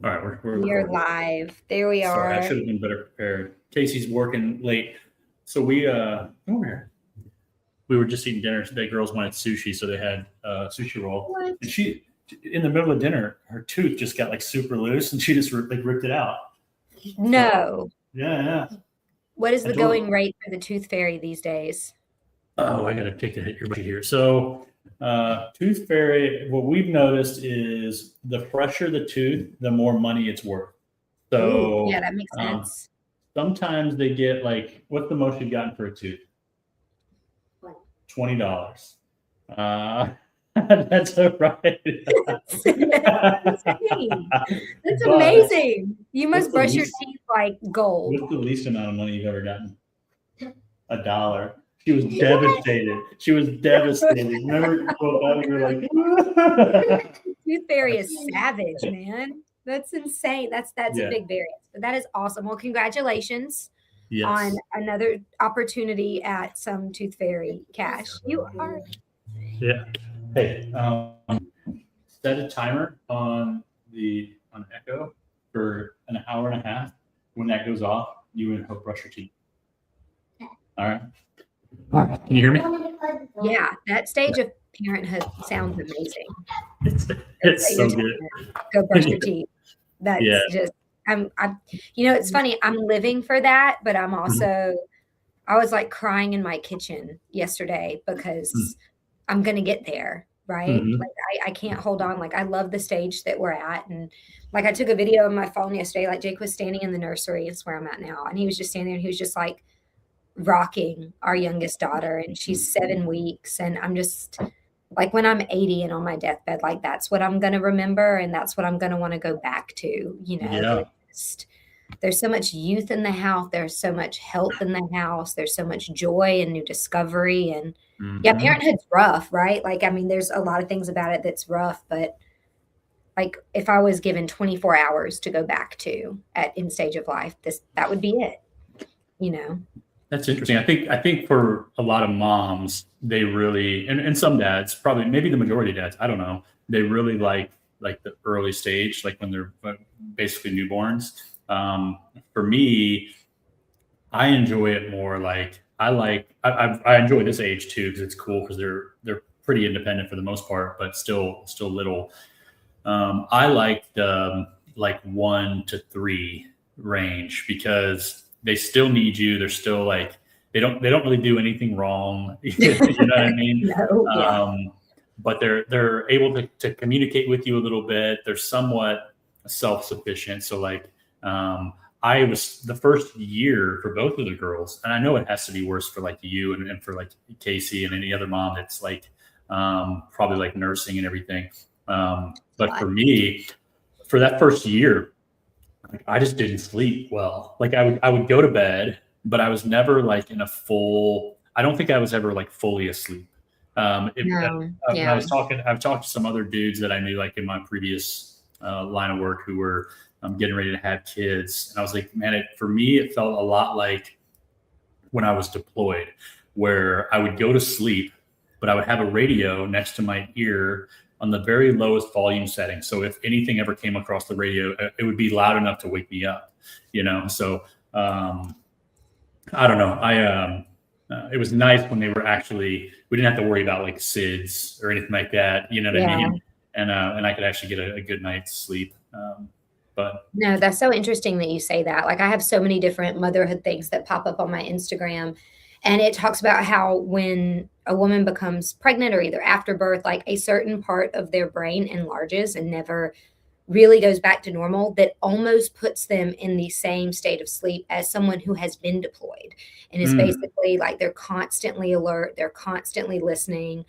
All right, we're We're recording. live. There we Sorry, I are. should have been better prepared. Casey's working late, so come over here. We were just eating dinner today. Girls wanted sushi, so they had sushi roll, What? and she, in the middle of dinner, her tooth just got like super loose, and she just ripped it out. So No. yeah. What is I the told her, going rate for the tooth fairy these days? oh, I got to take the hit here. So, tooth fairy, what we've noticed is the fresher the tooth, the more money it's worth. Ooh, yeah, So, that makes sense. sometimes they get like, what's the most you've gotten for a tooth? $20. Uh, that's all right. That's insane. That's But amazing. You what's must the brush your least teeth like gold. what's the least amount of money you've ever gotten? $1. She was What? devastated. She was devastated. Remember, well, you were like, Tooth fairy is savage, man. That's insane. That's a yeah, big variance. But that is awesome. Well, congratulations on yes, another opportunity at some tooth fairy cash. You are yeah. Hey, set a timer on Echo for an hour and a half. When that goes off, you and Hope brush your teeth. All right. Can you hear me? Yeah, that stage of parenthood sounds amazing. It's It's it's like you're so telling good. them, "Go brush your teeth." Yeah. That's just I'm it's funny, I'm living for that, but I'm Mhm. also I was, like, crying in my kitchen yesterday because I'm gonna get there, right? Like, Mhm. I can't hold on, like, I love the stage that we're at, and, like, I took a video on my phone yesterday, like, Jake was standing in the nursery, it's where I'm at now, and he was just standing there, and he was just, like, rocking our youngest daughter, and she's 7 weeks, and I'm just like, when I'm 80 and on my deathbed, like, that's what I'm gonna remember, and that's what I'm gonna wanna go back to, Yeah. there's so much youth in the house, there's so much health in the house, there's so much joy and new discovery, and yeah, Mhm. parenthood's rough, right? Like, I mean, there's a lot of things about it that's rough, but, like, if I was given 24 hours to go back to at in stage of life, that would be it, you know? That's interesting. I think for a lot of moms, they really and some dads, probably maybe the majority of dads, I don't know, they really like the early stage, like when they're basically newborns. For me, I enjoy it more like I enjoy this age too because it's cool because they're pretty independent for the most part, but still little. I like the like 1 to 3 range because they still need you. They're still like they don't really do anything wrong. You know what I mean? No, yeah. Um, but they're able to communicate with you a little bit. They're somewhat self sufficient. So like um, I was the first year for both of the girls, and I know it has to be worse for like you and for like Casey and any other mom that's like probably like nursing and everything. But for me, for that first year, like, I just didn't sleep well. Like I would go to bed, but I was never like in a full. I don't think I was ever like fully asleep. No, When I yeah. was talking, I've talked to some other dudes that I knew like in my previous line of work who were getting ready to have kids, and I was like, man, for me, it felt a lot like when I was deployed, where I would go to sleep, but I would have a radio next to my ear on the very lowest volume setting. So if anything ever came across the radio, it would be loud enough to wake me up, you know? So um, I don't know. It was nice when they were actually, we didn't have to worry about like SIDS or anything like that. You know what I Yeah. mean? And I could actually get a good night's sleep. But No, that's so interesting that you say that. Like, I have so many different motherhood things that pop up on my Instagram, and it talks about how when a woman becomes pregnant or either after birth, like a certain part of their brain enlarges and never really goes back to normal, that almost puts them in the same state of sleep as someone who has been deployed and is mm, basically like they're constantly alert, they're constantly listening,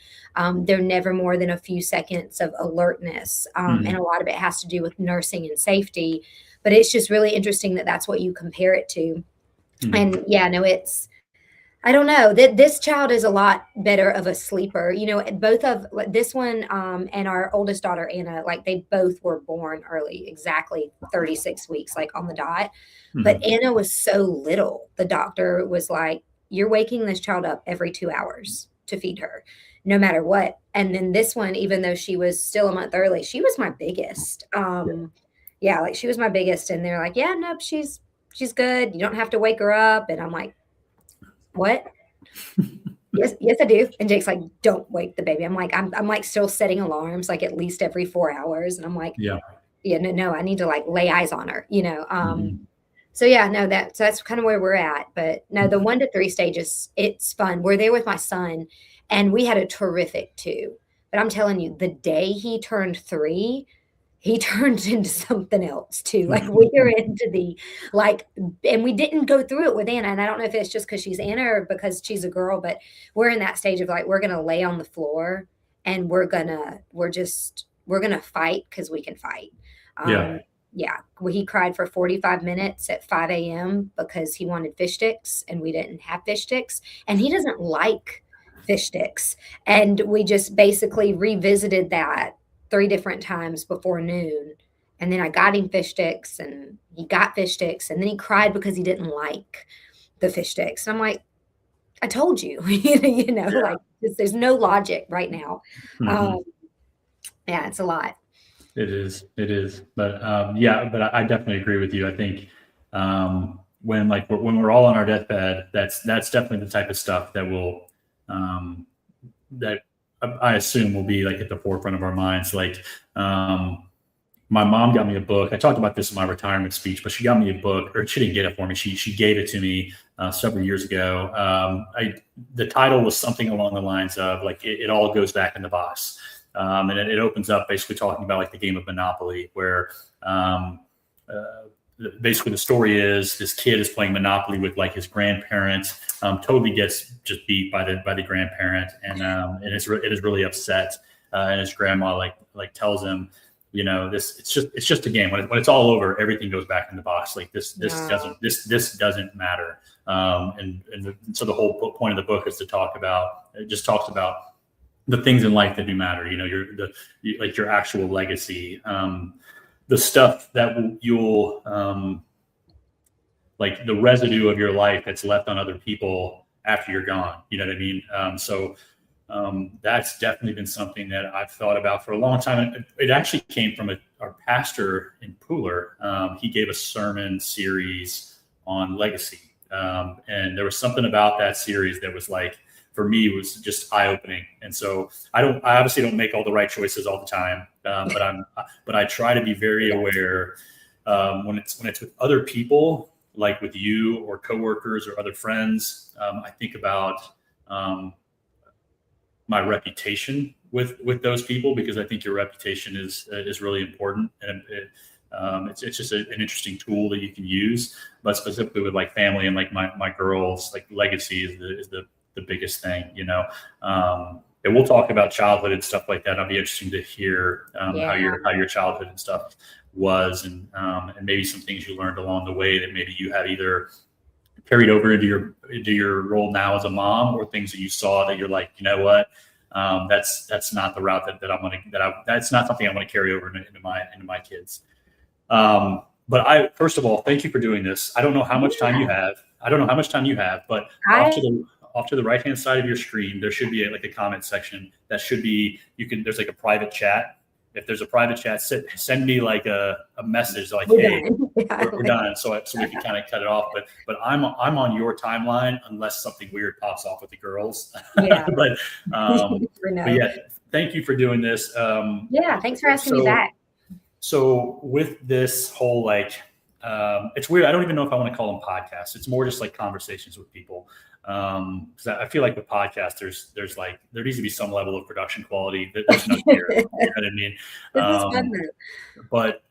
they're never more than a few seconds of alertness, and a mm, lot of it has to do with nursing and safety, but it's just really interesting that that's what you compare it to. mm, And yeah, no, it's I don't know. This child is a lot better of a sleeper. Both of like, this one and our oldest daughter Anna, like they both were born early, exactly 36 weeks, like on the dot. But mm. Anna was so little. The doctor was like, "You're waking this child up every 2 hours to feed her, no matter what." And then this one, even though she was still a month early, she was my biggest. Yeah, like she was my biggest, and they're like, yeah, nope, she's good. You don't have to wake her up. And I'm like, what? Yes, yes, I do. And Jake's like, don't wake the baby. I'm like still setting alarms like at least every 4 hours. And I'm like, Yeah. yeah, no, I need to like lay eyes on her, you know. Mhm. So yeah, no, that's kind of where we're at. But no, the 1 to 3 stages, it's fun. We're there with my son, and we had a terrific 2. But I'm telling you, the day he turned 3, he turned into something else too. Like we are into the like, and we didn't go through it with Anna. And I don't know if it's just because she's Anna or because she's a girl, but we're in that stage of like we're gonna lay on the floor and we're gonna fight because we can fight. Yeah. Yeah, well, he cried for 45 minutes at 5 a.m. because he wanted fish sticks and we didn't have fish sticks. And he doesn't like fish sticks. And we just basically revisited that 3 different times before noon. And then I got him fish sticks and he got fish sticks. And then he cried because he didn't like the fish sticks. And I'm like, I told you, Yeah. like there's no logic right now. Mhm. Um, yeah, it's a lot. It is. It is. But yeah, but I definitely agree with you. I think when when we're all on our deathbed, that's definitely the type of stuff that will um, that I assume will be like at the forefront of our minds. Like um, my mom got me a book. I talked about this in my retirement speech, but she got me a book, or she didn't get it for me. She gave it to me several years ago. The title was something along the lines of like it all goes back in the box, and it opens up basically talking about like the game of Monopoly, where um, uh, basically the story is this kid is playing Monopoly with like his grandparents. Totally gets just beat by the grandparent, and it is really upset. And his grandma like tells him, this it's just a game. When it's all over, everything goes back in the box. Like No. this doesn't matter. So the whole point of the book is to talk about. It just talks about the things in life that do matter. Like your actual legacy, the stuff that you'll like the residue of your life that's left on other people after you're gone. You know what I mean? That's definitely been something that I've thought about for a long time. It actually came from our pastor in Pooler. He gave a sermon series on legacy. And there was something about that series that was like, for me, was just eye opening. And so I obviously don't make all the right choices all the time. But I try to be very aware when it's with other people, like with you or coworkers or other friends. I think about, my reputation with those people, because I think your reputation is really important, and it's just an interesting tool that you can use. But specifically with like family and like my girls, like legacy is the biggest thing, and we'll talk about childhood and stuff like that. It'll be interesting to hear Yeah. how your childhood and stuff was, and maybe some things you learned along the way that maybe you had either carried over into your role now as a mom, or things that you saw that you're like, you know what, that's not the route that I'm going to that's not something I'm going to carry over into my kids. But first of all, thank you for doing this. I don't know how much time you Yeah. have. I don't know how much time you have, but I off to the right hand side of your screen, there should be like a comment section that should be, there's like a private chat. If there's a private chat, send me like a message like, we're hey, done. Yeah. we're done. So we can kind of cut it off. But I'm on your timeline unless something weird pops off with the girls. Yeah. but You never but know. yeah, thank you for doing this. Yeah. Thanks for asking me So back. so with this whole like, it's weird. I don't even know if I want to call them podcasts. It's more just like conversations with people. Because I feel like with podcasts, there's like there needs to be some level of production quality. There's no here. You know what I mean? This is fun Um, though. but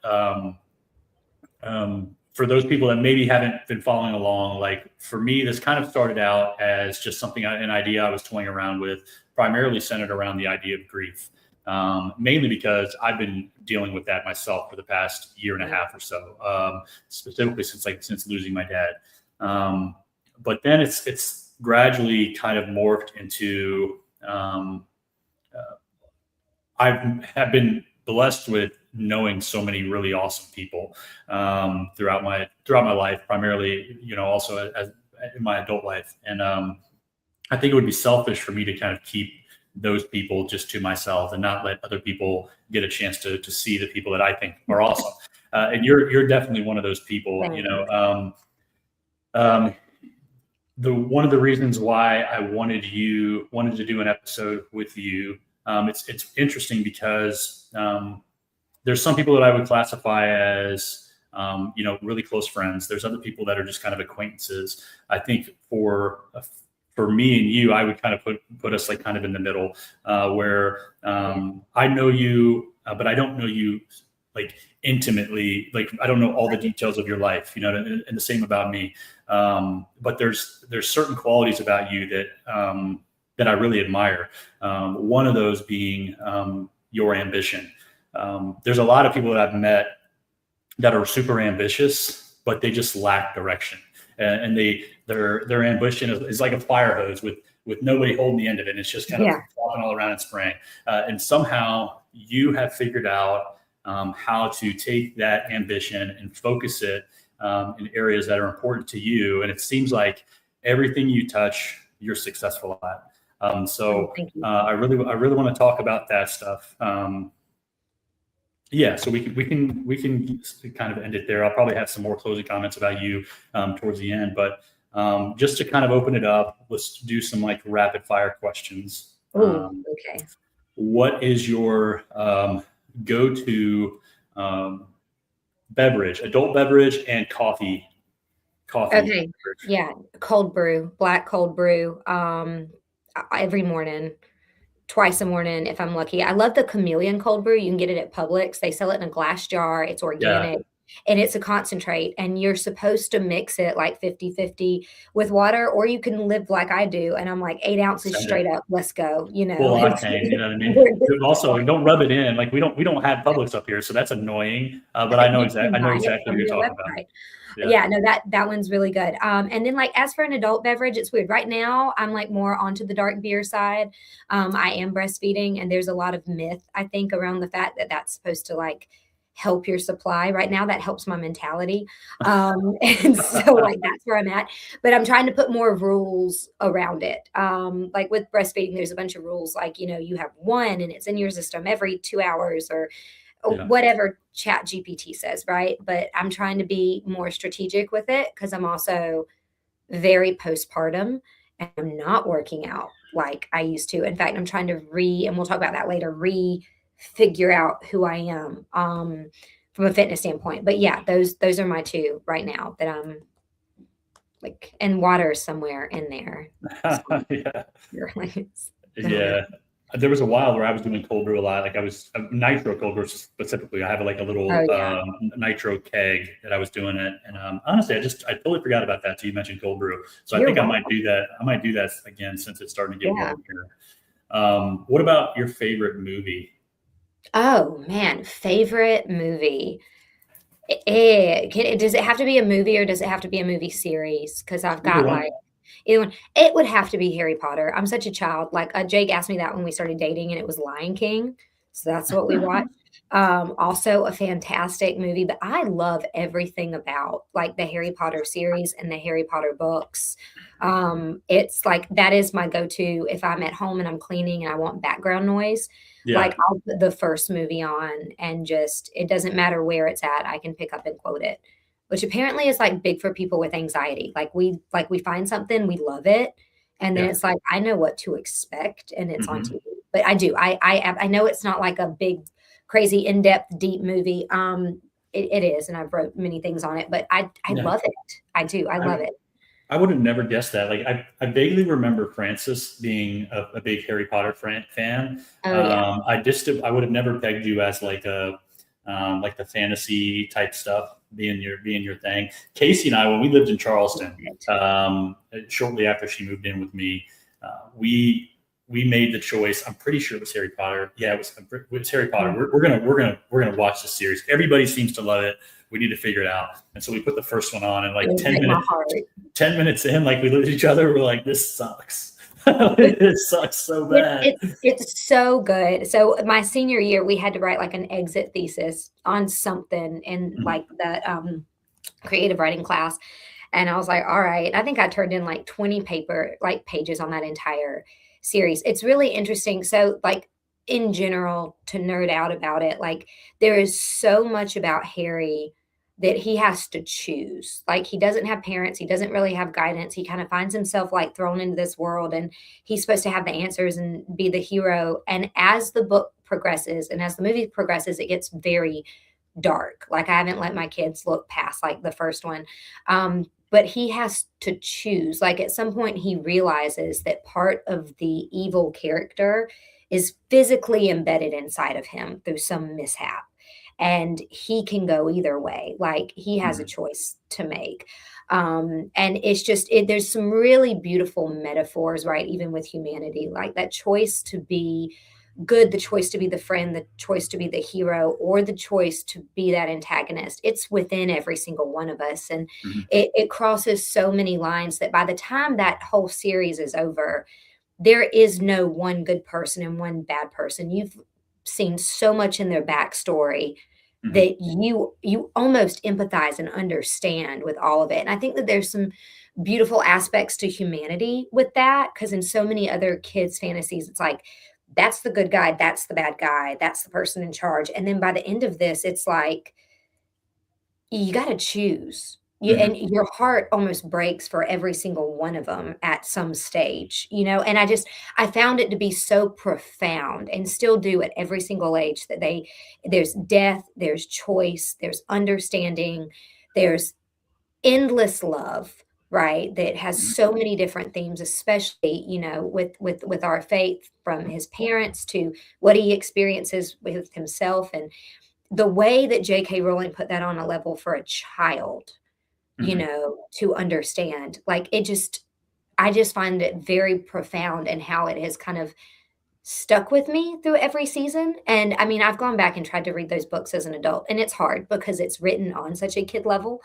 for those people that maybe haven't been following along, like for me, this kind of started out as just something, an idea I was toying around with, primarily centered around the idea of grief. Mainly because I've been dealing with that myself for the past year and a half or so, specifically since losing my dad. But then it's gradually kind of morphed into, uh, I have been blessed with knowing so many really awesome people throughout my life, primarily, also as in my adult life. And I think it would be selfish for me to kind of keep those people just to myself and not let other people get a chance to see the people that I think are awesome. And you're definitely one of those people. Um, the one of the reasons why I wanted to do an episode with you. It's interesting because there's some people that I would classify as really close friends. There's other people that are just kind of acquaintances. I think for me and you, I would kind of put us like kind of in the middle, where I know you, but I don't know you like intimately. Like I don't know all the details of your life, and the same about me. But there's certain qualities about you that I really admire. One of those being your ambition. There's a lot of people that I've met that are super ambitious, but they just lack direction, and their ambition is like a fire hose with nobody holding the end of it. And it's just kind of flopping all around and spraying. And somehow you have figured out how to take that ambition and focus it in areas that are important to you. And it seems like everything you touch, you're successful at. So I really want to talk about that stuff. So we can kind of end it there. I'll probably have some more closing comments about you towards the end, but just to kind of open it up, let's do some like rapid fire questions. Okay. What is your go-to beverage, adult beverage, and coffee? Okay. Beverage? Yeah, cold brew, black cold brew, every morning. Twice a morning if I'm lucky. I love the chameleon cold brew. You can get it at Publix. They sell it in a glass jar. It's organic and it's a concentrate. And you're supposed to mix it like 50-50 with water, or you can live like I do. And I'm like 8 ounces straight up. Let's go. Full octane, you know what I mean? Also, don't rub it in. Like we don't have Publix up here, so that's annoying. But I know exactly what you're talking about. No, that one's really good. And then like as for an adult beverage, it's weird. Right now, I'm like more onto the dark beer side. I am breastfeeding, and there's a lot of myth, I think, around the fact that that's supposed to like help your supply. Right now, that helps my mentality. And so like that's where I'm at. But I'm trying to put more rules around it. Like with breastfeeding, there's a bunch of rules. Like, you have one and it's in your system every 2 hours or whatever Chat GPT says, right? But I'm trying to be more strategic with it because I'm also very postpartum and I'm not working out like I used to. In fact, I'm trying to and we'll talk about that later, figure out who I am from a fitness standpoint. But yeah, those are my two right now that I'm like, and water somewhere in there. Yeah. There was a while where I was doing cold brew a lot. Like I was nitro cold brew specifically. I have like a little nitro keg that I was doing it. And honestly, I totally forgot about that. So you mentioned cold brew. So I think I might do that. I might do that again since it's starting to get warm here. What about your favorite movie? Oh man, favorite movie. Does it have to be a movie or does it have to be a movie series? Because I've got either one. It would have to be Harry Potter. I'm such a child. Like Jake asked me that when we started dating, and it was Lion King. So that's what we watched. Also a fantastic movie, but I love everything about like the Harry Potter series and the Harry Potter books. It's like that is my go-to if I'm at home and I'm cleaning and I want background noise. Like I'll put the first movie on and just it doesn't matter where it's at, I can pick up and quote it, which apparently is like big for people with anxiety. Like we find something, we love it, and then it's like I know what to expect, and it's on TV. But I do. I know it's not like a big, crazy, in-depth, deep movie. It is, and I've wrote many things on it. But I love it. I do. I love it. I would have never guessed that. Like I vaguely remember Francis being a big Harry Potter fan. I would have never pegged you as like a like the fantasy type stuff being your thing. Casey and I, when we lived in Charleston, shortly after she moved in with me, we made the choice. I'm pretty sure it was Harry Potter. Yeah, it was Harry Potter. We're gonna watch the series. Everybody seems to love it. We need to figure it out. And so we put the first one on, and like 10 minutes in, like we looked at each other, we're like, this sucks. It sucks so bad. It's so good. So my senior year, we had to write like an exit thesis on something in like the creative writing class. And I was like, all right, I think I turned in like 20 pages on that entire series. It's really interesting. So like in general to nerd out about it. Like there is so much about Harry that he has to choose. Like he doesn't have parents, he doesn't really have guidance. He kind of finds himself like thrown into this world and he's supposed to have the answers and be the hero. And as the book progresses and as the movie progresses, it gets very dark. Like I haven't let my kids look past like the first one. But he has to choose. Like at some point, he realizes that part of the evil character is physically embedded inside of him through some mishap. And he can go either way. Like he has a Mhm. choice to make. And it's just, there's some really beautiful metaphors, right? Even with humanity, like that choice to be good, the choice to be the friend, the choice to be the hero, or the choice to be that antagonist. It's within every single one of us. And Mhm. it crosses so many lines that by the time that whole series is over, there is no one good person and one bad person. You've seen so much in their backstory Mhm. that you almost empathize and understand with all of it. And I think that there's some beautiful aspects to humanity with that because in so many other kids' fantasies, it's like that's the good guy, that's the bad guy, that's the person in charge. And then by the end of this, it's like you gotta choose. You Mhm. and your heart almost breaks for every single one of them at some stage, and I found it to be so profound and still do at every single age that there's death, there's choice, there's understanding, there's endless love, right? That has Mhm. so many different themes, especially, with our faith from his parents to what he experiences with himself and the way that J.K. Rowling put that on a level for a child, Mhm. to understand. Like I just find it very profound and how it has kind of stuck with me through every season. And I mean, I've gone back and tried to read those books as an adult, and it's hard because it's written on such a kid level.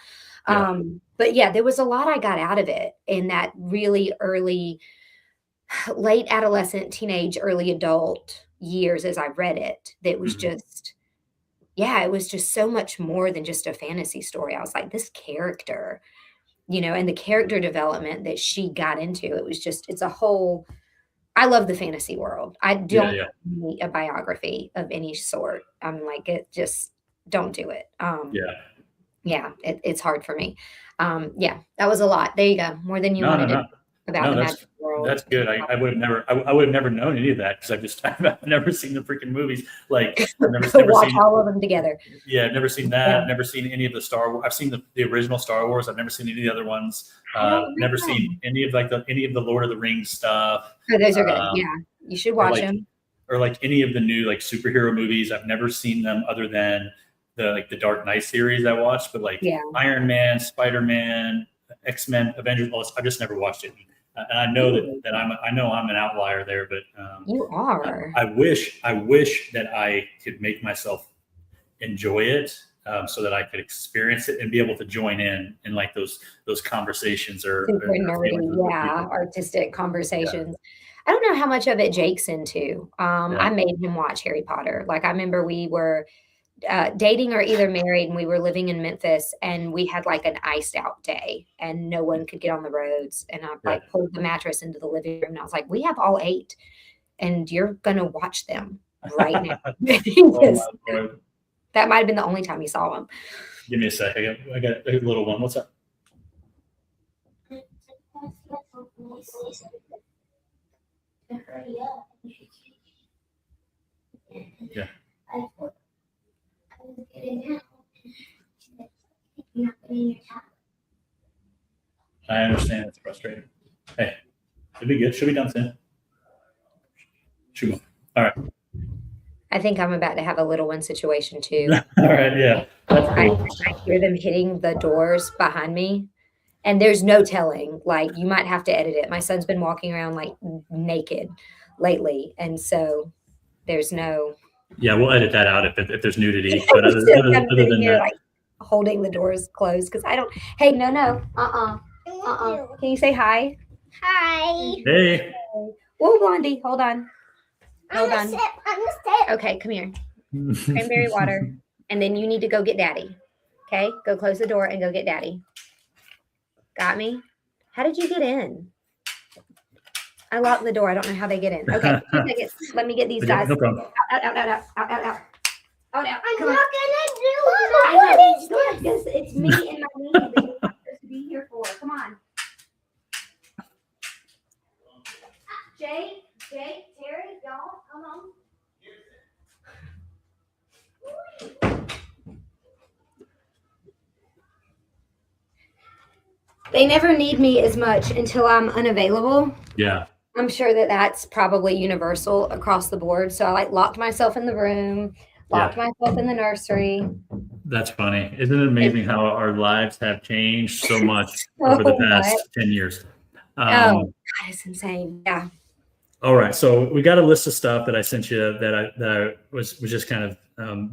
Yeah. But yeah, there was a lot I got out of it in that really early, late adolescent, teenage, early adult years as I read it. That was Mhm. just yeah, it was just so much more than just a fantasy story. I was like, this character, and the character development that she got into, it was just, it's a whole, I love the fantasy world. I Yeah. don't Yeah. need a biography of any sort. I'm like, it just, don't do it. Yeah. Yeah, it's hard for me. Yeah, that was a lot. There you go. More than you No, no, wanted to know no. about No, the magic world. that's good. I would have never I would have never known any of that because I've never seen the freaking movies. Like I've never Watch seen all of them together. yeah, I've never seen Yeah. that. Never seen any of the Star Wars. I've seen the original Star Wars. I've never seen any of the other ones. I don't Never seen know. any of the Lord of the Rings stuff. Oh, those are good. Um, Yeah, you should or watch like them. any of the new like superhero movies. I've never seen them other than the Dark Knight series I watched, but like Yeah, Iron Man, Spider Man, X Men, Avengers. I've just never watched it, and I know really, I know I'm an outlier there, but you are. I wish that I could make myself enjoy it. So that I could experience it and be able to join in like those conversations Super or feelings nerdy, with yeah, people. artistic Yeah, conversations. I don't know how much of it Jake's into. yeah, I made him watch Harry Potter. Like, I remember we were, dating or either married, and we were living in Memphis, and we had, like, an iced out day, and no one could get on the roads, and I, yeah. like, pulled the mattress into the living room, and I was like, "We have all 8, and you're gonna watch them right now." Oh my Because lord! that might have been the only time he saw them. Give me a sec. I got a little one. What's up? Yeah, I understand. It's frustrating. Hey, it'll be good. She'll be done soon. She will. All right. I think I'm about to have a little one situation too. All right. Yeah, that's cool. I hear them hitting the doors behind me, and there's no telling, like, you might have to edit it. My son's been walking around, like, naked lately, and so there's no Yeah, we'll edit that out if there's nudity. But it's just I'm other sitting than here, that, like, holding the doors closed because I don't Hey, no, no, Can you say hi? Hi. hey. Whoa, Blondie, hold on. Hold on. Okay, come here. Cranberry water, and then you need to go get daddy. Okay? Go close the door and go get daddy. Got me? How did you get in? I locked the door. I don't know how they get in. Okay, 2 seconds. Let me get these Okay, guys. no problem. Out. Oh, no. I'm Come on. not gonna do I it. What know. is Go ahead, because it's me and my niece that you're supposed to be here for. Come on. Jake, Terry, y'all, come on. They never need me as much until I'm unavailable. Yeah. I'm sure that that's probably universal across the board. So I like locked myself in the room, locked myself in the nursery. That's funny. Isn't it amazing how our lives have changed so much So over the much. past 10 years? Oh, God, it's insane. Yeah. All right. So we got a list of stuff that I sent you that I was just kind of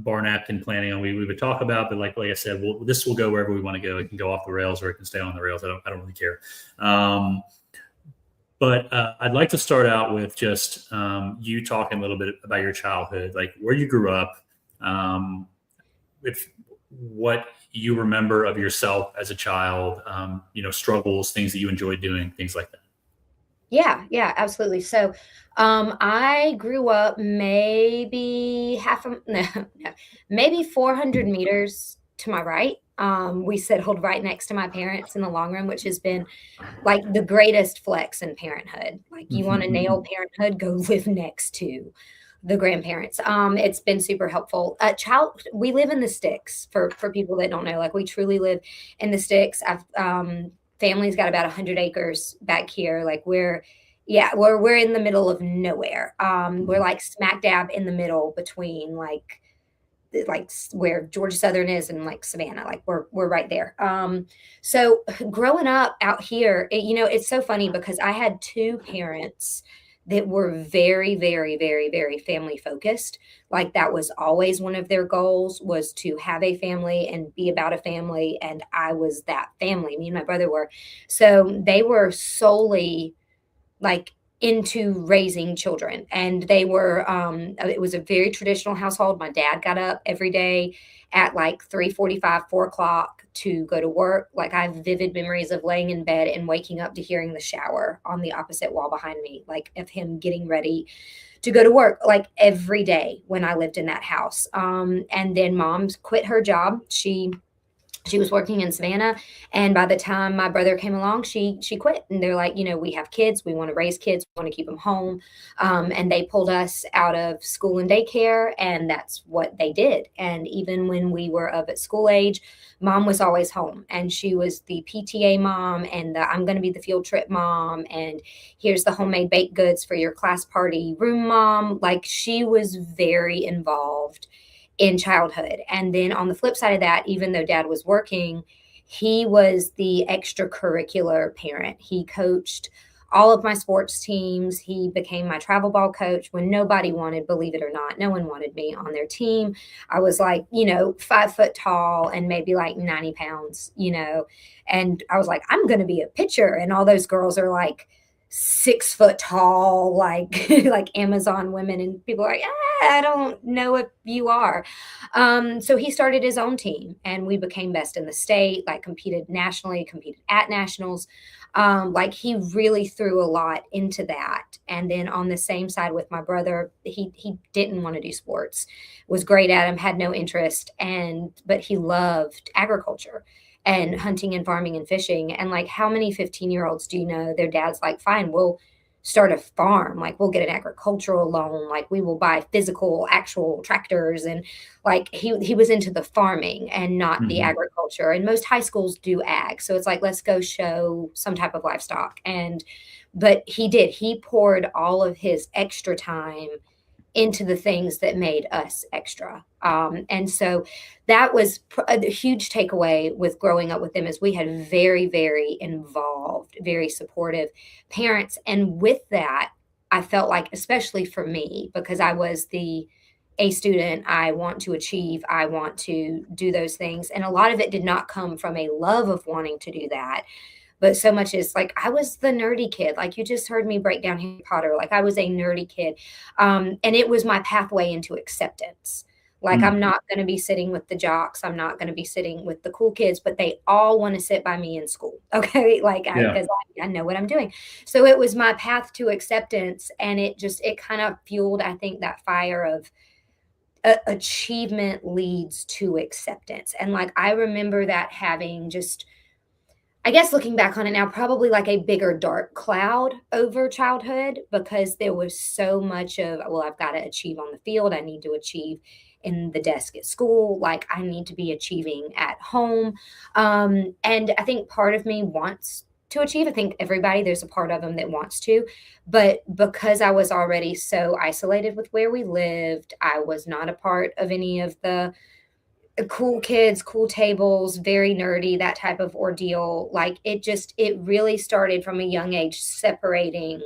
bar napkin planning on. We would talk about, but like I said, this will go wherever we want to go. It can go off the rails or it can stay on the rails. I don't really care. But I'd like to start out with just you talking a little bit about your childhood, like where you grew up, if what you remember of yourself as a child, struggles, things that you enjoyed doing, things like that. Yeah, absolutely. So, I grew up maybe maybe 400 meters to my right. We settled right next to my parents in the long run, which has been like the greatest flex in parenthood. Like you want to nail parenthood, go live next to the grandparents. It's been super helpful. We live in the sticks for people that don't know. Like we truly live in the sticks. Family's got about 100 acres back here. Like we're in the middle of nowhere. We're like smack dab in the middle between like where Georgia Southern is and like Savannah. Like we're right there. So growing up out here, it's so funny because I had two parents that were very, very, very, very family focused. Like that was always one of their goals, was to have a family and be about a family. And I was that family. Me and my brother were. So they were solely like into raising children, and they were it was a very traditional household. My dad got up every day at like 3:45, 4 o'clock to go to work. Like I have vivid memories of laying in bed and waking up to hearing the shower on the opposite wall behind me, like of him getting ready to go to work, like every day when I lived in that house. And then mom quit her job. She was working in Savannah, and by the time my brother came along, she quit. And they're like, we have kids, we want to raise kids, we want to keep them home, and they pulled us out of school and daycare, and that's what they did. And even when we were of at school age, mom was always home, and she was the PTA mom and I'm going to be the field trip mom, and here's the homemade baked goods for your class party room mom. Like she was very involved in childhood. And then on the flip side of that, even though dad was working, he was the extracurricular parent. He coached all of my sports teams. He became my travel ball coach when nobody wanted, believe it or not, no one wanted me on their team. I was like, 5 foot tall and maybe like 90 pounds, and I was like, I'm going to be a pitcher. And all those girls are like 6 foot tall, like like Amazon women, and people are like, I don't know if you are. So he started his own team, and we became best in the state. Like competed nationally, competed at nationals. Like he really threw a lot into that. And then on the same side with my brother, he didn't want to do sports, was great at them, had no interest, but he loved agriculture and hunting and farming and fishing. And like, how many 15-year-olds do you know their dad's like, fine, we'll start a farm. Like we'll get an agricultural loan. Like we will buy physical, actual tractors. And like, he was into the farming and not the agriculture. And most high schools do ag. So it's like, let's go show some type of livestock. But he poured all of his extra time into the things that made us extra. And so that was a huge takeaway with growing up with them, is we had very, very involved, very supportive parents. And with that, I felt like, especially for me, because I was the A student, I want to achieve, I want to do those things. And a lot of it did not come from a love of wanting to do that, but so much is like, I was the nerdy kid. Like you just heard me break down Harry Potter. Like I was a nerdy kid. And it was my pathway into acceptance. Like, I'm not going to be sitting with the jocks. I'm not going to be sitting with the cool kids, but they all want to sit by me in school. Okay. Like, Yeah. because I know what I'm doing. So it was my path to acceptance. And it kind of fueled, I think, that fire of achievement leads to acceptance. And like, I remember that having just, I guess looking back on it now, probably like a bigger dark cloud over childhood because there was so much of, well, I've got to achieve on the field. I need to achieve in the desk at school. Like I need to be achieving at home. And I think part of me wants to achieve. I think everybody, there's a part of them that wants to. But because I was already so isolated with where we lived, I was not a part of any of the cool kids, cool tables, very nerdy, that type of ordeal. Like it really started from a young age separating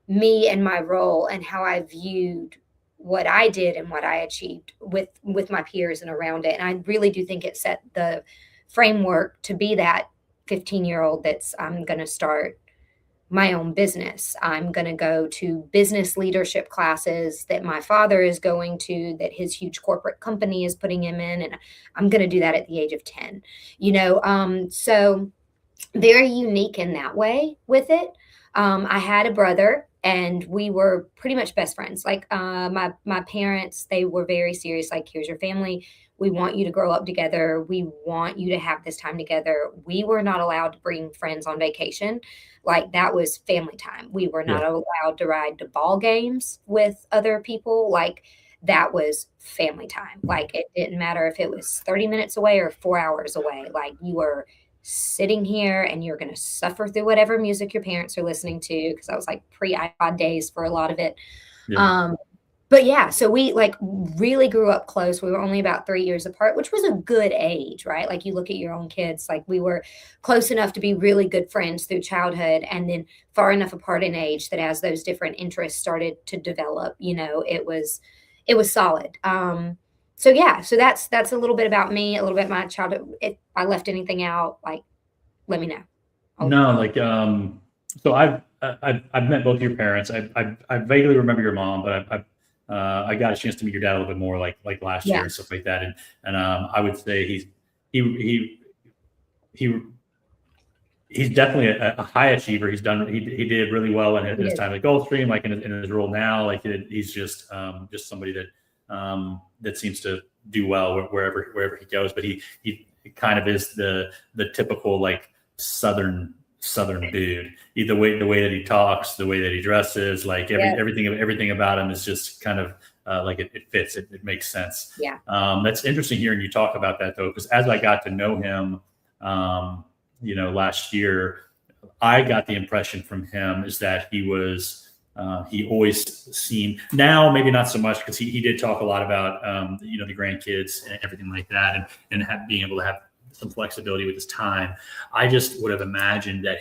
me and my role and how I viewed what I did and what I achieved with my peers and around it. And I really do think it set the framework to be that 15-year-old that's I'm going to start my own business. I'm going to go to business leadership classes that my father is going to, that his huge corporate company is putting him in. And I'm going to do that at the age of 10, so very unique in that way with it. I had a brother and we were pretty much best friends. Like my parents, they were very serious. Like, here's your family. We want you to grow up together. We want you to have this time together. We were not allowed to bring friends on vacation. Like that was family time. We were not Yeah. allowed to ride to ball games with other people. Like that was family time. Like it didn't matter if it was 30 minutes away or 4 hours away. Like you were sitting here and you're going to suffer through whatever music your parents are listening to. Cause I was like pre-iPod days for a lot of it. Yeah. But yeah, so we like really grew up close. We were only about 3 years apart, which was a good age, right? Like you look at your own kids, like we were close enough to be really good friends through childhood and then far enough apart in age that as those different interests started to develop, it was solid. So yeah, so that's a little bit about me, a little bit my childhood. If I left anything out, like let me know. No, like so I've met both your parents. I vaguely remember your mom, but I got a chance to meet your dad a little bit more like last year Yeah. and stuff like that. And I would say he he he's definitely a high achiever. He did really well in his time at Gulfstream, like in his role now. Like he's just somebody that seems to do well wherever he goes. But he kind of is the typical like southern dude. The way that he talks, the way that he dresses, like everything about him is just kind of like it fits. It makes sense. Yeah. That's interesting hearing you talk about that though, because as I got to know him, last year, I got the impression from him is that he always seemed, now maybe not so much because he did talk a lot about the grandkids and everything like that, and being able to have some flexibility with his time. I just would have imagined that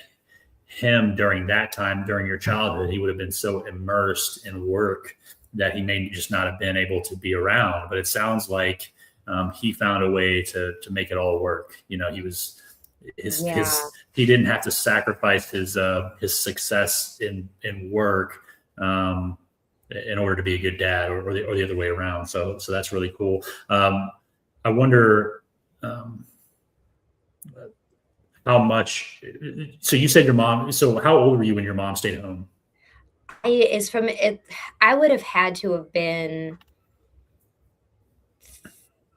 him during that time, during your childhood, he would have been so immersed in work that he may just not have been able to be around. But it sounds like he found a way to make it all work. He was he didn't have to sacrifice his success in work in order to be a good dad, or the other way around. So that's really cool. I wonder how much. So you said your mom. So how old were you when your mom stayed home? I would have had to have been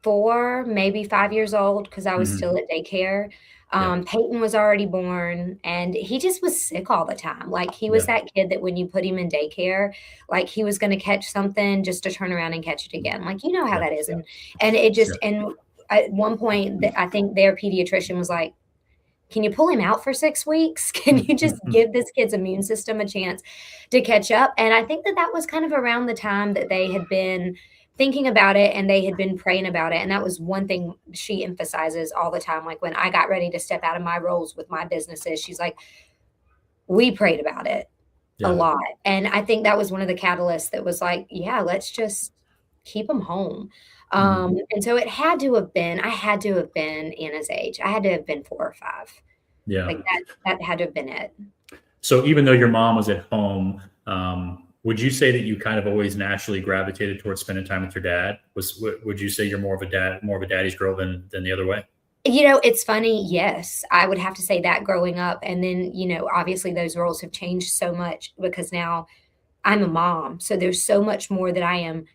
4, maybe 5 years old because I was still at daycare. Peyton was already born and he just was sick all the time. Like he was that kid that when you put him in daycare, like he was going to catch something just to turn around and catch it again. Like, you know how that is. And it just, and at one point I think their pediatrician was like, can you pull him out for 6 weeks? Can you just give this kid's immune system a chance to catch up? And I think that was kind of around the time that they had been thinking about it and they had been praying about it. And that was one thing she emphasizes all the time. Like when I got ready to step out of my roles with my businesses, she's like, we prayed about it a lot. And I think that was one of the catalysts that was like, yeah, let's just keep them home. And so I had to have been Anna's age. I had to have been 4 or 5. Yeah. Like that had to have been it. So even though your mom was at home, Would you say that you kind of always naturally gravitated towards spending time with your dad? Would you say you're more of a daddy's girl than the other way? It's funny. Yes, I would have to say that growing up. And then, obviously those roles have changed so much because now I'm a mom. So there's so much more that I am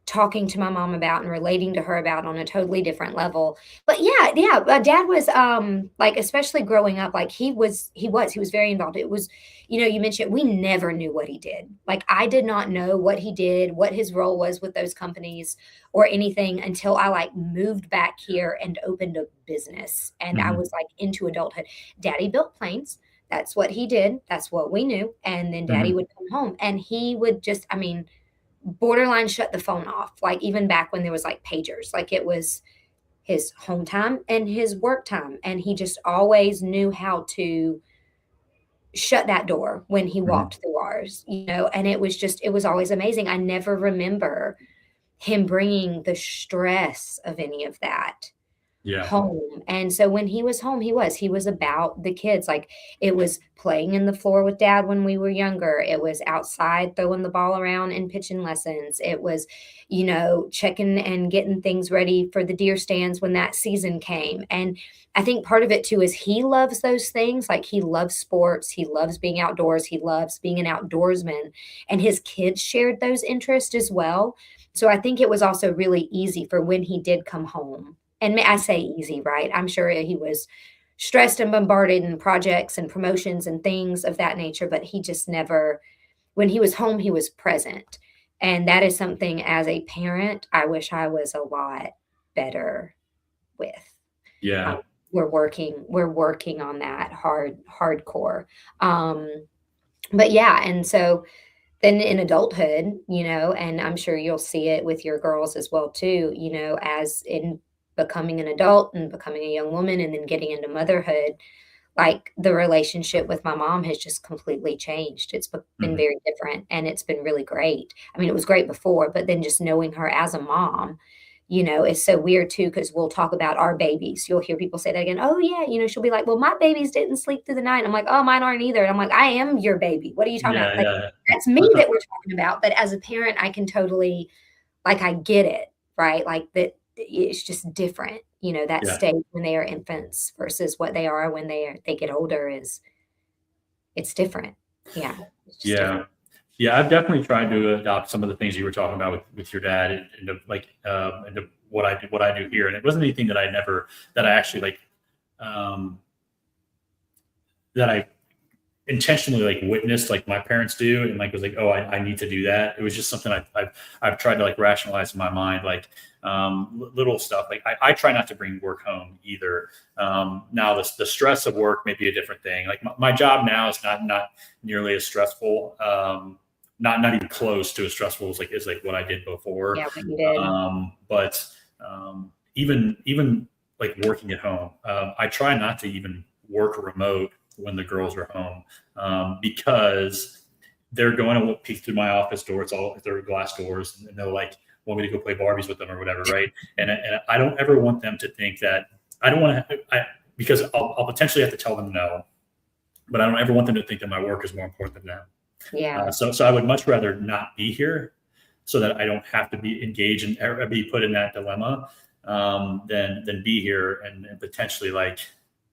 talking to my mom about and relating to her about on a totally different level. But yeah, dad was like, especially growing up, like he was very involved. It was, you mentioned we never knew what he did. Like I did not know what he did, what his role was with those companies or anything until I like moved back here and opened a business and I Hmm. was like into adulthood. Daddy built planes. That's what he did. That's what we knew. And then daddy Hmm. would come home and he would just, I mean, borderline shut the phone off, like even back when there was like pagers, like it was his home time and his work time. And he just always knew how to shut that door when he Hmm. walked through ours, and it was always amazing. I never remember him bringing the stress of any of that Yeah. home. And so when he was home, he was about the kids. Like it was playing in the floor with dad when we were younger. It was outside throwing the ball around and pitching lessons. It was, checking and getting things ready for the deer stands when that season came. And I think part of it too is he loves those things. Like he loves sports, he loves being outdoors, he loves being an outdoorsman, and his kids shared those interests as well. So I think it was also really easy for when he did come home, and I say easy, right? I'm sure he was stressed and bombarded in projects and promotions and things of that nature, but he just never, when he was home, he was present. And that is something as a parent, I wish I was a lot better with. Um, Yeah. we're working on that hardcore. Um, but yeah, and so then in adulthood, and I'm sure you'll see it with your girls as well too, as in becoming an adult and becoming a young woman and then getting into motherhood, like the relationship with my mom has just completely changed. It's been Hmm. very different and it's been really great. I mean, it was great before, but then just knowing her as a mom, is so weird too because we'll talk about our babies. You'll hear people say that again. Oh yeah, she'll be like, "Well, my babies didn't sleep through the night." I'm like, "Oh, mine aren't either." And I'm like, "I am your baby. What are you talking Yeah. about?" Like Yeah. that's me that we're talking about. But as a parent, I can totally like I get it, right? Like that it's just different. That Yeah. stage when they are infants versus what they are when they get older is it's different. Yeah, it's just different. Yeah. Yeah. I've definitely tried to adopt some of the things you were talking about with your dad into like into what I do here. And it wasn't anything that I actually like um, that I intentionally like witnessed like my parents do and like was like, oh, I need to do that. It was just something I've tried to like rationalize in my mind, like little stuff. Like I try not to bring work home either. Now the stress of work may be a different thing. Like my job now is not nearly as stressful. Not even close to as stressful as like what I did before. Yeah, what you did. But even like working at home, I try not to even work remote when the girls are home, because they're going to peek through my office door. It's all they're glass doors, and they'll like want me to go play Barbies with them or whatever, right? And I don't ever want them to think that I don't want to, because I'll potentially have to tell them no, but I don't ever want them to think that my work is more important than them. Yeah. So I would much rather not be here so that I don't have to be engaged and be put in that dilemma, than be here and potentially like,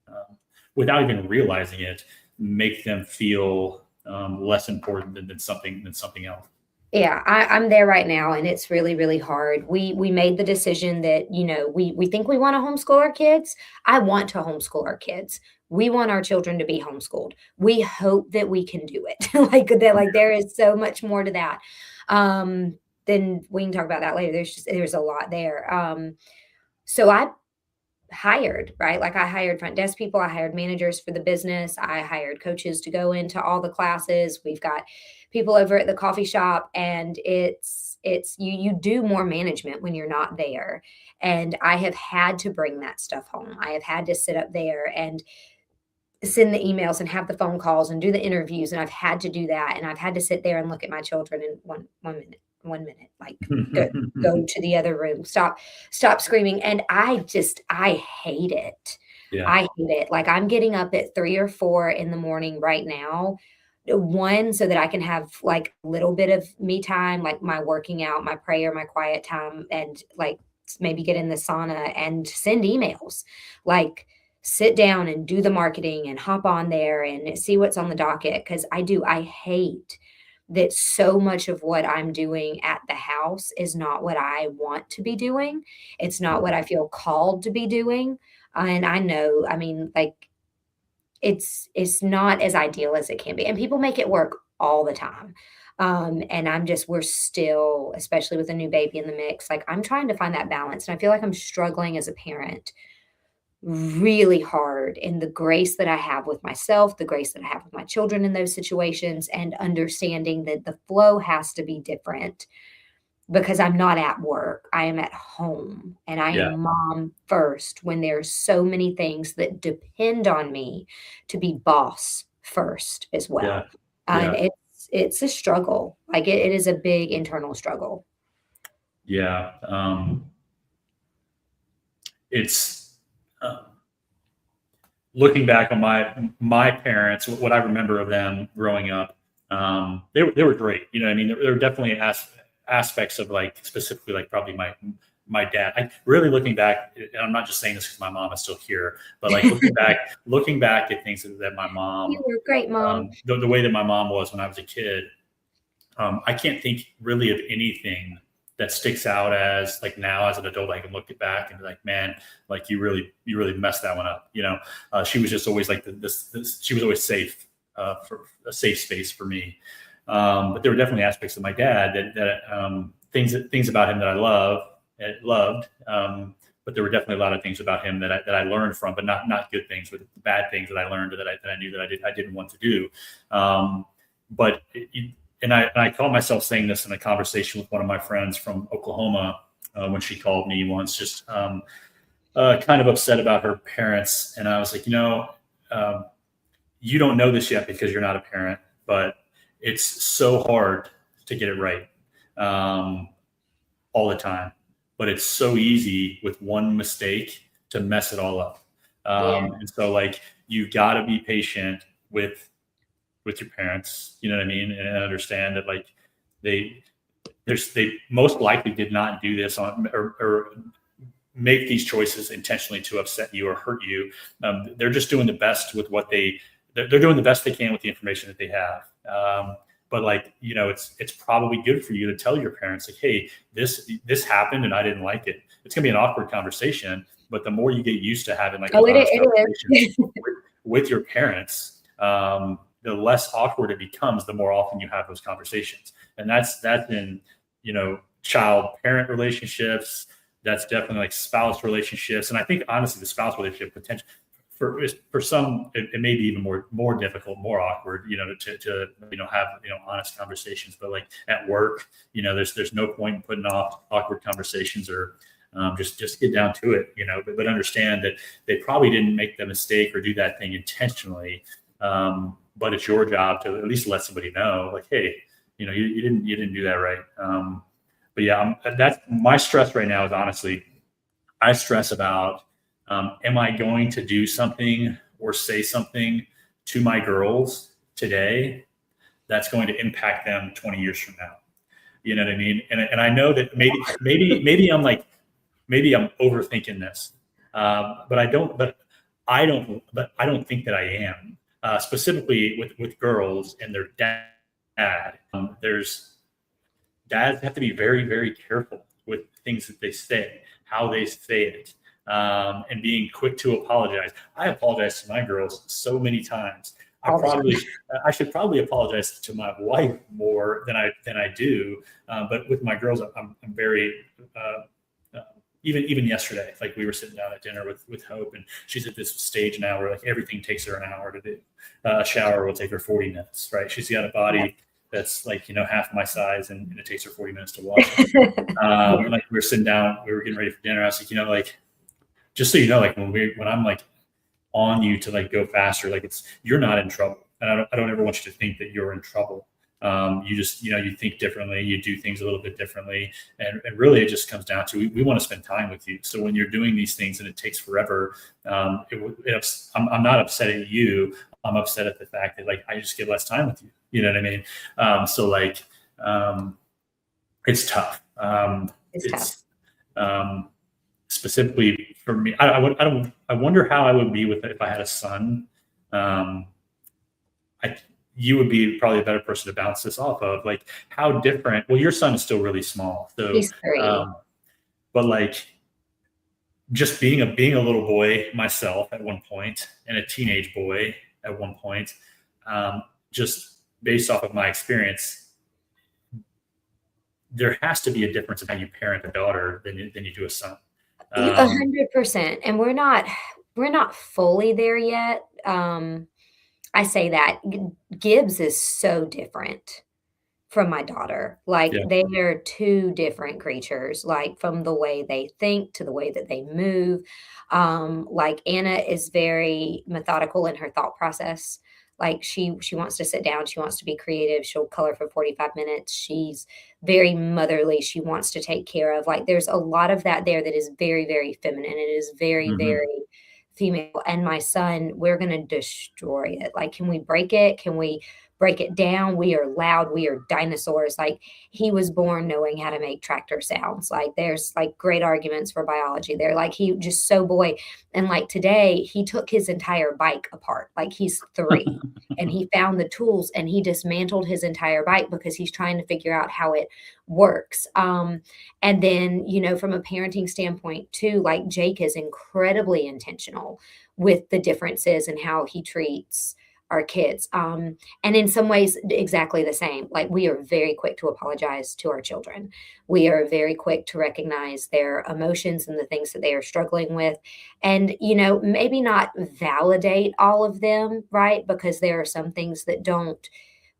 um, without even realizing it, make them feel less important than something else. Yeah, I'm there right now, and it's really, really hard. We made the decision that we think we want to homeschool our kids. I want to homeschool our kids. We want our children to be homeschooled. We hope that we can do it. Like that, like there is so much more to that. Um, then we can talk about that later. There's a lot there. So I hired, right? Like I hired front desk people, I hired managers for the business, I hired coaches to go into all the classes. We've got people over at the coffee shop and it's you do more management when you're not there. And I have had to bring that stuff home. I have had to sit up there and send the emails and have the phone calls and do the interviews, and I've had to do that, and I've had to sit there and look at my children in one minute, like go to the other room, stop screaming, and I hate it. Yeah. I hate it. Like I'm getting up at 3 or 4 in the morning right now One, so that I can have like a little bit of me time, like my working out, my prayer, my quiet time, and like maybe get in the sauna and send emails. Like sit down and do the marketing and hop on there and see what's on the docket. Cause I hate that so much of what I'm doing at the house is not what I want to be doing. It's not what I feel called to be doing. And I know, I mean, like it's not as ideal as it can be, and people make it work all the time. And we're still, especially with a new baby in the mix, like I'm trying to find that balance, and I feel like I'm struggling as a parent really hard in the grace that I have with myself, the grace that I have with my children in those situations, and understanding that the flow has to be different because I'm not at work. I am at home and I Yeah. am mom first when there's so many things that depend on me to be boss first as Yeah. well. And Yeah. it's a struggle. Like it is a big internal struggle. Yeah. It's looking back on my parents, what I remember of them growing up. They were great. You know what I mean? There were definitely aspects of like specifically like probably my dad. I really looking back, and I'm not just saying this because my mom is still here, but like looking back at things that my You mom, were a great mom. the way that my mom was when I was a kid, I can't think really of anything that sticks out as like now as an adult. I can look it back and be like, man, like you really messed that one up. You know, she was just always like this. She was always safe, for a safe space for me. But there were definitely aspects of my dad things about him that I loved. But there were definitely a lot of things about him that I learned from, but not good things, but bad things that I learned that I knew that I didn't want to do. But and I caught myself saying this in a conversation with one of my friends from Oklahoma when she called me once, just kind of upset about her parents. And I was like, you don't know this yet because you're not a parent, but it's so hard to get it right all the time. But it's so easy with one mistake to mess it all up. Yeah. And so, like, you've got to be patient with your parents, you know what I mean, and understand that like they they most likely did not do this or make these choices intentionally to upset you or hurt you. They're just doing the best with what they're doing the best they can with the information that they have. But like it's probably good for you to tell your parents like, hey, this happened and I didn't like it. It's gonna be an awkward conversation, but the more you get used to having like Oh, those honest it conversations is. with your parents, the less awkward it becomes, the more often you have those conversations. And that's in, child parent relationships. That's definitely like spouse relationships. And I think honestly, the spouse relationship potential for some, it may be even more difficult, more awkward, to have, honest conversations. But like at work, there's no point in putting off awkward conversations or just get down to it, but understand that they probably didn't make the mistake or do that thing intentionally. But it's your job to at least let somebody know, like, hey, you didn't do that right. But yeah, that's my stress right now is honestly, I stress about, am I going to do something or say something to my girls today that's going to impact them 20 years from now? You know what I mean? And I know that maybe I'm overthinking this, but I don't. But I don't. But I don't think that I am. Specifically with girls and their dad. There's dads have to be very very careful with things that they say, how they say it, and being quick to apologize. I apologize to my girls so many times. All the time. I should probably apologize to my wife more than I do. But with my girls, I'm very even yesterday, like we were sitting down at dinner with Hope, and she's at this stage now where like everything takes her an hour to do. A shower will take her 40 minutes, right? She's got a body that's like half my size, and it takes her 40 minutes to wash. And like we were sitting down, we were getting ready for dinner. I was like, like just so you know, like when I'm like on you to like go faster, like you're not in trouble, and I don't ever want you to think that you're in trouble. You just you think differently, you do things a little bit differently, and really it just comes down to we want to spend time with you. So when you're doing these things and it takes forever, I'm not upset at you. I'm upset at the fact that like I just get less time with you. You know what I mean? So like it's tough. It's tough. It's specifically for me. I wonder how I would be with it if I had a son. Um, I you would be probably a better person to bounce this off of. Like how different. Well, your son is still really small, so He's 3. but like just being a little boy myself at one point and a teenage boy at one point, just based off of my experience, there has to be a difference in how you parent a daughter than you do a son. A Um, 100%, and we're not fully there yet. I say that Gibbs is so different from my daughter. Like, yeah. they are 2 different creatures, like, from the way they think to the way that they move. Like, Anna is very methodical in her thought process. Like, she wants to sit down, she wants to be creative, she'll color for 45 minutes. She's very motherly, she wants to take care of. Like, there's a lot of that there that is very, very feminine. It is very, Hmm. very female. And my son, we're gonna destroy it. Like, can we break it? Can we break it down? We are loud, we are dinosaurs. Like, he was born knowing how to make tractor sounds. Like, there's like great arguments for biology there. Like, he just so boy. And like today, he took his entire bike apart. Like, he's 3 and he found the tools and he dismantled his entire bike because he's trying to figure out how it works. And then, from a parenting standpoint too, like, Jake is incredibly intentional with the differences and how he treats our kids. And in some ways, exactly the same. Like, we are very quick to apologize to our children. We are very quick to recognize their emotions and the things that they are struggling with. And, maybe not validate all of them, right? Because there are some things that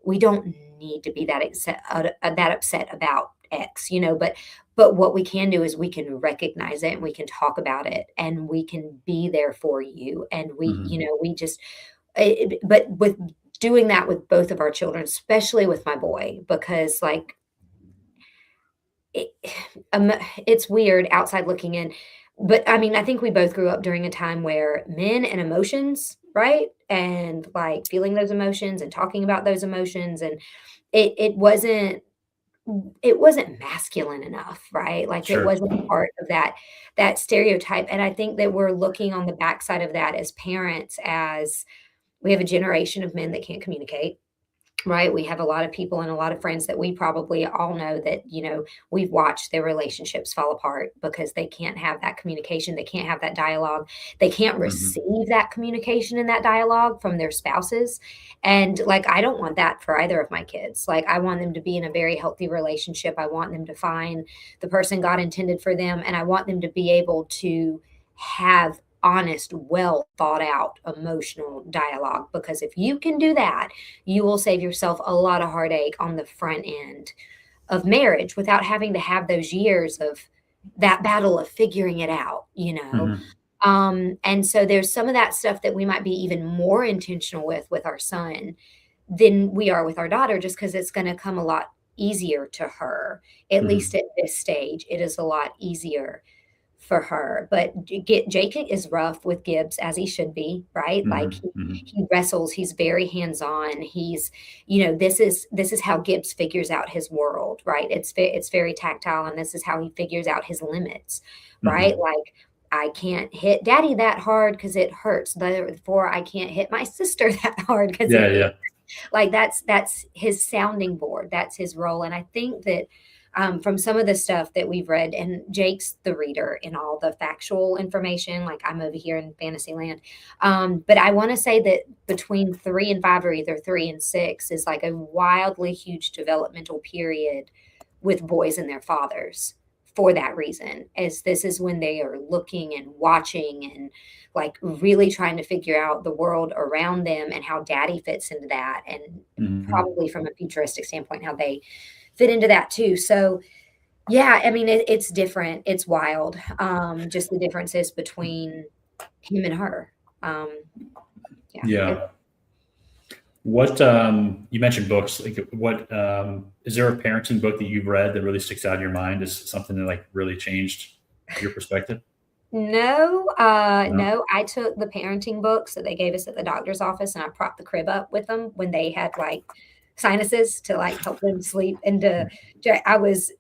we don't need to be that upset about X, but what we can do is we can recognize it and we can talk about it and we can be there for you. And Hmm. we just, but with doing that with both of our children, especially with my boy, because like it, um, it's weird outside looking in, but I mean, I think we both grew up during a time where men and emotions, right? And like feeling those emotions and talking about those emotions, and it wasn't masculine enough, right? Like, it Sure. wasn't part of that stereotype. And I think that we're looking on the backside of that as parents, as we have a generation of men that can't communicate, right? We have a lot of people and a lot of friends that we probably all know that, we've watched their relationships fall apart because they can't have that communication. They can't have that dialogue. They can't Hmm. receive that communication and that dialogue from their spouses. And like, I don't want that for either of my kids. Like, I want them to be in a very healthy relationship. I want them to find the person God intended for them. And I want them to be able to have honest, well thought out emotional dialogue. Because if you can do that, you will save yourself a lot of heartache on the front end of marriage without having to have those years of that battle of figuring it out. Hmm. And so there's some of that stuff that we might be even more intentional with our son than we are with our daughter, just because it's going to come a lot easier to her. At least Hmm. at this stage, it is a lot easier for her. But Jake is rough with Gibbs, as he should be, right? Like, Hmm. he Hmm. he wrestles, he's very hands-on. This is how Gibbs figures out his world, right? It's very tactile, and this is how he figures out his limits, right? Hmm. Like, I can't hit daddy that hard because it hurts. Therefore, I can't hit my sister that hard because Yeah. it Yeah. like, that's his sounding board, that's his role. And I think that, from some of the stuff that we've read, and Jake's the reader in all the factual information, like, I'm over here in fantasy land. But I want to say that between 3 and 5, or either 3 and 6, is like a wildly huge developmental period with boys and their fathers, for that reason, as this is when they are looking and watching and like really trying to figure out the world around them and how daddy fits into that, and Hmm. probably from a futuristic standpoint how they fit into that too. So yeah, I mean, it's different, it's wild. Just the differences between him and her. um yeah it, Yeah. What you mentioned books? Like, what is there a parenting book that you've read that really sticks out in your mind as something that like really changed your perspective? No, No. no, I took the parenting books that they gave us at the doctor's office, and I propped the crib up with them when they had, like, sinuses to, like, help them sleep and I was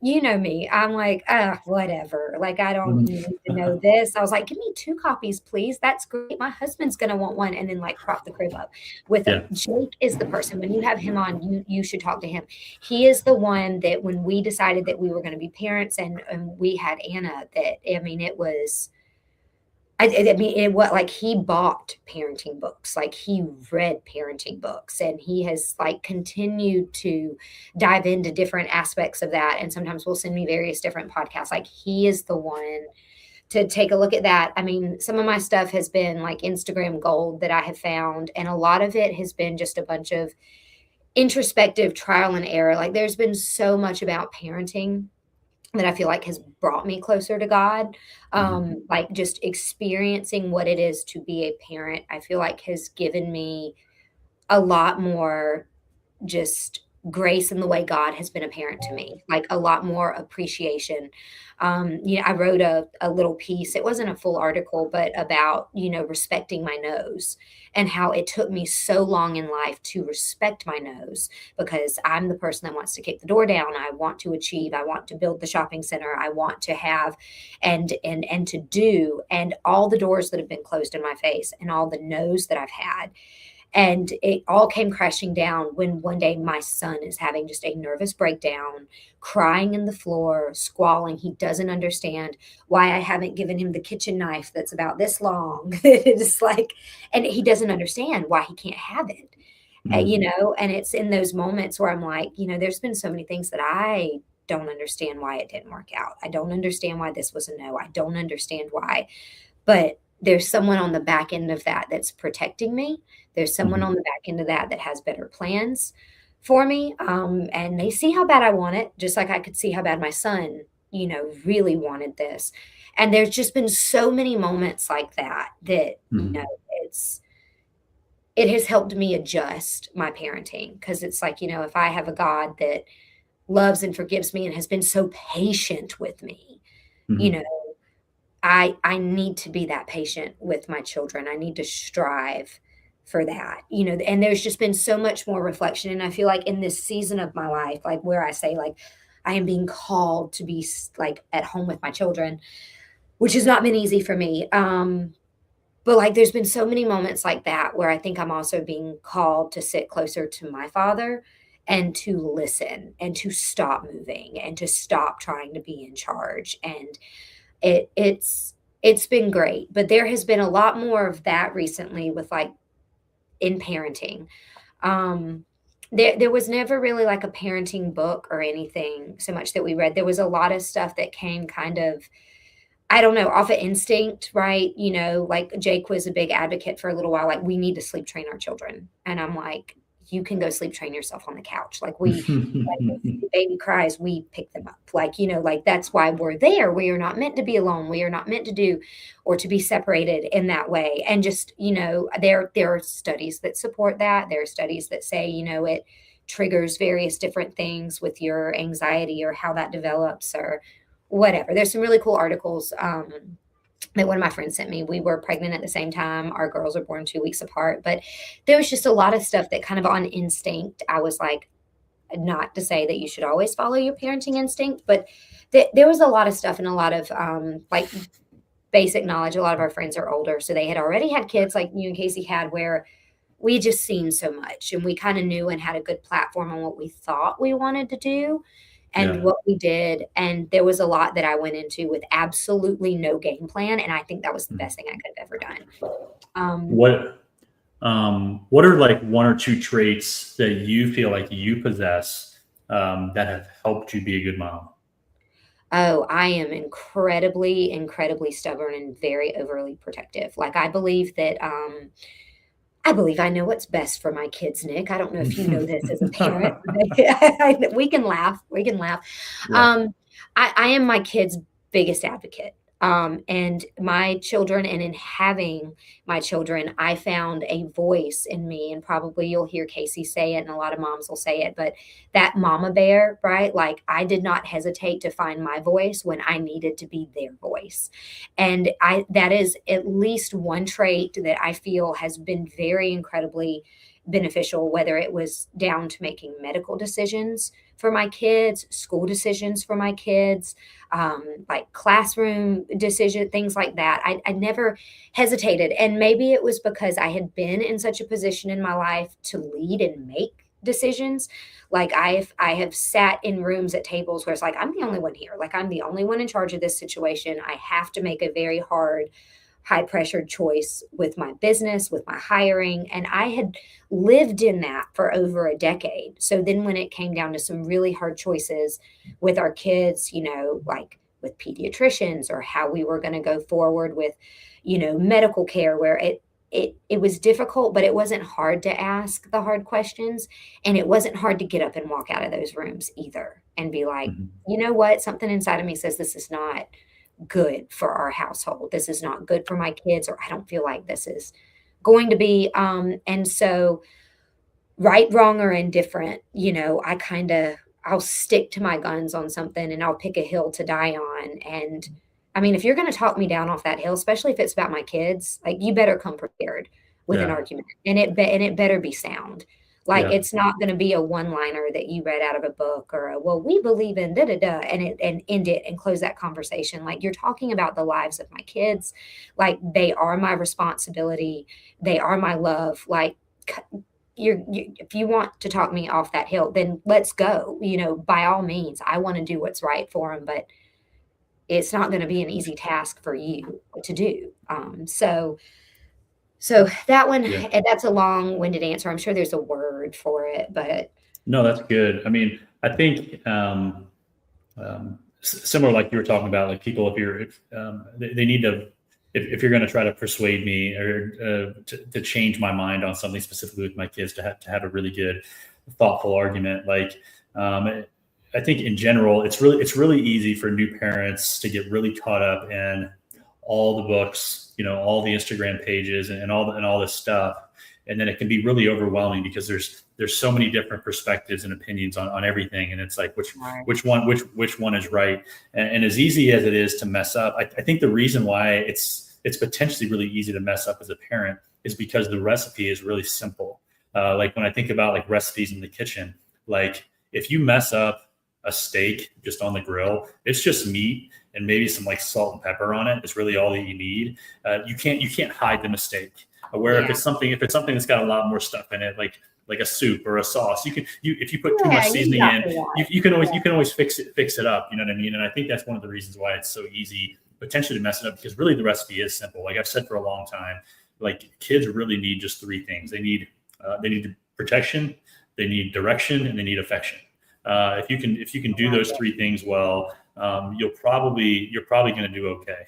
you know me, I'm like, "Ugh, whatever, like, I don't Mhm. need to know this." I was like, "Give me 2 copies, please, that's great, my husband's gonna want one," and then, like, prop the crib up with Yeah. them. Jake is the person, when you have him on, you should talk to him. He is the one that when we decided that we were gonna be parents and we had Anna, that I mean, it was I mean, it what like, he bought parenting books, like, he read parenting books, and he has, like, continued to dive into different aspects of that, and sometimes will send me various different podcasts, like, he is the one to take a look at that. I mean, some of my stuff has been, like, Instagram gold that I have found, and a lot of it has been just a bunch of introspective trial and error, like, there's been so much about parenting that I feel like has brought me closer to God. Mhm. Like just experiencing what it is to be a parent, I feel like has given me a lot more just grace in the way God has been a parent to me, like a lot more appreciation. I wrote a little piece. It wasn't a full article, but about, respecting my nose and how it took me so long in life to respect my nose because I'm the person that wants to kick the door down. I want to achieve, I want to build the shopping center, I want to have and to do, and all the doors that have been closed in my face and all the no's that I've had, and it all came crashing down when one day my son is having just a nervous breakdown, crying in the floor, squalling. He doesn't understand why I haven't given him the kitchen knife that's about this long. It's like, and he doesn't understand why he can't have it. Mhm. And it's in those moments where I'm like, there's been so many things that I don't understand why it didn't work out. I don't understand why this was a no. I don't understand why, but there's someone on the back end of that that's protecting me. There's someone Mhm. on the back end of that that has better plans for me, and they see how bad I want it, just like I could see how bad my son, really wanted this. And there's just been so many moments like that that, Mhm. it's it has helped me adjust my parenting because it's like, if I have a God that loves and forgives me and has been so patient with me, you Mhm. know I need to be that patient with my children. I need to strive for that, and there's just been so much more reflection, and I feel like in this season of my life, like, where I say, like, I am being called to be like, at home with my children, which has not been easy for me, but, like, there's been so many moments like that where I think I'm also being called to sit closer to my father and to listen and to stop moving and to stop trying to be in charge, and it's been great, but there has been a lot more of that recently with, like, in parenting. Um, there was never really, like, a parenting book or anything so much that we read. There was a lot of stuff that came kind of, I don't know, off of instinct, right? Like, Jake was a big advocate for a little while, like, "We need to sleep train our children," and I'm like, "You can go sleep train yourself on the couch." Like, if the baby cries, we pick them up. Like, like, that's why we're there. We are not meant to be alone. We are not meant to do or to be separated in that way. And just, there are studies that support that. There are studies that say, it triggers various different things with your anxiety or how that develops or whatever. There's some really cool articles that one of my friends sent me. We were pregnant at the same time. Our girls are born 2 weeks apart, but there was just a lot of stuff that kind of on instinct, I was like, not to say that you should always follow your parenting instinct, but there was a lot of stuff and a lot of like basic knowledge. A lot of our friends are older, so they had already had kids like you and Casey had, where we just seen so much and we kind of knew and had a good platform on what we thought we wanted to do and Yeah. what we did. And there was a lot that I went into with absolutely no game plan. And I think that was the Mhm. best thing I could have ever done. Um, What are like one or two traits that you feel like you possess that have helped you be a good mom? oh, I am incredibly, incredibly stubborn and very overly protective. Like, I believe I know what's best for my kids, Nick. I don't know if you know this as a parent. We can laugh. We can laugh. Yeah. Um, I am my kid's biggest advocate. And my children, and in having my children, I found a voice in me. And probably you'll hear Casey say it, and a lot of moms will say it, but that mama bear, right? Like, I did not hesitate to find my voice when I needed to be their voice. And that is at least one trait that I feel has been very incredibly beneficial, whether it was down to making medical decisions for my kids, school decisions for my kids, like classroom decision, things like that. I never hesitated. And maybe it was because I had been in such a position in my life to lead and make decisions. Like, I have sat in rooms at tables where it's like, I'm the only one here. Like, I'm the only one in charge of this situation. I have to make a very hard, high pressured choice with my business, with my hiring. And I had lived in that for over a decade. So then when it came down to some really hard choices with our kids, like with pediatricians, or how we were going to go forward with, medical care, where it was difficult, but it wasn't hard to ask the hard questions. And it wasn't hard to get up and walk out of those rooms either and be like, Mhm. you know what? Something inside of me says this is not good for our household. This is not good for my kids, or I don't feel like this is going to be. And so, right, wrong, or indifferent, I'll stick to my guns on something, and I'll pick a hill to die on. And I mean, if you're going to talk me down off that hill, especially if it's about my kids, like, you better come prepared with an Yeah. argument, and it better be sound. Like, Yeah. it's not going to be a one liner that you read out of a book, or well, we believe in da da da, and end it and close that conversation. Like, you're talking about the lives of my kids, like, they are my responsibility, they are my love. Like, if you want to talk me off that hill, then let's go. By all means, I want to do what's right for them, but it's not going to be an easy task for you to do. So that one, Yeah. and that's a long-winded answer. I'm sure there's a word for it, but No, that's good. I mean, I think similar, like you were talking about, like people, if they need to, if you're going to try to persuade me or to change my mind on something specifically with my kids, to have a really good, thoughtful argument. Like, I think in general, it's really easy for new parents to get really caught up in all the books, all the Instagram pages, and all this stuff. And then it can be really overwhelming because there's so many different perspectives and opinions on everything. And it's like, right. which one is right. And as easy as it is to mess up, I think the reason why it's potentially really easy to mess up as a parent is because the recipe is really simple. Like, when I think about like recipes in the kitchen, like, if you mess up a steak just on the grill, it's just meat and maybe some like salt and pepper on it. It's really all that you need. You can't hide the mistake. Where Yeah. if it's something that's got a lot more stuff in it, like a soup or a sauce, if you put too much seasoning in, you can always fix it up. You know what I mean? And I think that's one of the reasons why it's so easy potentially to mess it up, because really the recipe is simple. Like I've said for a long time, like, kids really need just three things. They need protection, they need direction, and they need affection. If you can do those three things well, you're probably going to do okay.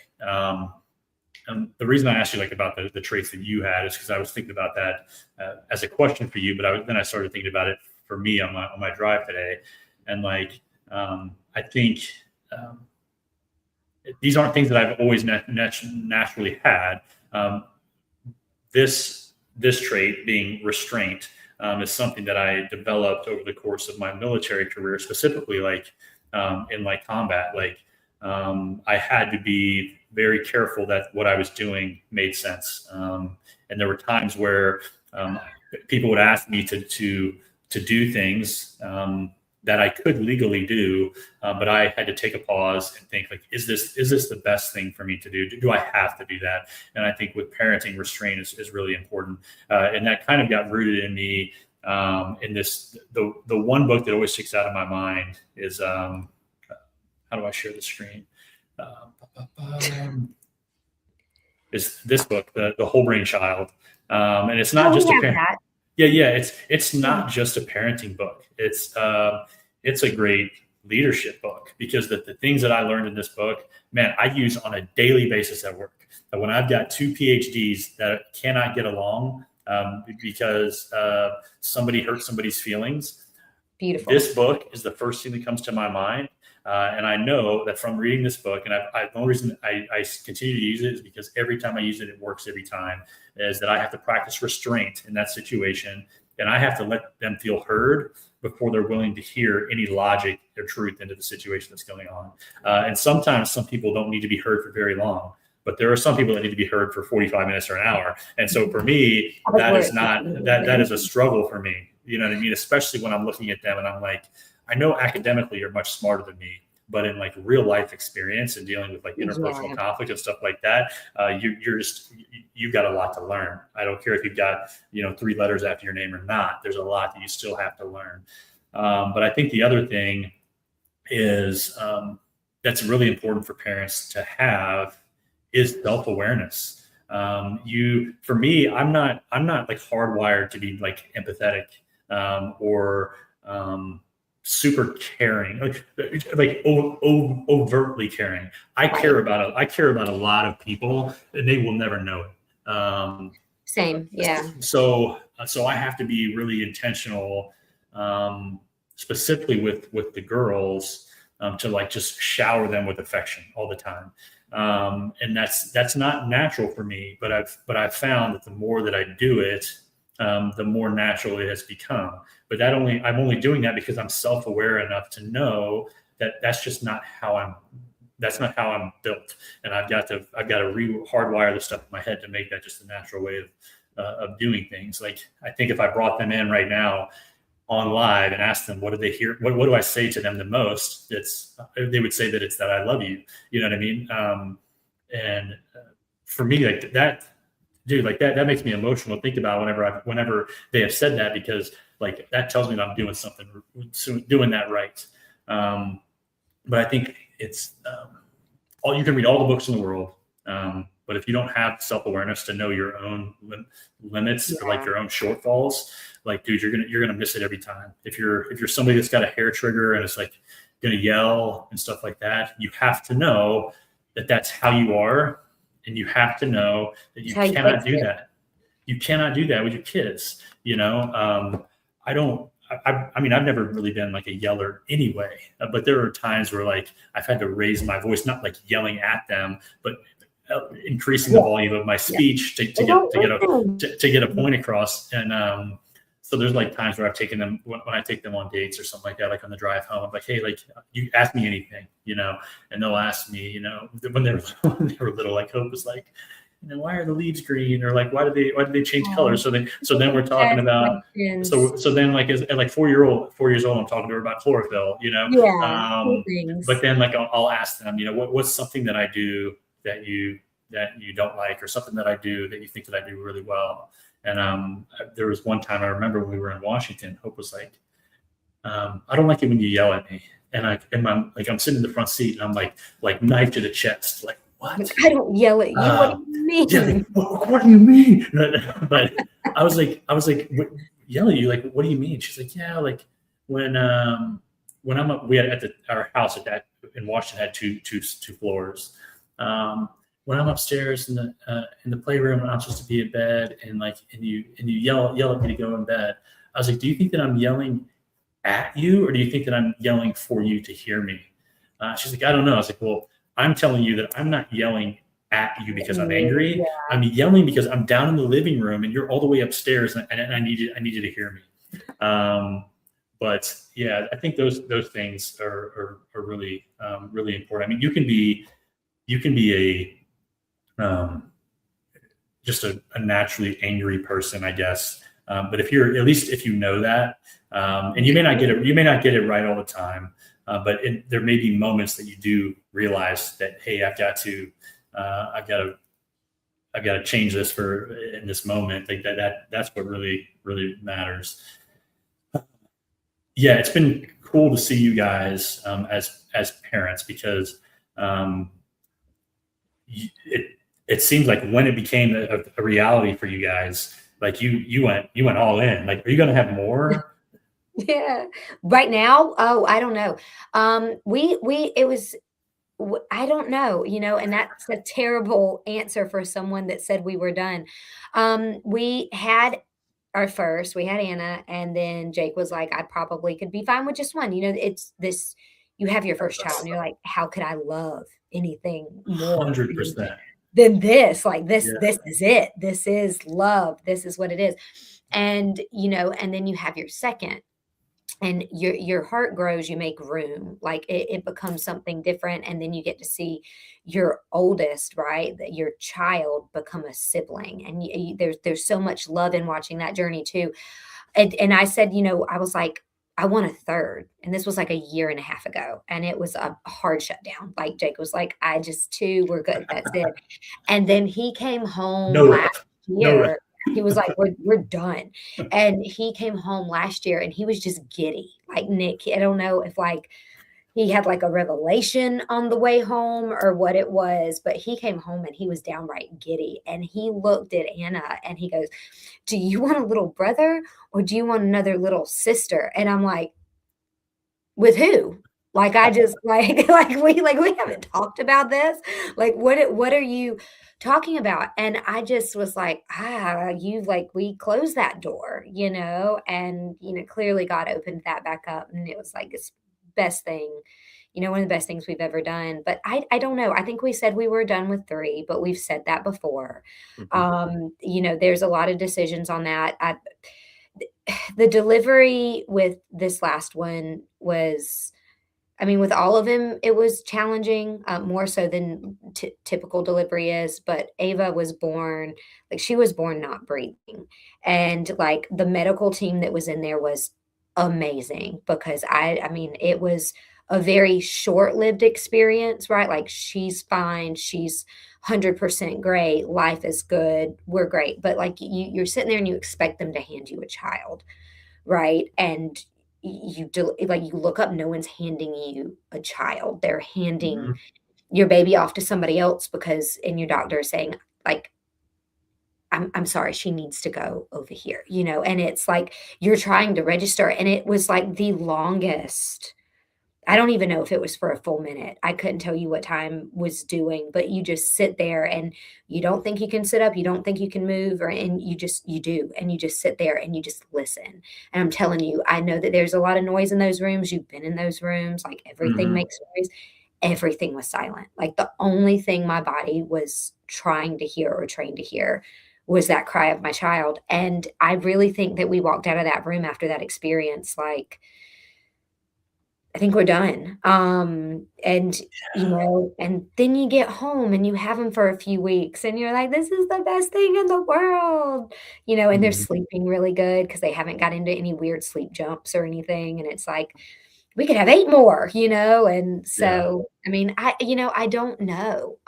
And the reason I asked you like about the traits that you had is because I was thinking about that as a question for you, but then I started thinking about it for me on my drive today, and like, I think these aren't things that I've always naturally had. This trait, being restraint, is something that I developed over the course of my military career, specifically like in like combat. Like, I had to be very careful that what I was doing made sense. And there were times where people would ask me to do things that I could legally do, but I had to take a pause and think, like, is this the best thing for me to do? Do I have to do that? And I think with parenting, restraint is really important. And that kind of got rooted in me in this. The one book that always sticks out of my mind is, how do I share the screen? Is this book, the Whole Brain Child. And it's not just a parent. Yeah. It's not just a parenting book. It's a great leadership book, because the things that I learned in this book, man, I use on a daily basis at work. But when I've got two PhDs that cannot get along because somebody hurt somebody's feelings, beautiful. This book is the first thing that comes to my mind. And I know that from reading this book, and the only reason I continue to use it is because every time I use it, it works every time, is that I have to practice restraint in that situation. And I have to let them feel heard before they're willing to hear any logic or truth into the situation that's going on. And sometimes some people don't need to be heard for very long, but there are some people that need to be heard for 45 minutes or an hour. And so for me, that is not, that is a struggle for me. You know what I mean? Especially when I'm looking at them and I'm like, I know academically you're much smarter than me, but in like real life experience and dealing with like interpersonal conflict and stuff like that, you've got a lot to learn. I don't care if you've got, 3 letters after your name or not. There's a lot that you still have to learn. But I think the other thing is that's really important for parents to have is self-awareness. For me, I'm not like hardwired to be like empathetic or super caring, like overtly caring. I care about a lot of people, and they will never know it. Same, yeah. So I have to be really intentional, specifically with the girls, to like just shower them with affection all the time. And that's not natural for me, but I've found that the more that I do it, the more natural it has become. But I'm only doing that because I'm self-aware enough to know that that's not how I'm built. And I've got to hardwire the stuff in my head to make that just a natural way of doing things. Like, I think if I brought them in right now on live and asked them, what do they hear? What do I say to them the most? They would say that it's that I love you. You know what I mean? And for me, like that, dude, like that makes me emotional to think about whenever they have said that, because like that tells me that I'm doing something, doing that right. But I think it's you can read all the books in the world, but if you don't have self-awareness to know your own limits or like your own shortfalls, like, dude, you're gonna miss it every time. If you're somebody that's got a hair trigger and it's like gonna yell and stuff like that, you have to know that that's how you are. And you have to know that you cannot do that. You cannot do that with your kids. I mean, I've never really been like a yeller anyway, but there are times where like I've had to raise my voice, not like yelling at them, but increasing the volume of my speech to get a point across. And so there's like times where I've taken them when I take them on dates or something like that, like on the drive home, I'm like, hey, like, you ask me anything, and they'll ask me, when they were little, like Hope was like, why are the leaves green? Or like, why did they change colors? So then we're talking about, so then like at like 4 years old, I'm talking to her about chlorophyll, but then like I'll ask them, what's something that I do that you don't like, or something that I do that you think that I do really well. And there was one time I remember when we were in Washington, Hope was like, I don't like it when you yell at me. And I'm sitting in the front seat and I'm like knife to the chest, like, what? I don't yell at you. What do you mean? Yeah, what do you mean? But I was like, yell at you? Like, what do you mean? She's like, yeah, like when I'm up, we had our house in Washington had two floors. When I'm upstairs in the playroom and I'm supposed to be in bed, and you yell at me to go in bed, I was like, do you think that I'm yelling at you, or do you think that I'm yelling for you to hear me? She's like, I don't know. I was like, well, I'm telling you that I'm not yelling at you because I'm angry. Yeah. I'm yelling because I'm down in the living room and you're all the way upstairs, and I need you to hear me. But yeah, I think those things are really really important. I mean, you can be just a naturally angry person, I guess. But if you know that, and you may not get it right all the time, but there may be moments that you do realize that, hey, I've got to change this in this moment. Like that's what really, really matters. Yeah, it's been cool to see you guys as parents, because it seems like when it became a reality for you guys, like you went all in. Like, are you going to have more? Yeah. Right now? Oh, I don't know. I don't know, and that's a terrible answer for someone that said we were done. We had we had Anna, and then Jake was like, I probably could be fine with just one. It's this, you have your first child and you're like, how could I love anything more 100%. than this? Like this Yeah. is it. This is love. This is what it is. And, and then you have your second, and your heart grows, you make room, like it becomes something different. And then you get to see your oldest, right, your child become a sibling. And there's so much love in watching that journey too. And I said, I was like, I want a third. And this was like a year and a half ago. And it was a hard shutdown. Like Jake was like, I just two, we're good. That's it. And then he came home No rep. last No rep. year. He was like, we're done. And he came home last year and he was just giddy. Like Nick, I don't know if like he had like a revelation on the way home or what it was, but he came home and he was downright giddy. And he looked at Anna and he goes, do you want a little brother or do you want another little sister? And I'm like, with who? Like, I just like we haven't talked about this. Like, what are you talking about? And I just was like, we closed that door, and clearly God opened that back up, and it was like this best thing, one of the best things we've ever done. But I don't know. I think we said we were done with 3, but we've said that before. There's a lot of decisions on that. The delivery with this last one was, with all of them, it was challenging, more so than typical delivery is. But Ava was born, like she was born not breathing. And like the medical team that was in there was amazing because it was a very short-lived experience, right? Like she's fine. She's 100% great. Life is good. We're great. But like you're sitting there and you expect them to hand you a child, right? And you look up, no one's handing you a child. They're handing your baby off to somebody else because, and your doctor is saying like, I'm sorry, she needs to go over here, and it's like, you're trying to register. And it was like the longest, I don't even know if it was for a full minute. I couldn't tell you what time was doing, but you just sit there and you don't think you can sit up. You don't think you can move, and you do. And you just sit there and you just listen. And I'm telling you, I know that there's a lot of noise in those rooms. You've been in those rooms, like everything makes noise. Everything was silent. Like the only thing my body was trying to hear or trained to hear was that cry of my child. And I really think that we walked out of that room after that experience, like, I think we're done. And and then you get home and you have them for a few weeks and you're like, this is the best thing in the world, and they're sleeping really good because they haven't got into any weird sleep jumps or anything. And it's like, we could have 8 more, and so, I don't know.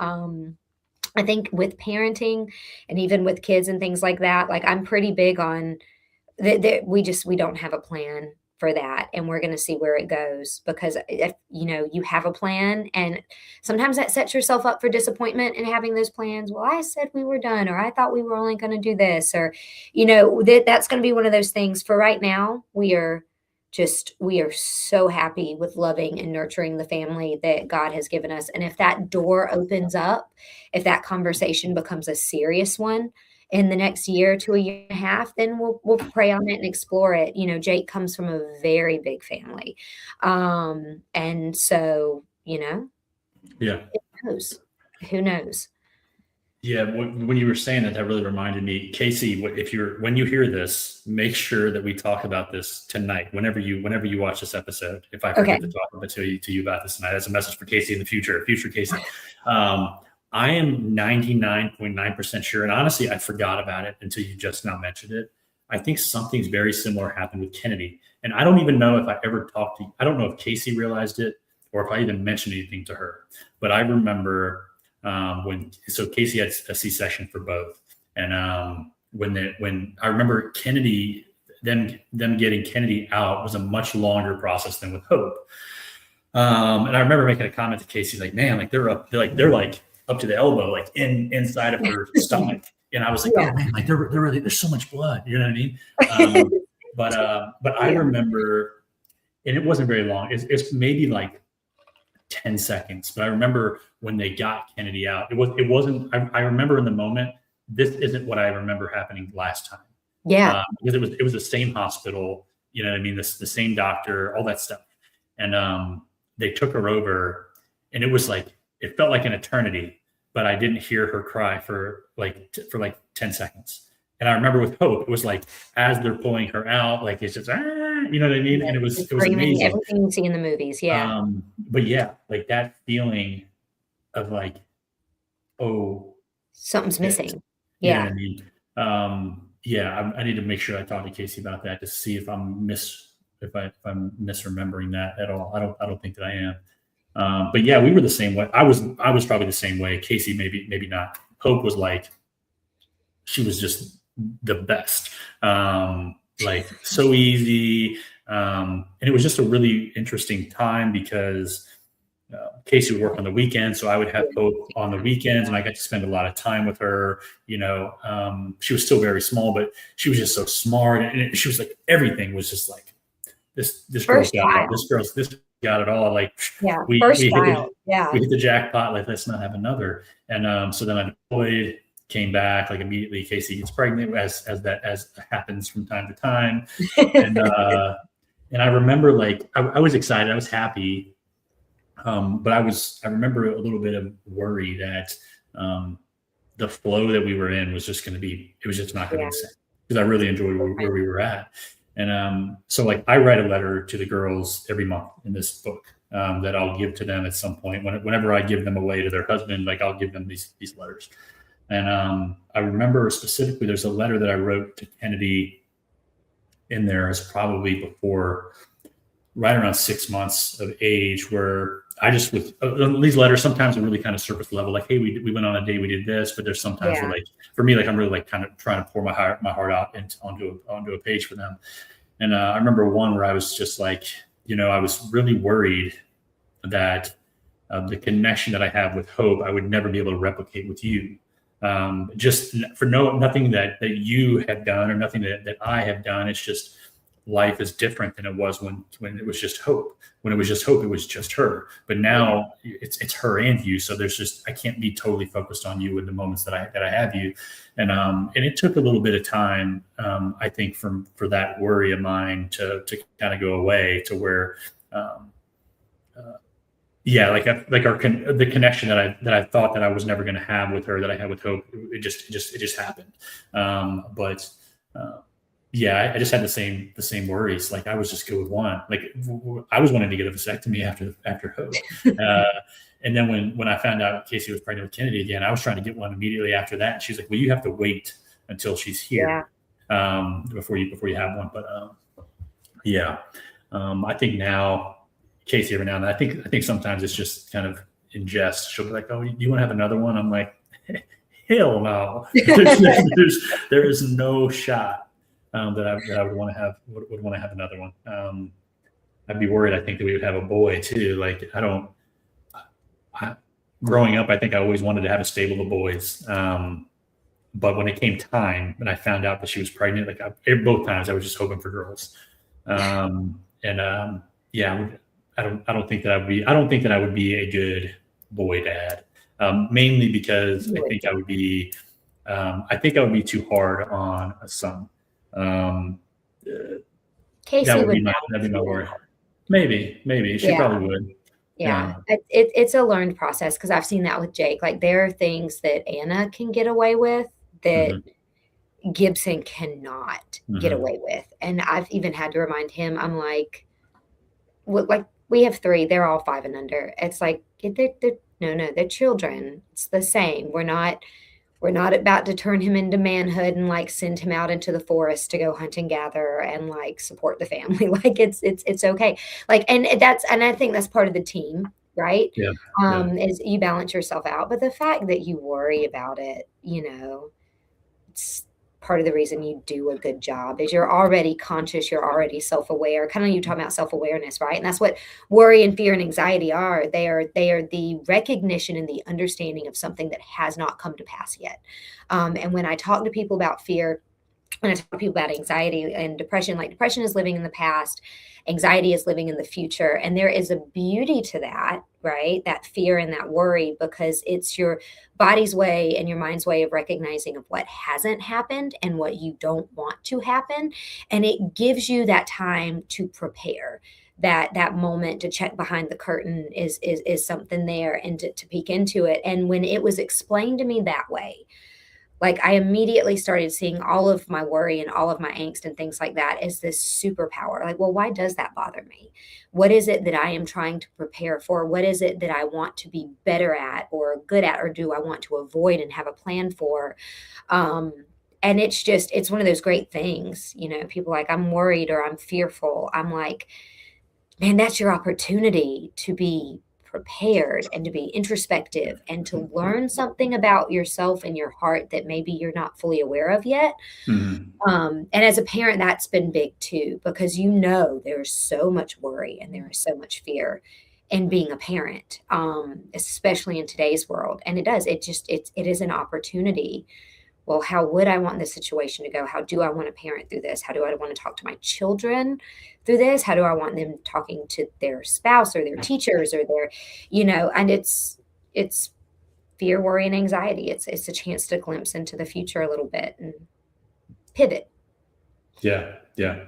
I think with parenting and even with kids and things like that, like I'm pretty big on that. We don't have a plan for that, and we're going to see where it goes, because if you have a plan, and sometimes that sets yourself up for disappointment in having those plans. Well, I said we were done, or I thought we were only going to do this, or that's going to be one of those things. For right now, we are so happy with loving and nurturing the family that God has given us. And if that door opens up, if that conversation becomes a serious one in the next year to a year and a half, then we'll pray on it and explore it. Jake comes from a very big family. And so, yeah, who knows? Yeah, when you were saying that really reminded me, Casey. When you hear this, make sure that we talk about this tonight. Whenever you watch this episode, if I forget to talk to you about this tonight, as a message for Casey in the future Casey. I am 99.9% sure, and honestly, I forgot about it until you just now mentioned it. I think something's very similar happened with Kennedy, and I don't even know if I ever talked to. I don't know if Casey realized it or if I even mentioned anything to her, but I remember. So Casey had a C-section for both. And when I remember Kennedy, them getting Kennedy out was a much longer process than with Hope. And I remember making a comment to Casey, like, man, like they're up to the elbow, like inside of her stomach. And I was like, oh man, like they're really, there's so much blood, you know what I mean? But I remember, and it wasn't very long. It's maybe like 10 seconds. But I remember when they got Kennedy out, it wasn't, I remember in the moment, this isn't what I remember happening last time. Yeah. Because it was the same hospital, you know what I mean? The same doctor, all that stuff. And they took her over, and it was like it felt like an eternity, but I didn't hear her cry for like 10 seconds. And I remember with Hope, it was like as they're pulling her out, like it's just you know what I mean? And The it was screaming, amazing. everything you see in the movies. Yeah. But yeah, like that feeling of like, oh, Something's shit. missing. You know what Yeah. I mean? Yeah, I need to make sure I talk to Casey about that to see if if I'm misremembering that at all. I don't think that I am. But yeah, we were the same way. I was probably the same way. Casey, maybe not. Hope was like, she was just the best. Like so easy. And it was just a really interesting time because Casey would work on the weekends, so I would have Hope on the weekends, and I got to spend a lot of time with her. You know, she was still very small, but she was just so smart, and she was like everything was just like this girl's First got it all. child. This got it all. Like Yeah. we First we hit child. Yeah. we hit the jackpot. Like let's not have another. And so then I deployed, came back like immediately. Casey gets pregnant as happens from time to time, and and I remember like I was excited, I was happy. But I remember a little bit of worry that the flow that we were in was just going to be, it was just not going to Yeah. be the same because I really enjoyed where we were at. And so like I write a letter to the girls every month in this book that I'll give to them at some point. Whenever I give them away to their husband, like I'll give them these letters. And I remember specifically, there's a letter that I wrote to Kennedy in there as probably before, right around 6 months of age, where I just with these letters sometimes are really kind of surface level, like, hey, we went on a date, we did this, but there's sometimes where like for me, like I'm really like kind of trying to pour my heart out onto a page for them. And I remember one where I was just like, you know, I was really worried that the connection that I have with Hope, I would never be able to replicate with you. Just for nothing that you have done or nothing that I have done. It's just life is different than it was when it was just Hope. When it was just Hope, it was just her. But now it's her and you. So there's just, I can't be totally focused on you in the moments that I have you. And it took a little bit of time, I think, for that worry of mine to kind of go away to where, yeah, the connection that I thought that I was never going to have with her that I had with Hope, it just happened. But yeah, I just had the same worries. Like I was just good with one. Like I was wanting to get a vasectomy after Hope. And then when I found out Casey was pregnant with Kennedy again, I was trying to get one immediately after that. And she's like, well, you have to wait until she's here before you have one. But yeah, I think now Casey every now and then, I think sometimes it's just kind of in jest. She'll be like, oh, you want to have another one? I'm like, hell no. There is no shot that I would want to have another one. I'd be worried. I think that we would have a boy too. Like growing up, I think I always wanted to have a stable of boys. But when it came time and I found out that she was pregnant, like both times I was just hoping for girls. Yeah, I don't think that I would be a good boy dad. Mainly because I think I would be too hard on a son. Casey that'd would be my worry. Maybe she probably would. Yeah. It's a learned process because I've seen that with Jake. Like there are things that Anna can get away with that Gibson cannot get away with. And I've even had to remind him, I'm like we have 3, they're all 5 and under. It's like they're children. It's the same. We're not about to turn him into manhood and like send him out into the forest to go hunt and gather and like support the family. Like it's okay. Like and I think that's part of the team, right? Is you balance yourself out. But the fact that you worry about it, it's part of the reason you do a good job is you're already conscious, you're already self-aware. Kind of you talking about self-awareness, right? And that's what worry and fear and anxiety are. They are the recognition and the understanding of something that has not come to pass yet. And when I talk to people about fear, when I talk to people about anxiety and depression, like depression is living in the past, anxiety is living in the future. And there is a beauty to that, right? That fear and that worry, because it's your body's way and your mind's way of recognizing of what hasn't happened and what you don't want to happen. And it gives you that time to prepare. that moment to check behind the curtain is something there, and to peek into it. And when it was explained to me that way, like, I immediately started seeing all of my worry and all of my angst and things like that as this superpower. Like, well, why does that bother me? What is it that I am trying to prepare for? What is it that I want to be better at or good at, or do I want to avoid and have a plan for? Um, and it's one of those great things, people like, I'm worried or I'm fearful. I'm like, man, that's your opportunity to be prepared and to be introspective and to learn something about yourself and your heart that maybe you're not fully aware of yet. Mhm. And as a parent, that's been big too, because there's so much worry and there is so much fear in being a parent, especially in today's world. And it is an opportunity. Well, how would I want this situation to go? How do I want to parent through this? How do I want to talk to my children through this? How do I want them talking to their spouse or their teachers or and it's fear, worry, and anxiety. It's a chance to glimpse into the future a little bit and pivot. Yeah, yeah,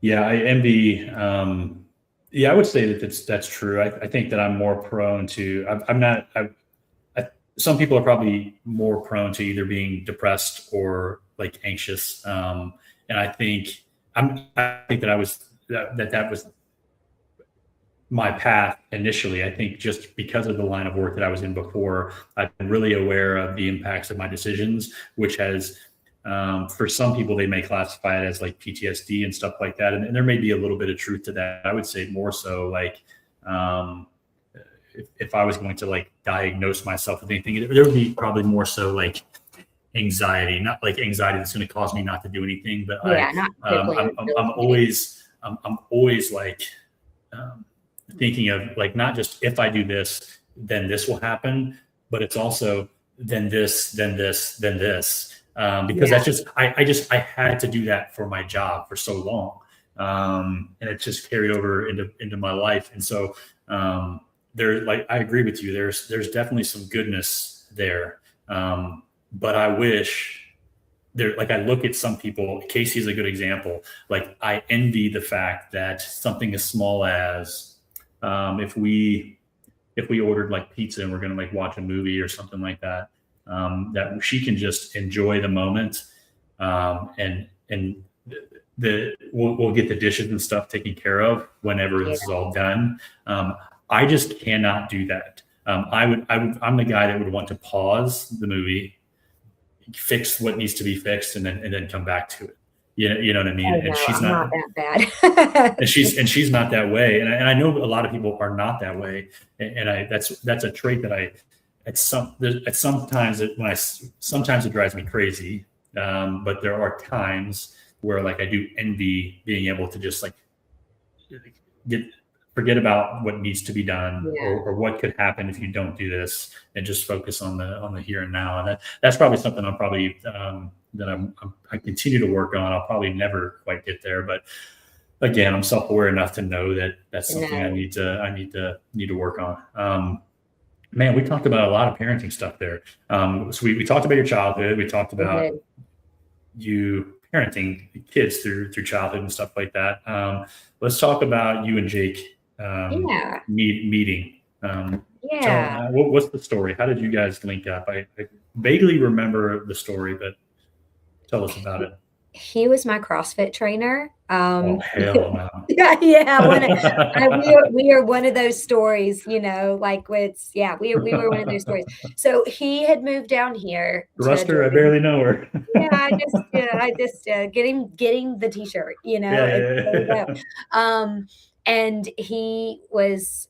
yeah. I envy. Yeah, I would say that that's true. I think that I'm more prone to. I'm not. Some people are probably more prone to either being depressed or like anxious. And I think that that was my path initially. I think just because of the line of work that I was in before, I've been really aware of the impacts of my decisions, which has, for some people, they may classify it as like PTSD and stuff like that. And there may be a little bit of truth to that. I would say more so like, um, if I was going to like diagnose myself with anything, there would be probably more so like anxiety, not like anxiety that's going to cause me not to do anything, but Yeah, not crippling. I'm always like, um, thinking of like, not just if I do this, then this will happen, but it's also then this, then this, then this. Because Yeah. I had to do that for my job for so long. And it just carried over into my life. And so, like, I agree with you. There's definitely some goodness there. But I wish like, I look at some people, Casey's a good example. Like, I envy the fact that something as small as, if we ordered like pizza and we're going to like watch a movie or something like that, that she can just enjoy the moment, and we'll get the dishes and stuff taken care of whenever Yeah. this is all done. I just cannot do that. I'm the guy that would want to pause the movie, fix what needs to be fixed, and then come back to it. You know what I mean? Oh, And no, she's I'm not, not that bad. and she's not that way. And I know a lot of people are not that way. And that's a trait that sometimes it drives me crazy. But there are times where like I do envy being able to just like get forget about what needs to be done, Yeah. or what could happen if you don't do this, and just focus on the here and now. And that's probably something I'm probably, I continue to work on. I'll probably never quite get there, but again, I'm self-aware enough to know that that's something I No. need to work on. Man, we talked about a lot of parenting stuff there. So we talked about your childhood. We talked We about did. you parenting kids through childhood and stuff like that. Let's talk about you and Jake, Yeah. meeting. Yeah. What's the story? How did you guys link up? I vaguely remember the story, but tell us about it. He was my CrossFit trainer. Oh, hell no. Yeah, we are one of those stories, like we were one of those stories. So he had moved down here to Ruster, I Georgia. barely know her. Yeah, I just getting the t-shirt, there you go. And he was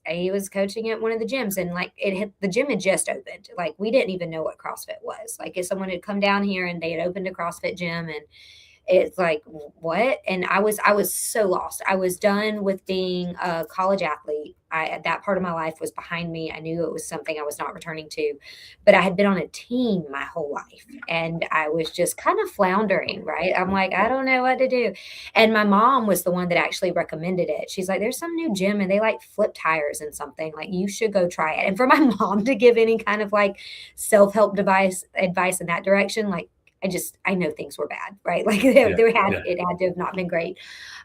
coaching at one of the gyms, and like the gym had just opened. Like, we didn't even know what CrossFit was. Like, if someone had come down here and they had opened a CrossFit gym, and it's like, what? And I was so lost. I was done with being a college athlete. That part of my life was behind me. I knew it was something I was not returning to, but I had been on a team my whole life, and I was just kind of floundering, right? I'm like, I don't know what to do. And my mom was the one that actually recommended it. She's like, there's some new gym and they like flip tires and something, like, you should go try it. And for my mom to give any kind of like self-help advice in that direction, like, I know things were bad, right? Like Yeah. it had to have not been great.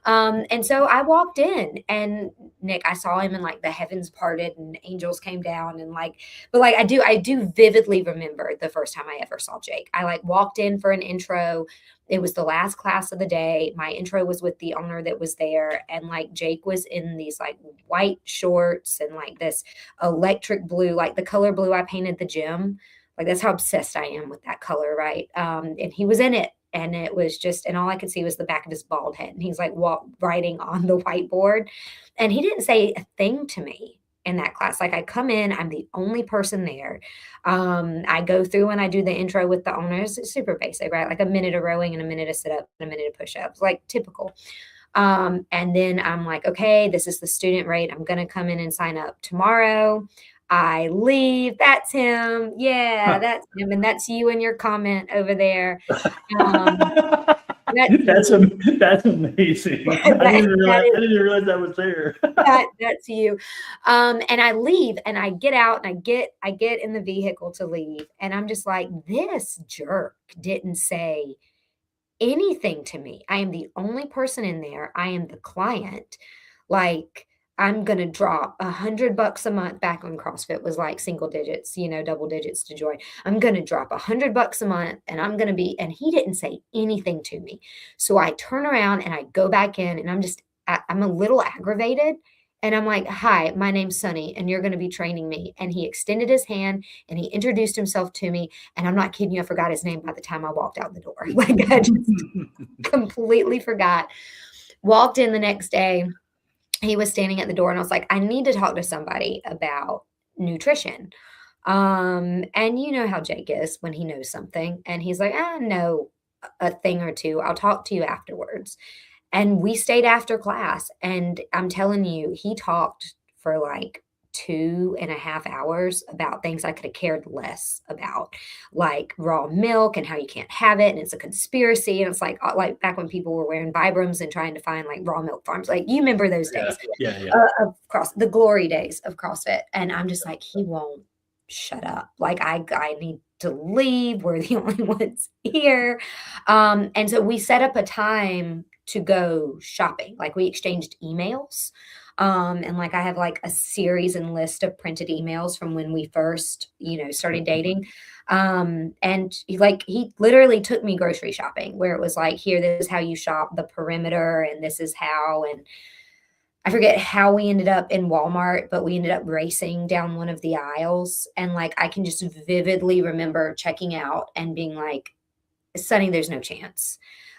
And so I walked in, and Nick, I saw him, and like the heavens parted and angels came down, and like, but like I do vividly remember the first time I ever saw Jake. I like walked in for an intro. It was the last class of the day. My intro was with the owner that was there. And like Jake was in these like white shorts and like this electric blue, like the color blue I painted the gym. Like that's how obsessed I am with that color, right? And he was in it. And it was just, and all I could see was the back of his bald head. And he's like writing on the whiteboard. And he didn't say a thing to me in that class. Like I come in, I'm the only person there. I go through and I do the intro with the owners. It's super basic, right? Like a minute of rowing and a minute of sit up and a minute of push ups, like typical. And then I'm like, okay, this is the student rate. I'm going to come in and sign up tomorrow. I leave. That's him. Yeah, that's him. And that's you and your comment over there. That's amazing. I didn't realize that was there. That's you. And I leave and I get out and I get in the vehicle to leave. And I'm just like, this jerk didn't say anything to me. I am the only person in there. I am the client. Like, I'm going to drop $100 a month. Back when CrossFit was like single digits, double digits to join. I'm going to drop $100 a month and I'm going to be, and he didn't say anything to me. So I turn around and I go back in and I'm a little aggravated. And I'm like, hi, my name's Sonny, and you're going to be training me. And he extended his hand and he introduced himself to me. And I'm not kidding you, I forgot his name by the time I walked out the door. Like I just completely forgot. Walked in the next day. He was standing at the door and I was like, I need to talk to somebody about nutrition. And you know how Jake is when he knows something. And he's like, I know a thing or two. I'll talk to you afterwards. And we stayed after class. And I'm telling you, he talked for like 2.5 hours about things I could have cared less about, like raw milk and how you can't have it. And it's a conspiracy. And it's like back when people were wearing Vibrams and trying to find like raw milk farms. Like you remember those days of the glory days of CrossFit. And I'm just like, he won't shut up. Like I need to leave. We're the only ones here. And so we set up a time to go shopping. Like we exchanged emails. And like I have like a series and list of printed emails from when we first, started dating. And he literally took me grocery shopping where it was like, here, this is how you shop the perimeter and this is how, and I forget how we ended up in Walmart, but we ended up racing down one of the aisles. And like, I can just vividly remember checking out and being like, Sonny, there's no chance.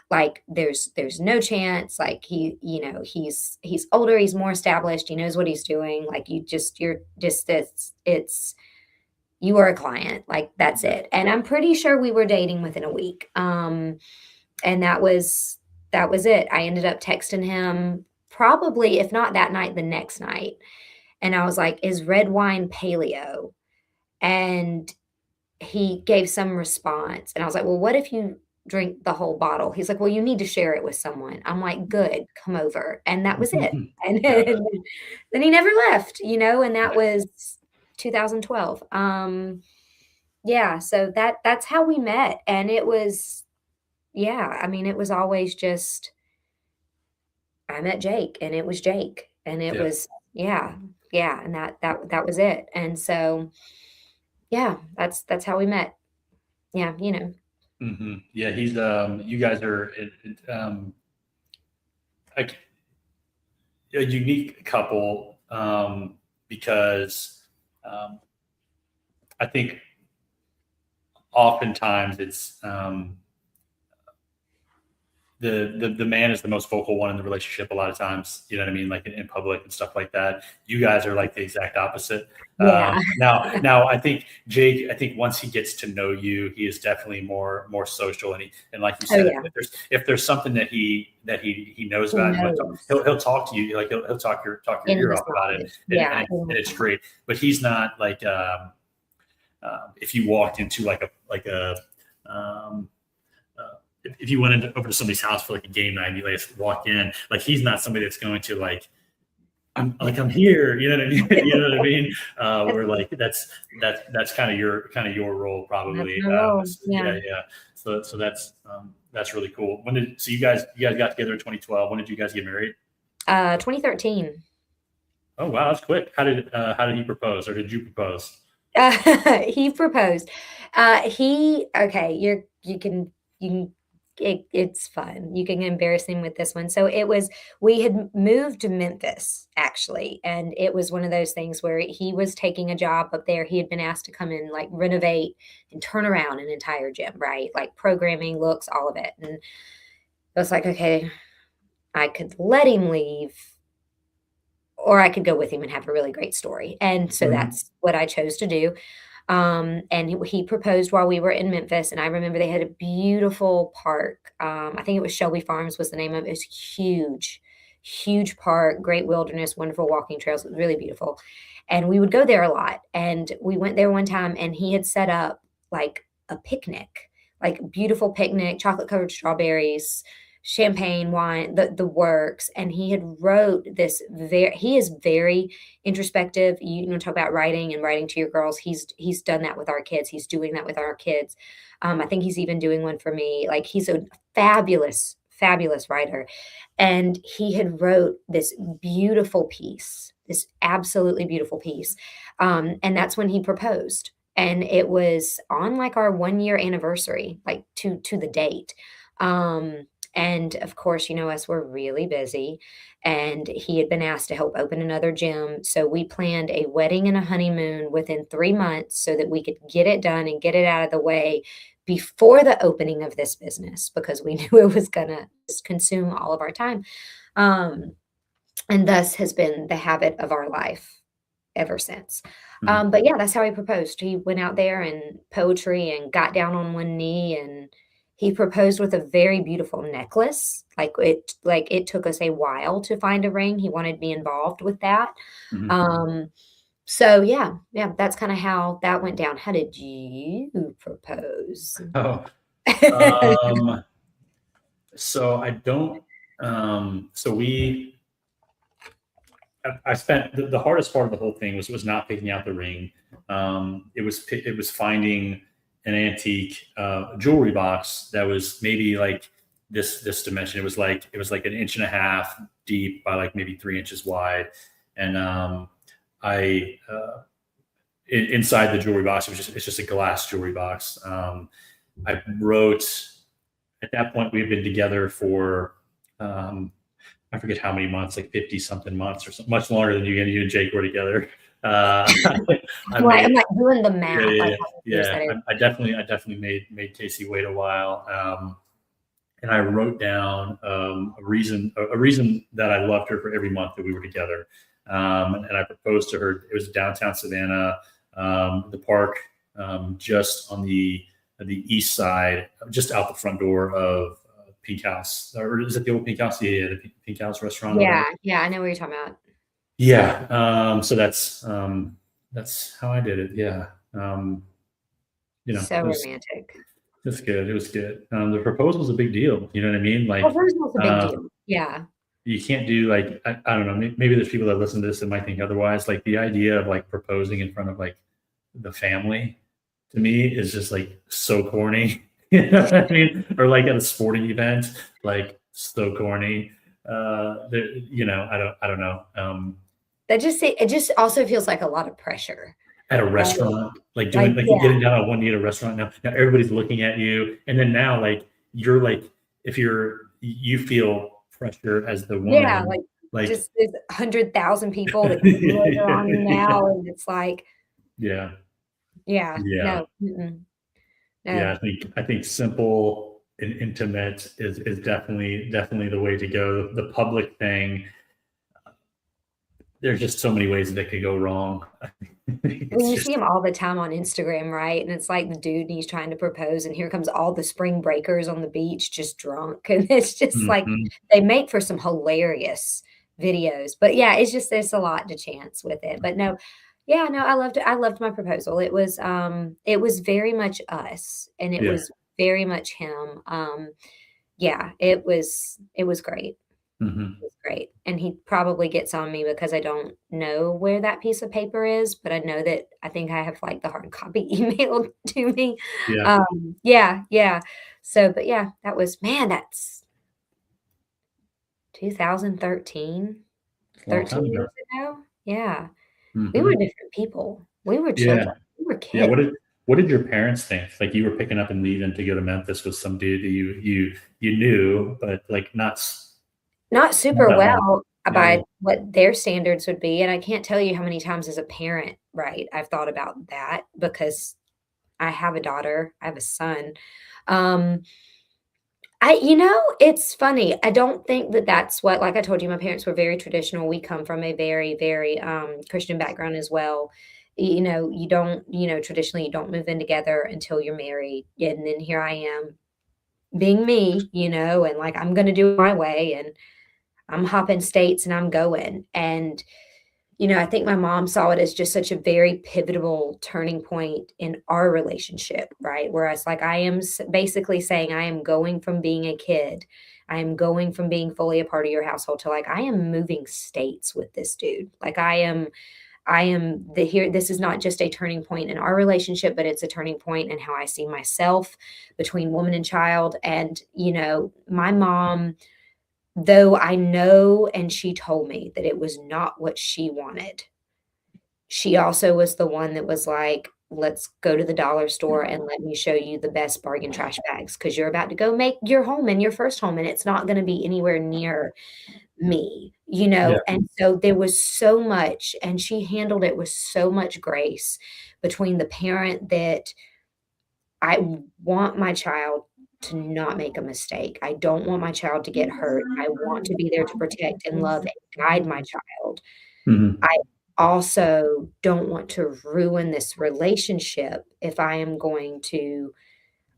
Like there's no chance. Like he's older, he's more established, he knows what he's doing. Like you are a client. Like that's it. And I'm pretty sure we were dating within a week. And that was it. I ended up texting him probably, if not that night, the next night. And I was like, is red wine paleo? And he gave some response. And I was like, well, what if you drink the whole bottle? He's like, well, you need to share it with someone. I'm like, good, come over. And that was it. And then he never left, and that was 2012. Yeah, so that's how we met. And it was, it was always just, I met Jake and it was Jake and it was, and that was it. And so, that's how we met. Yeah. Mm-hmm. Yeah, he's you guys are a unique couple because I think oftentimes it's the man is the most vocal one in the relationship a lot of times, you know what I mean, like in public and stuff like that. You guys are like the exact opposite. Now I think Jake, once he gets to know you, he is definitely more social, and like you said, if there's something that he knows about, he'll talk to you, like he'll talk your ear off about it, and it's great. But he's not like if you walked into if you went over to somebody's house for like a game night and you like walk in, like he's not somebody that's going to like, I'm here, you know what I mean? You know what I mean? Where like that's kind of your role probably. So that's really cool. So you guys got together in 2012? When did you guys get married? 2013. Oh wow, that's quick. How did he propose, or did you propose? He proposed. He okay, you can it's fun. You can embarrass him with this one. So it was we had moved to Memphis actually, and it was one of those things where he was taking a job up there. He had been asked to come and like renovate and turn around an entire gym, right? Like programming, looks, all of it. And I was like, okay, I could let him leave or I could go with him and have a really great story. And so Mhm. that's what I chose to do. And he proposed while we were in Memphis, and I remember they had a beautiful park. I think it was Shelby Farms was the name of it. It was huge, huge park, great wilderness, wonderful walking trails. It was really beautiful. And we would go there a lot. And we went there one time and he had set up like a picnic, like beautiful picnic, chocolate covered strawberries, champagne, wine, the works. And he had wrote this very he is very introspective. You know, talk about writing and writing to your girls. He's done that with our kids. He's doing that with our kids. I think he's even doing one for me. Like he's a fabulous, fabulous writer. And he had wrote this beautiful piece, this absolutely beautiful piece. And that's when he proposed. And it was on like our 1 year anniversary, like to the date. Um, and of course, you know, us, we're really busy. And he had been asked to help open another gym. So we planned a wedding and a honeymoon within 3 months so that we could get it done and get it out of the way before the opening of this business because we knew it was going to consume all of our time. Um, and thus has been the habit of our life ever since. Mhm. But yeah, that's how he proposed. He went out there and poetry and got down on one knee and he proposed with a very beautiful necklace. Like it took us a while to find a ring. He wanted me involved with that. Mhm. Um, so yeah, that's kind of how that went down. How did you propose? Oh, um, so I don't. So I spent the hardest part of the whole thing was not picking out the ring. It was finding an antique jewelry box that was maybe like this dimension. It was like an inch and a half deep by like maybe 3 inches wide, and I inside the jewelry box it's just a glass jewelry box. I wrote at that point we had been together for um, I forget how many months, like 50 something months or something, much longer than you and Jake were together. Uh, I Right, made, I'm like doing the yeah, math, yeah, like yeah, how many years yeah. that is. I definitely made Casey wait a while. And I wrote down a reason that I loved her for every month that we were together. And I proposed to her. It was downtown Savannah, the park, just on the east side, just out the front door of Pink House, or is it the old Pink House? Yeah, the Pink House restaurant or Yeah, whatever. yeah, I know what you're talking about. Yeah. So that's how I did it. Yeah. So It romantic. was good. It was good. The proposal was a big deal. You know what I mean? Well, Like, hers was a big uh, deal. Yeah. you can't do like I don't know. Maybe there's people that listen to this that might think otherwise. Like the idea of like proposing in front of like the family to me is just like so corny. You know what I mean? Or like at a sporting event, like so corny. I don't know. It just also feels like a lot of pressure, At a right? restaurant, like Like, doing like you're yeah, getting down on one knee at a restaurant now. Now everybody's looking at you, and then now like you're like if you feel pressure as the yeah, woman, like, like just there's 100,000 people that glitter on you yeah, now, and it's like, yeah, yeah, yeah. no, mm-mm, Yeah, no. I think simple and intimate is definitely the way to go. The public thing, there's just so many ways that could go wrong. Well, It's you see just them all the time on Instagram, right? And it's like the dude, and he's trying to propose, and here comes all the spring breakers on the beach just drunk, and it's just like mhm. they make for some hilarious videos. But yeah, it's just there's a lot to chance with it. But no, yeah, no, I loved my proposal. It was very much us, and it Yeah. was very much him. Yeah, it was great. Hmm. It's great, and he probably gets on me because I don't know where that piece of paper is, but I know that I think I have, like, the hard copy emailed to me. Yeah. Yeah, yeah. So, but yeah, that was man, that's 2013, It's a long 13 time ago. years ago? Yeah. We were Hmm. different people. We were Yeah. children. We were Yeah. kids. What did your parents think? Like you were picking up and leaving to go to Memphis with some dude that you knew, but like Not not super that long. well Yeah. Yeah. by what their standards would be, and I can't tell you how many times as a parent, right, I've thought about that because I have a daughter, I have a son. Um, it's funny. I don't think that that's what like I told you, my parents were very traditional. We come from a very, very, Christian background as well. You don't traditionally, you don't move in together until you're married, and then here I am being me, and, like, I'm gonna do it my way, and I'm hopping states, and I'm going, and I think my mom saw it as just such a very pivotal turning point in our relationship, right? Whereas, like, I am basically saying, I am going from being a kid, I am going from being fully a part of your household to like, I am moving states with this dude. Like, I am the here. This is not just a turning point in our relationship, but it's a turning point in how I see myself between woman and child. And, my mom, though I know, and she told me that it was not what she wanted, she also was the one that was like, "Let's go to the dollar store and let me show you the best bargain trash bags because 'cause you're about to go make your home and your first home, and it's not gonna be anywhere near me," Yeah. and so there was so much, and she handled it with so much grace between the parent that I want my child to not make a mistake. I don't want my child to get hurt. I want to be there to protect and love and guide my child. Hmm. I also don't want to ruin this relationship if I am going to,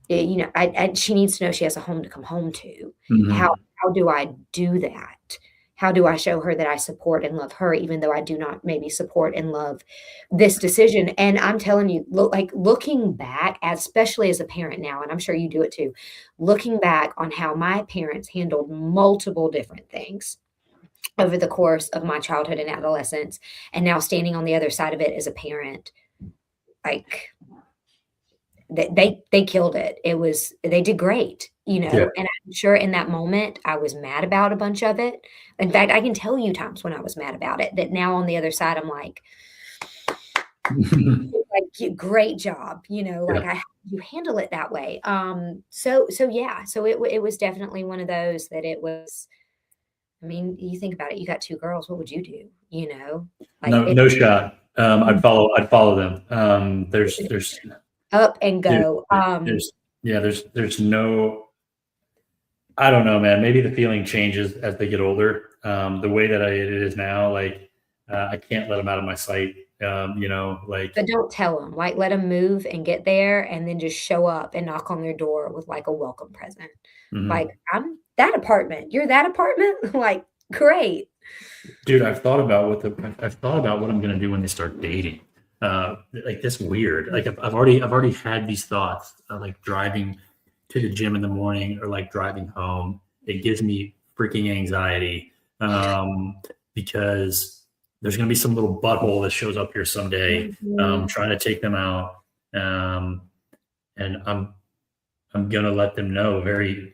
she needs to know she has a home to come home to. How Hmm. how do I do that? How do I show her that I support and love her even though I do not maybe support and love this decision? And I'm telling you, looking back, especially as a parent now, and I'm sure you do it too, looking back on how my parents handled multiple different things over the course of my childhood and adolescence, and now standing on the other side of it as a parent, like they killed it. They did great, Yeah. and I'm sure in that moment, I was mad about a bunch of it. In fact, I can tell you times when I was mad about it that now on the other side, I'm like, great job," like, Yeah. you handle it that way. So yeah, so it was definitely one of those that it was. I mean, you think about it, you got 2 girls, what would you do, Like, No, it no shot. I'd follow them. up and There, go. there's yeah, there's no, I don't know, man. Maybe the feeling changes as they get older. The way that it is now, like I can't let them out of my sight. Like But don't tell them. Like, let them move and get there, and then just show up and knock on their door with, like, a welcome present. Like, mhm. "I'm that apartment. You're that apartment?" Like, "Great." Dude, I've thought about what I'm gonna do when they start dating. Like this weird. Like I've already had these thoughts of like driving to the gym in the morning or like driving home. It gives me freaking anxiety because there's gonna be some little butthole that shows up here someday Mhm. trying to take them out, um, and I'm gonna let them know very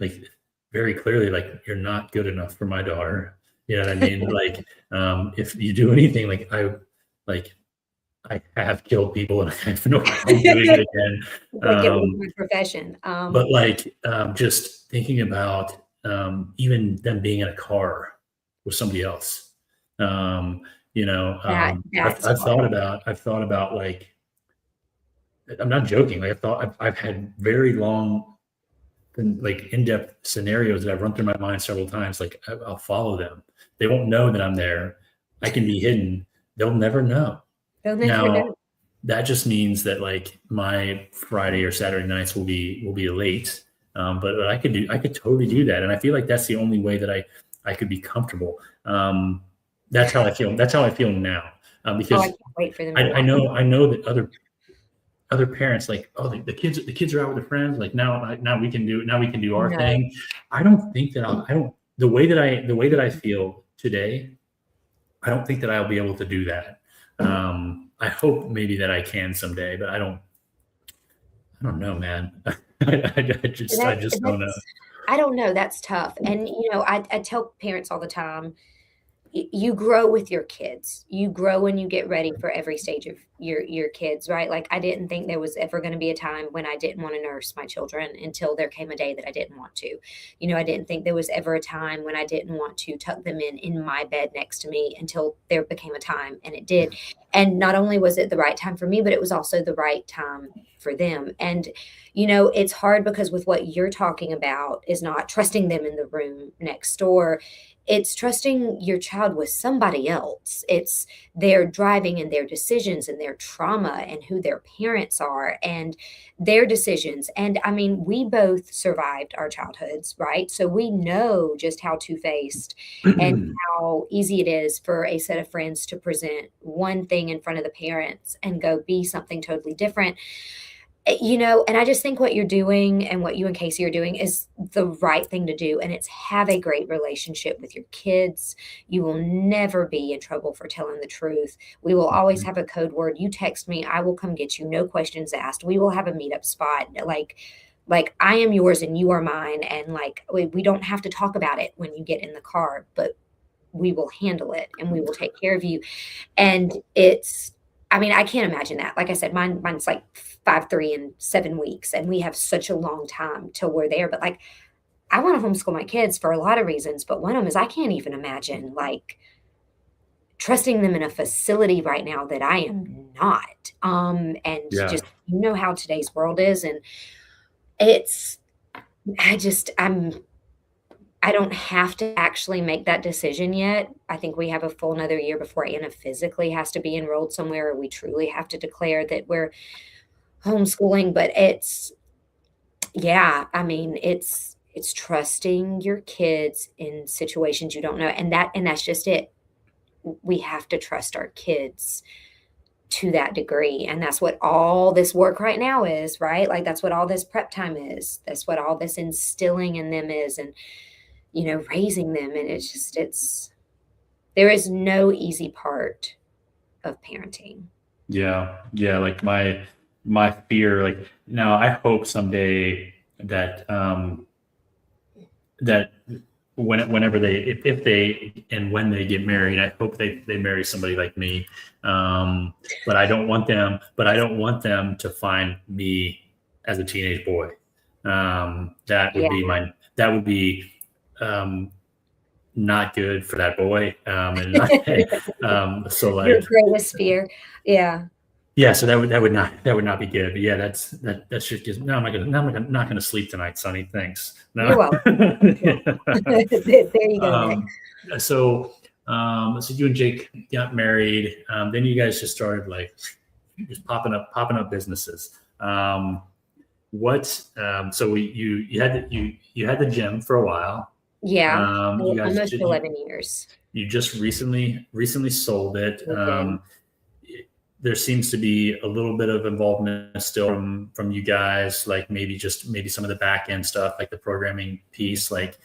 clearly, like you're not good enough for my daughter. You know what I mean? Like, if you do anything, like I have killed people and I have no problem doing it again. Like, it was Um, my profession. but like, just thinking about even them being in a car with somebody else. Um, That's hard. I've thought about like, I'm not joking. Like I've had very long and like in-depth scenarios that I've run through my mind several times. Like I'll follow them. They won't know that I'm there. I can be hidden. They'll never know. They'll never Now know. that just means that like my Friday or Saturday nights will be late. But I could totally do that. And I feel like that's the only way that I could be comfortable. That's how I feel. That's how I feel now. Oh, I Because can't wait for them to watch. I know that other parents like, oh, the kids are out with their friends, like now we can do our No. thing. I don't think that I don't the way that I feel today, I don't think that I'll be able to do that. I hope maybe that I can someday, but I don't know, man. I just don't know. That's I don't know, that's tough, and, I tell parents all the time, you grow with your kids. You grow and you get ready for every stage of your kids, right? Like I didn't think there was ever going to be a time when I didn't want to nurse my children until there came a day that I didn't want to. I didn't think there was ever a time when I didn't want to tuck them in my bed next to me until there became a time and it did. And not only was it the right time for me, but it was also the right time for them. And it's hard because with what you're talking about is not trusting them in the room next door, it's trusting your child with somebody else. It's their driving and their decisions and their trauma and who their parents are and their decisions. And I mean, we both survived our childhoods, right? So we know just how two-faced and how easy it is for a set of friends to present one thing in front of the parents and go be something totally different. And I just think what you're doing and what you and Casey are doing is the right thing to do. And it's have a great relationship with your kids. You will never be in trouble for telling the truth. We will always have a code word. You text me, I will come get you. No questions asked. We will have a meetup spot. Like I am yours and you are mine. And like, we don't have to talk about it when you get in the car, but we will handle it and we will take care of you. And I can't imagine that. Like I said, mine's like 5, 3, and 7 weeks, and we have such a long time till we're there. But like, I want to homeschool my kids for a lot of reasons, but one of them is I can't even imagine like trusting them in a facility right now that I am not. And Yeah. just how today's world is, and it's I don't have to actually make that decision yet. I think we have a full another year before Anna physically has to be enrolled somewhere, or we truly have to declare that we're homeschooling. But it's trusting your kids in situations you don't know. And that's just it. We have to trust our kids to that degree. And that's what all this work right now is, right? Like that's what all this prep time is. That's what all this instilling in them is. And raising them. And there is no easy part of parenting. Yeah. Yeah. Like my fear, like now I hope someday that, that whenever if they, and when they get married, I hope they marry somebody like me. But I don't want them to find me as a teenage boy. That would be not good for that boy. So like your greatest fear. Yeah. Yeah. So that would not be good. But yeah, that shit gives, no, I'm not gonna sleep tonight, Sonny. Thanks. No. You're welcome. There you go, Nick. So you and Jake got married. Then you guys just started like just popping up businesses. So you had the gym for a while. Yeah. Almost 11 years. You just recently sold it. There seems to be a little bit of involvement still from you guys, like maybe some of the back end stuff, like the programming piece, like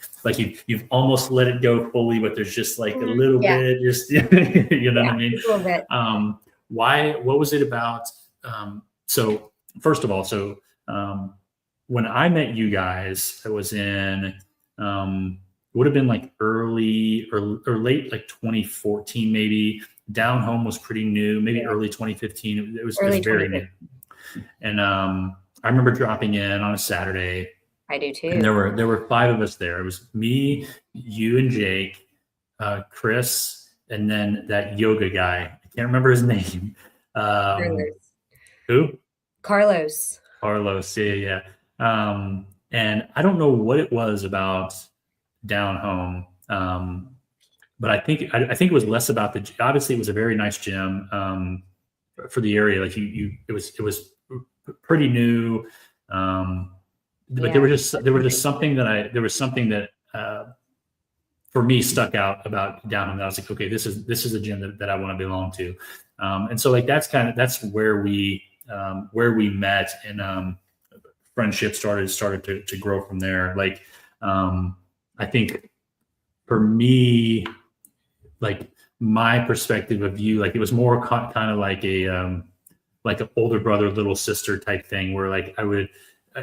you've almost let it go fully, but there's just like a little bit, just what I mean? A little bit. What was it about? So first of all, when I met you guys, it was in would have been like early or late, like 2014, maybe. Down Home was pretty new, maybe early 2015. It was very new. And I remember dropping in on a Saturday. I do too. And there were 5 of us there. It was me, you and Jake, Chris, and then that yoga guy. I can't remember his name. Who? Carlos. Yeah. And I don't know what it was about Down Home. But I think it was less about obviously it was a very nice gym for the area. Like it was pretty new. But there was something that for me stuck out about Down Home. That I was like, okay, this is a gym that I want to belong to. And so like that's where we met, and friendship started to grow from there. Like I think for me, like my perspective of you, like it was more kind of like an older brother, little sister type thing, where like I would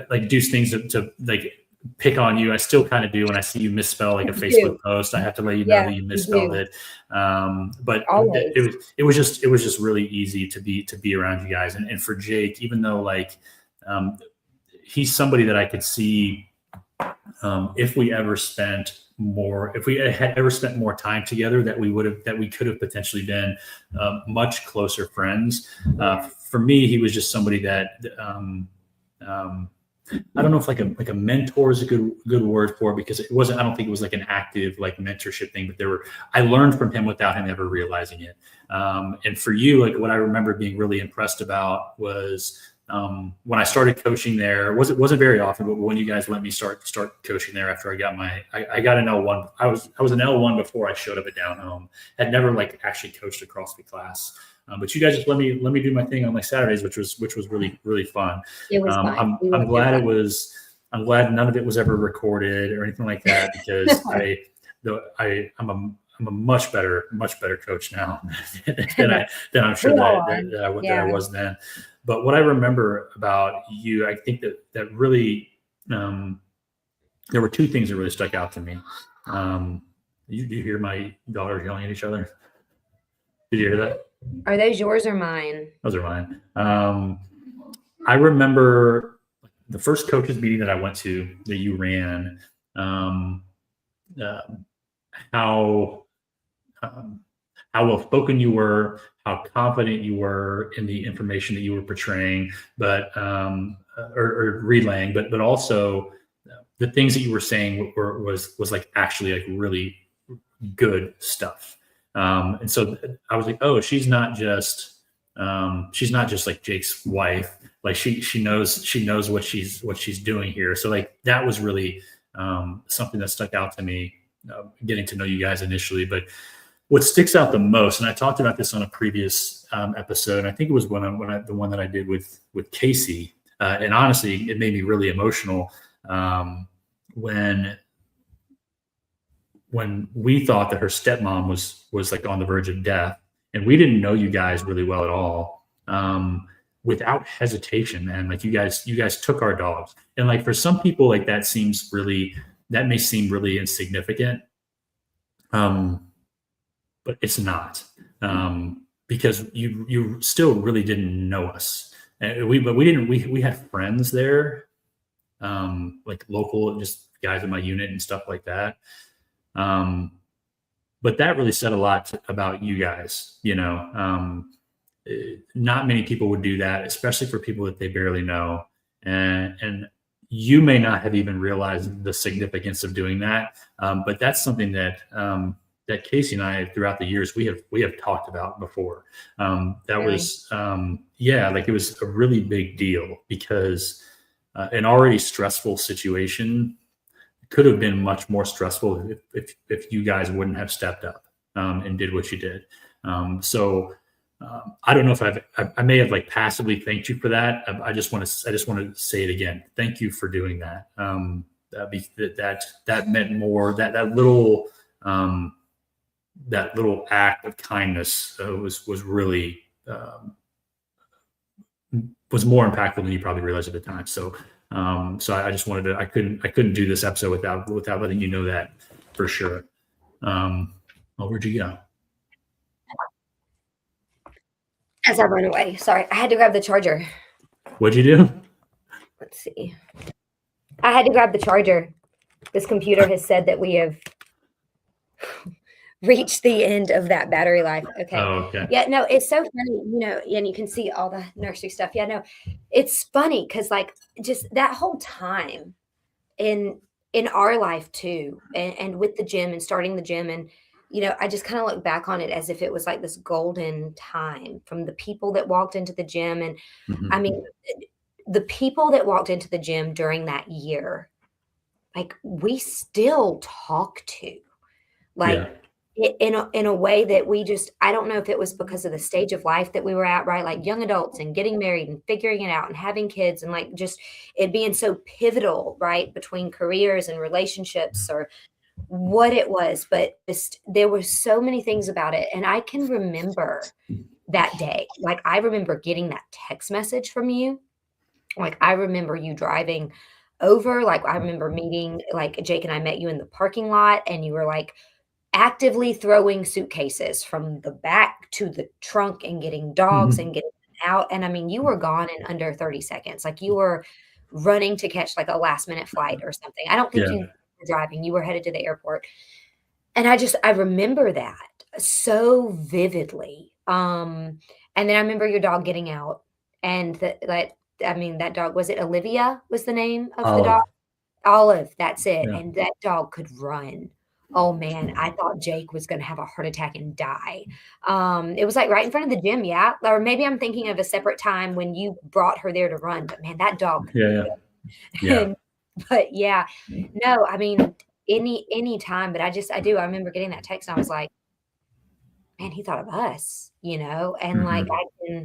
like do things to like pick on you. I still kind of do when I see you misspell like a You Facebook post. I have to let you know Yeah, that you you misspelled do. it. But Always. it was just really easy to be around you guys. And for Jake, even though like um, he's somebody that I could see if we ever spent more, if we had ever spent more time together, that we could have potentially been much closer friends. For me, he was just somebody that um, I don't know if like a mentor is a good word for it, because it wasn't. I don't think it was like an active like mentorship thing, but I learned from him without him ever realizing it. And for you, like what I remember being really impressed about was when I started coaching there. Wasn't very often, but when you guys let me start coaching there after I got an L1. I was an L1 before I showed up at Down Home. Had never like actually coached a CrossFit class. But you guys just let me do my thing on my Saturdays, which was really fun. It was fun. We I'm loved it. glad it was. I'm glad none of it was ever recorded or anything like that, because I'm a much better coach now than I'm sure We all are. that I Yeah. was then. But what I remember about you, I think that really there were two things that really stuck out to me. Do you hear my daughters yelling at each other? Did you hear that? Are those yours or mine? Those are mine. I remember the first coaches meeting that I went to that you ran. Uh, how how well spoken you were, how confident you were in the information that you were portraying, but or relaying, but also the things that you were saying was like actually like really good stuff. And so I was like, oh, she's not just like Jake's wife. Like she knows what she's doing here. So like that was really something that stuck out to me, getting to know you guys initially. But what sticks out the most, and I talked about this on a previous episode, and I think it was the one that I did with Casey, and honestly, it made me really emotional when we thought that her stepmom was like on the verge of death, and we didn't know you guys really well at all. Without hesitation, man, like you guys took our dogs, and like for some people, like that may seem really insignificant, but it's not, because you still really didn't know us, and we had friends there, like local, just guys in my unit and stuff like that. But that really said a lot about you guys. Not many people would do that, especially for people that they barely know. And you may not have even realized the significance of doing that. But that's something that Casey and I, throughout the years, we have talked about before. That Really? was, like it was a really big deal, because an already stressful situation could have been much more stressful if you guys wouldn't have stepped up and did what you did. I don't know if I may have like passively thanked you for that. I just want to say it again. Thank you for doing that. That meant more. That little act of kindness was really was more impactful than you probably realized at the time. So I just wanted to. I couldn't do this episode without letting you know that for sure. Where'd you go? As I run away. Sorry, I had to grab the charger. What'd you do? Let's see. I had to grab the charger. This computer has said that we have reached the end of that battery life. Okay. Oh, okay. Yeah, no, it's so funny, and you can see all the nursery stuff. Yeah, no, it's funny because like just that whole time in our life too, and with the gym and starting the gym, and I just kind of look back on it as if it was like this golden time, from the people that walked into the gym. And Mm-hmm. I mean, the people that walked into the gym during that year, like we still talk to, like in a way that we just, I don't know if it was because of the stage of life that we were at, right? Like young adults and getting married and figuring it out and having kids, and like just it being so pivotal, right? Between careers and relationships, or what it was, but just, there were so many things about it. And I can remember that day. Like, I remember getting that text message from you. Like, I remember you driving over. Like, I remember meeting, like, Jake and I met you in the parking lot, and you were like actively throwing suitcases from the back to the trunk and getting dogs Mhm. and getting out. And I mean, you were gone in under 30 seconds. Like, you were running to catch like a last minute flight or something. I don't think Yeah. you were driving, you were headed to the airport. And I remember that so vividly. And then I remember your dog getting out, and that I mean, that dog, was it Olivia was the name of the dog? Olive. Olive, that's it, Yeah. and that dog could run. Oh, man, I thought Jake was gonna have a heart attack and die. It was, like, right in front of the gym, yeah? Or maybe I'm thinking of a separate time when you brought her there to run, but, man, that dog could Yeah. Yeah. and but, yeah. No, I mean, any time, but I remember getting that text, and I was like, "Man, he thought of us," and, like, Hmm.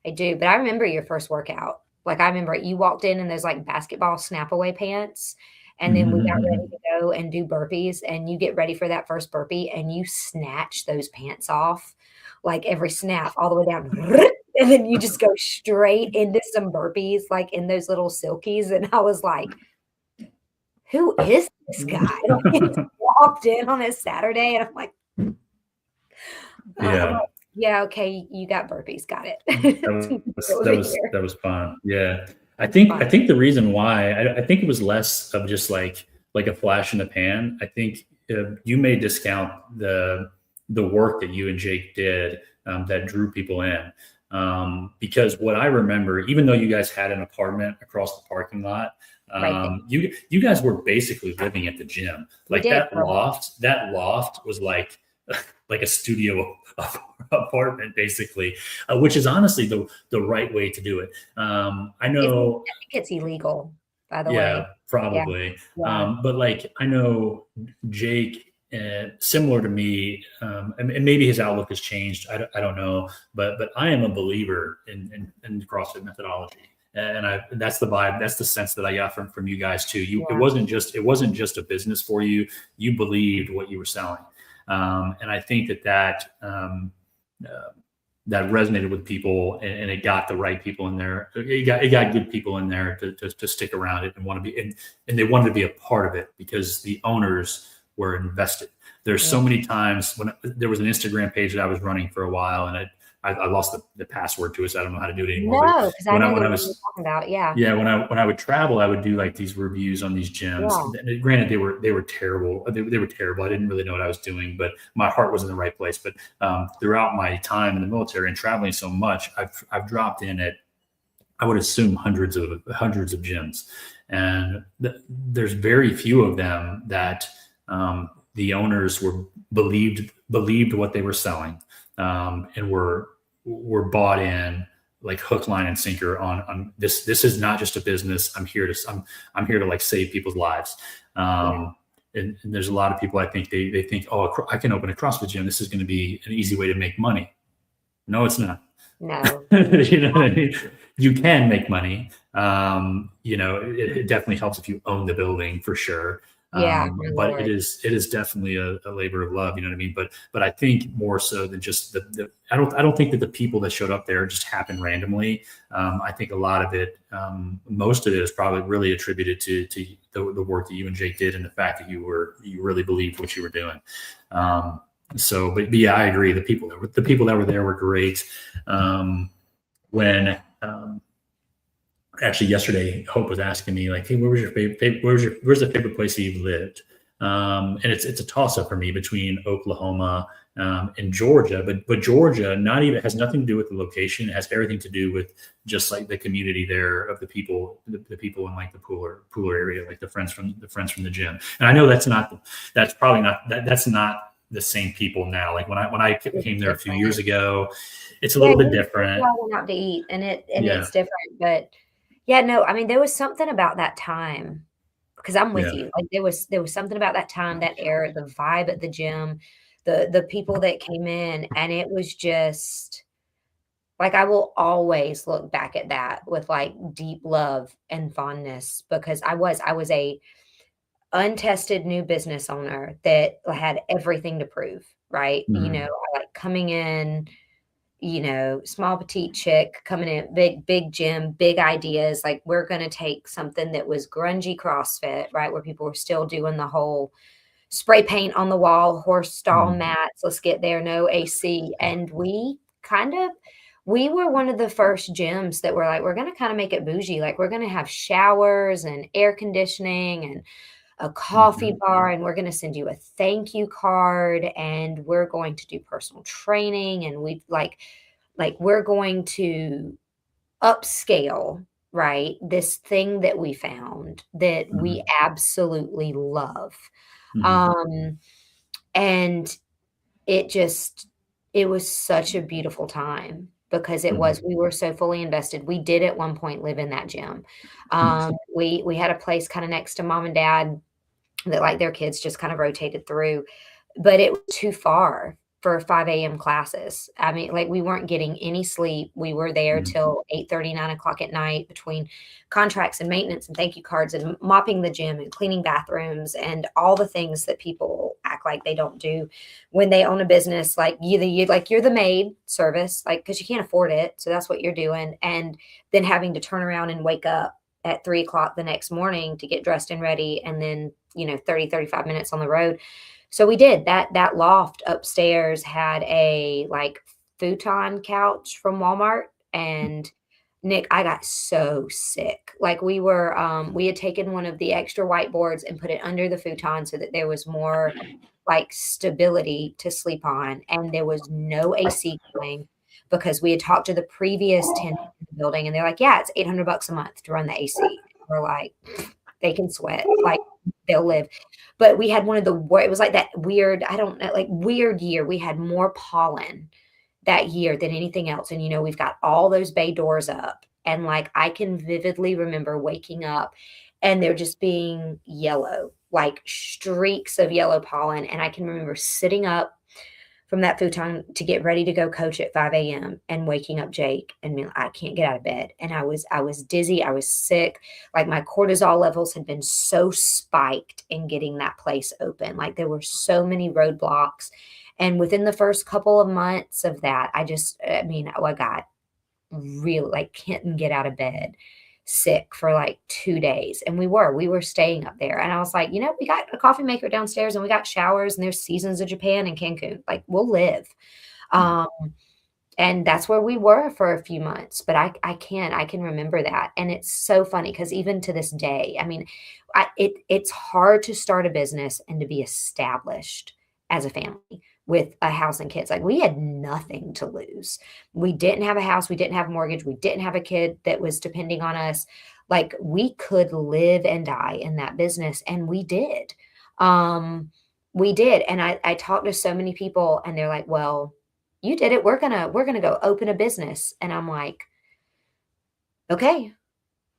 I do, but I remember your first workout. Like, I remember you walked in those, like, basketball snap-away pants, and then we got ready Hmm. to go and do burpees, and you get ready for that first burpee, and you snatch those pants off, like, every snap all the way down, and then you just go straight into some burpees, like, in those little silkies, and I was like, "Who is this guy?" Like, he just walked in on a Saturday, and I'm like, I'm Yeah. like, "Yeah, okay, you got burpees, got it." That was Over that was here. that was fun. Yeah. Fun. I think the reason why I think it was less of just like a flash in the pan. I think you may discount the work that you and Jake did that drew people in. Because what I remember, even though you guys had an apartment across the parking lot, Right there. you guys were basically living at the gym. We Like did for a while. that loft was like a studio apartment, basically, which is honestly the right way to do it. I know, I think it's illegal, by the yeah, way. Yeah, probably, yeah, but like I know Jake, similar to me, and maybe his outlook has changed. I don't know, but I am a believer in the CrossFit methodology. And that's the vibe, that's the sense that I got from you guys too. yeah, It wasn't just a business for you. You believed what you were selling. And I think uh, that resonated with people, and it got the right people in there. It got good people in there to stick around it and want to be, and they wanted to be a part of it because the owners were invested. There's yeah. so many times when there was an Instagram page that I was running for a while, and I lost the password to it, so I don't know how to do it anymore. But No, because I know when the I one you're was talking about, yeah, yeah, when I would travel, I would do like these reviews on these gyms. yeah, Granted, they were terrible. They were terrible. I didn't really know what I was doing, but my heart was in the right place. But throughout my time in the military and traveling so much, I've dropped in at, I would assume, hundreds of gyms, and there's very few of them that the owners believed what they were selling, and were bought in like hook, line, and sinker on this. This is not just a business. I'm here to like save people's lives. yeah. Um, and there's a lot of people, I think they think, oh, I can open a CrossFit gym. This is going to be an easy way to make money. No, it's not. No, You know what I mean? You can make money. It definitely helps if you own the building for sure. yeah, my But lord. it is definitely a labor of love. You know what I mean? But I think more so than just I don't think that the people that showed up there just happened randomly. I think a lot of it, most of it, is probably really attributed to the work that you and Jake did, and the fact that you really believed what you were doing. But yeah, I agree. The people that were there were great. When Actually yesterday, Hope was asking me like, "Hey, where was your favorite? Where's the favorite place that you've lived?" And it's a toss up for me between Oklahoma and Georgia, but Georgia not even has nothing to do with the location. It has everything to do with just like the community there of the people in like the Pooler area, like the friends from the gym. And I know that's probably not that's not the same people now. Like when I It's came there a few years different. ago, it's a Yeah, little bit you different. I went out to eat, and Yeah, it's different, but yeah, no, I mean, there was something about that time, because I'm with yeah, you. Like, there was something about that time, that era, the vibe at the gym, the people that came in, and it was just like, I will always look back at that with, like, deep love and fondness, because I was untested new business owner that had everything to prove, right? Mhm. I like coming in, small petite chick coming in, big gym, big ideas. Like we're going to take something that was grungy CrossFit, right? Where people were still doing the whole spray paint on the wall, horse stall Mhm. mats. Let's get there, no AC. And we were one of the first gyms that were like, we're going to kind of make it bougie. Like we're going to have showers and air conditioning and a coffee Mhm. bar, and we're going to send you a thank you card, and we're going to do personal training, and we're going to upscale, right, this thing that we found that we Mhm. absolutely love. Mhm. um and it just it was such a beautiful time because Mhm. we were so fully invested. We did at one point live in that gym. Mhm. We had a place kind of next to mom and dad that, like, their kids just kind of rotated through, but it was too far for 5 a.m. classes. I mean, like, we weren't getting any sleep. We were there Mhm. till 8:30, 9 o'clock at night between contracts and maintenance and thank you cards and mopping the gym and cleaning bathrooms and all the things that people act like they don't do when they own a business. Like, you're the maid service, like, because you can't afford it, so that's what you're doing, and then having to turn around and wake up at 3 o'clock the next morning to get dressed and ready, and then 30, 35 minutes on the road. So we did that loft upstairs had a, like, futon couch from Walmart, and Nick, I got so sick. Like, we had taken one of the extra whiteboards and put it under the futon so that there was more, like, stability to sleep on, and there was no AC going because we had talked to the previous tenant in the building, and they're like, "Yeah, it's $800 a month to run the AC." We're like, "They can sweat, like, they'll live." But we had one of the wor it was like that weird, I don't know, like, weird year. We had more pollen that year than anything else, and, we've got all those bay doors up, and, like, I can vividly remember waking up and there just being yellow, like, streaks of yellow pollen, and I can remember sitting up from that futon to get ready to go coach at 5 a.m. and waking up Jake and being, I can't get out of bed. And I was dizzy, I was sick, like my cortisol levels had been so spiked in getting that place open. Like there were so many roadblocks. And within the first couple of months of that, I got really, like, couldn't get out of bed, sick for like 2 days. And we were staying up there. And I was like, we got a coffee maker downstairs and we got showers and there's seasons of Japan and Cancun. Like, we'll live. Um, and that's where we were for a few months. But I can remember that. And it's so funny because even to this day, I mean, it's hard to start a business and to be established as a family with a house and kids. Like, we had nothing to lose. We didn't have a house, we didn't have a mortgage, we didn't have a kid that was depending on us. Like, we could live and die in that business, and we did. We did. And I talked to so many people and they're like, "Well, you did it. We're gonna go open a business." And I'm like, "Okay,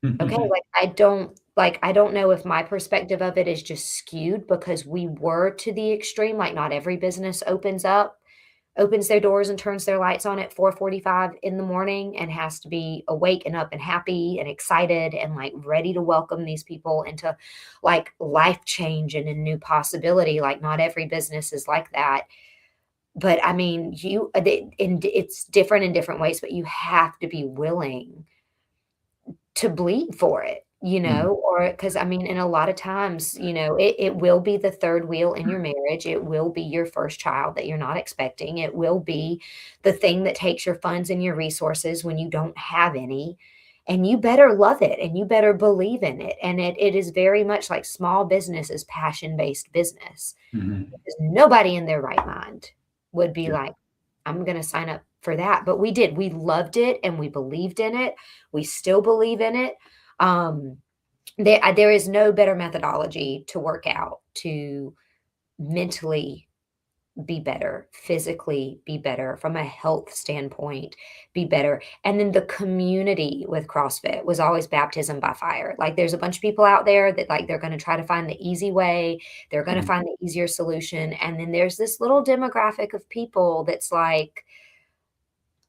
okay." Mhm. Like, I don't know if my perspective of it is just skewed because we were to the extreme. Like, not every business opens their doors and turns their lights on at 4:45 in the morning and has to be awake and up and happy and excited and, like, ready to welcome these people into, like, life change and a new possibility. Like, not every business is like that. But, I mean, it's different in different ways, but you have to be willing to bleed for it, Mhm. or because, I mean, and a lot of times, it will be the third wheel in your marriage. It will be your first child that you're not expecting. It will be the thing that takes your funds and your resources when you don't have any. And you better love it and you better believe in it. And it is very much like small business is passion-based business. Mhm. Because nobody in their right mind would be Yeah. like, "I'm gonna sign up for that." But we did. We loved it and we believed in it. We still believe in it. Um, there is no better methodology to work out to mentally be better, physically be better, from a health standpoint, be better. And then the community with CrossFit was always baptism by fire. Like, there's a bunch of people out there that, like, they're going to try to find the easy way, they're going to Mhm. find the easier solution. And then there's this little demographic of people that's like,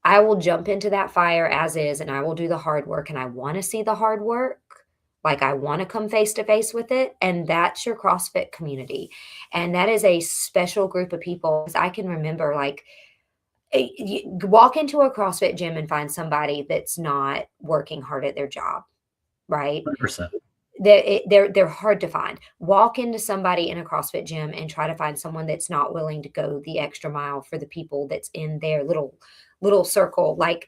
I will jump into that fire as is and I will do the hard work and I want to see the hard work, Like, I want to come face to face with it. And that's your CrossFit community. And that is a special group of people. 'Cause I can remember, like, you walk into a CrossFit gym and find somebody that's not working hard at their job, right? 100%. They're hard to find. Walk into somebody in a CrossFit gym and try to find someone that's not willing to go the extra mile for the people that's in their little circle. Like,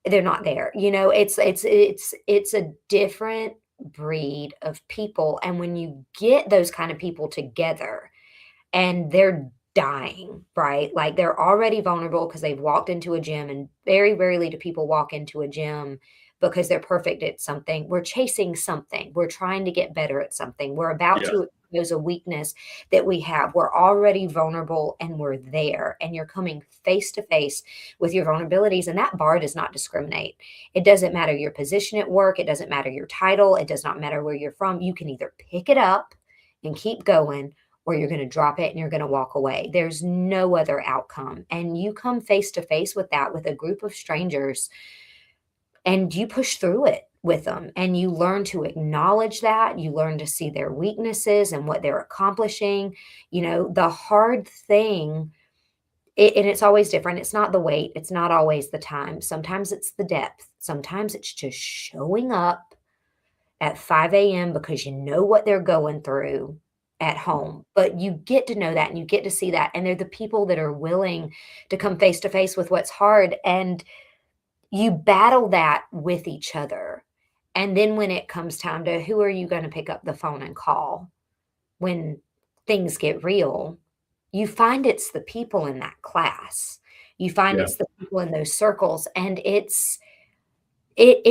they're not there. It's a different breed of people. And when you get those kind of people together and they're dying, right? Like, they're already vulnerable because they've walked into a gym, and very rarely do people walk into a gym because they're perfect at something. We're chasing something. We're trying to get better at something. We're about Yeah. to expose a weakness that we have. We're already vulnerable and we're there. And you're coming face to face with your vulnerabilities. And that bar does not discriminate. It doesn't matter your position at work. It doesn't matter your title. It does not matter where you're from. You can either pick it up and keep going, or you're going to drop it and you're going to walk away. There's no other outcome. And you come face to face with that with a group of strangers, and you push through it with them, and you learn to acknowledge that. You learn to see their weaknesses and what they're accomplishing. The hard thing, and it's always different. It's not the weight. It's not always the time. Sometimes it's the depth. Sometimes it's just showing up at 5 a.m. because you know what they're going through at home. But you get to know that and you get to see that. And they're the people that are willing to come face to face with what's hard. And you battle that with each other. And then when it comes time to who are you going to pick up the phone and call when things get real, you find it's the people in that class. You find Yeah. it's the people in those circles. And it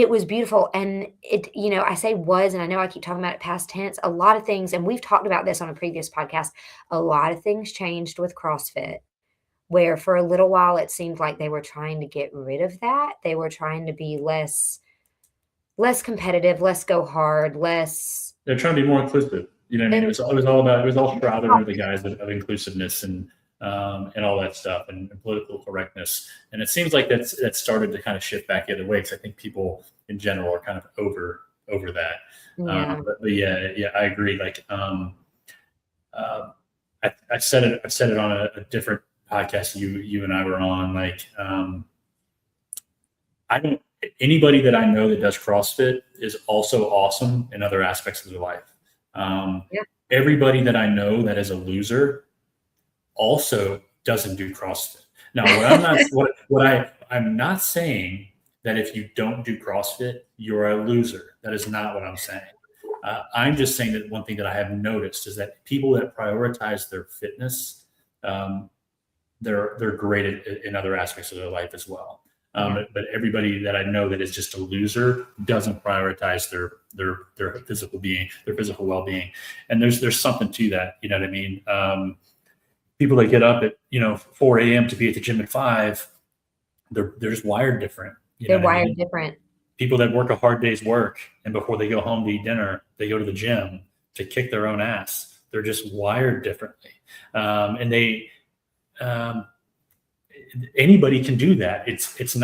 was beautiful. And I say was, and I know I keep talking about it past tense, a lot of things, and we've talked about this on a previous podcast, a lot of things changed with CrossFit, where for a little while it seemed like they were trying to get rid of that. They were trying to be less competitive, less go hard, less. They're trying to be more inclusive. You know what I mean? It was all shrouded under the guise of inclusiveness and all that stuff and political correctness. And it seems like that started to kind of shift back the other way, because I think people in general are kind of over that. Yeah. But yeah, I agree. Like, I said it on a different podcast you and I were on. Like, anybody that I know that does CrossFit is also awesome in other aspects of their life. Yeah. Everybody that I know that is a loser also doesn't do CrossFit. Now, I'm not saying that if you don't do CrossFit, you're a loser. That is not what I'm saying. I'm just saying that one thing that I have noticed is that people that prioritize their fitness, they're great in other aspects of their life as well. But everybody that I know that is just a loser doesn't prioritize their physical being, their physical well-being. And there's something to that. You know what I mean? People that get up at 4 a.m. to be at the gym at 5, they're just wired different. They're wired different. People that work a hard day's work, and before they go home to eat dinner, they go to the gym to kick their own ass. They're just wired differently. And they anybody can do that. It is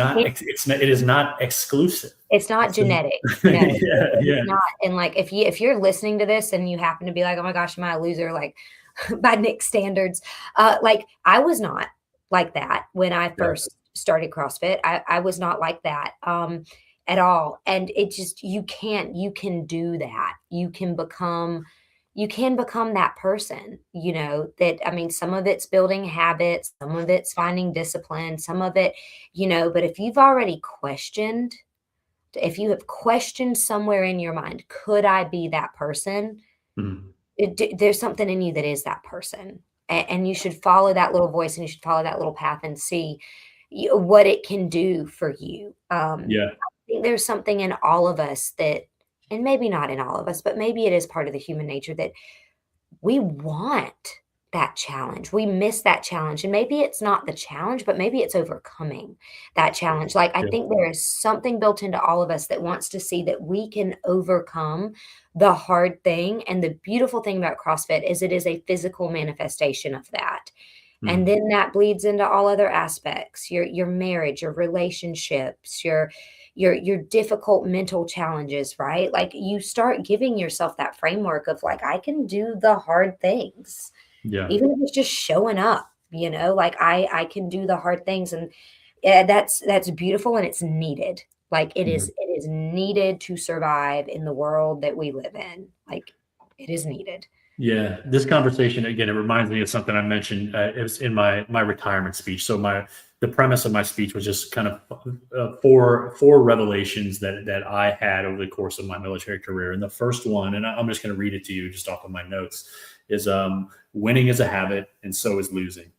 not exclusive. It's not genetic. Yeah. It's not. And like, if you're listening to this and you happen to be like, oh my gosh, am I a loser? Like, by Nick's standards, like, I was not like that when I first started CrossFit. I was not like that at all. And it just, you can do that. You can become that person, some of it's building habits, some of it's finding discipline, some of it, but if you have questioned somewhere in your mind, could I be that person? Mm-hmm. There's something in you that is that person. And you should follow that little voice, and you should follow that little path and see what it can do for you. I think there's something in all of us that, and maybe not in all of us, but maybe it is part of the human nature, that we want that challenge. We miss that challenge. And maybe it's not the challenge, but maybe it's overcoming that challenge. Like, I think there is something built into all of us that wants to see that we can overcome the hard thing. And the beautiful thing about CrossFit is it is a physical manifestation of that. And Mhm. then that bleeds into all other aspects, your marriage, your relationships, your difficult mental challenges, right? Like, you start giving yourself that framework of, like, I can do the hard things, Yeah. even if it's just showing up, like, I can do the hard things, and, that's beautiful, and it's needed. Like, it is needed to survive in the world that we live in. Like, it is needed. Yeah, this conversation again, it reminds me of something I mentioned. It was in my retirement speech. So the premise of my speech was just kind of four revelations that I had over the course of my military career. And the first one, and I'm just going to read it to you just off of my notes, is winning is a habit, and so is losing.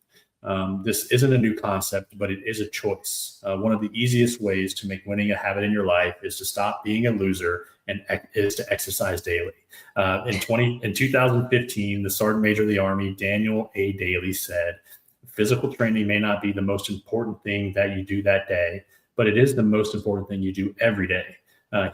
This isn't a new concept, but it is a choice. One of the easiest ways to make winning a habit in your life is to stop being a loser and is to exercise daily. In 2015, the Sergeant Major of the Army, Daniel A. Daly, said, "Physical training may not be the most important thing that you do that day, but it is the most important thing you do every day."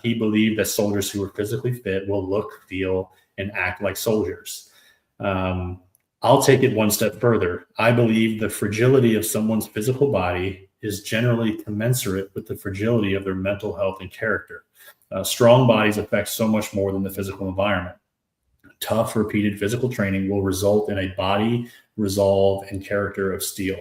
He believed that soldiers who are physically fit will look, feel, and act like soldiers. Um, I'll take it one step further. I believe the fragility of someone's physical body is generally commensurate with the fragility of their mental health and character. Strong bodies affect so much more than the physical environment. Tough, repeated physical training will result in a body, resolve, and character of steel.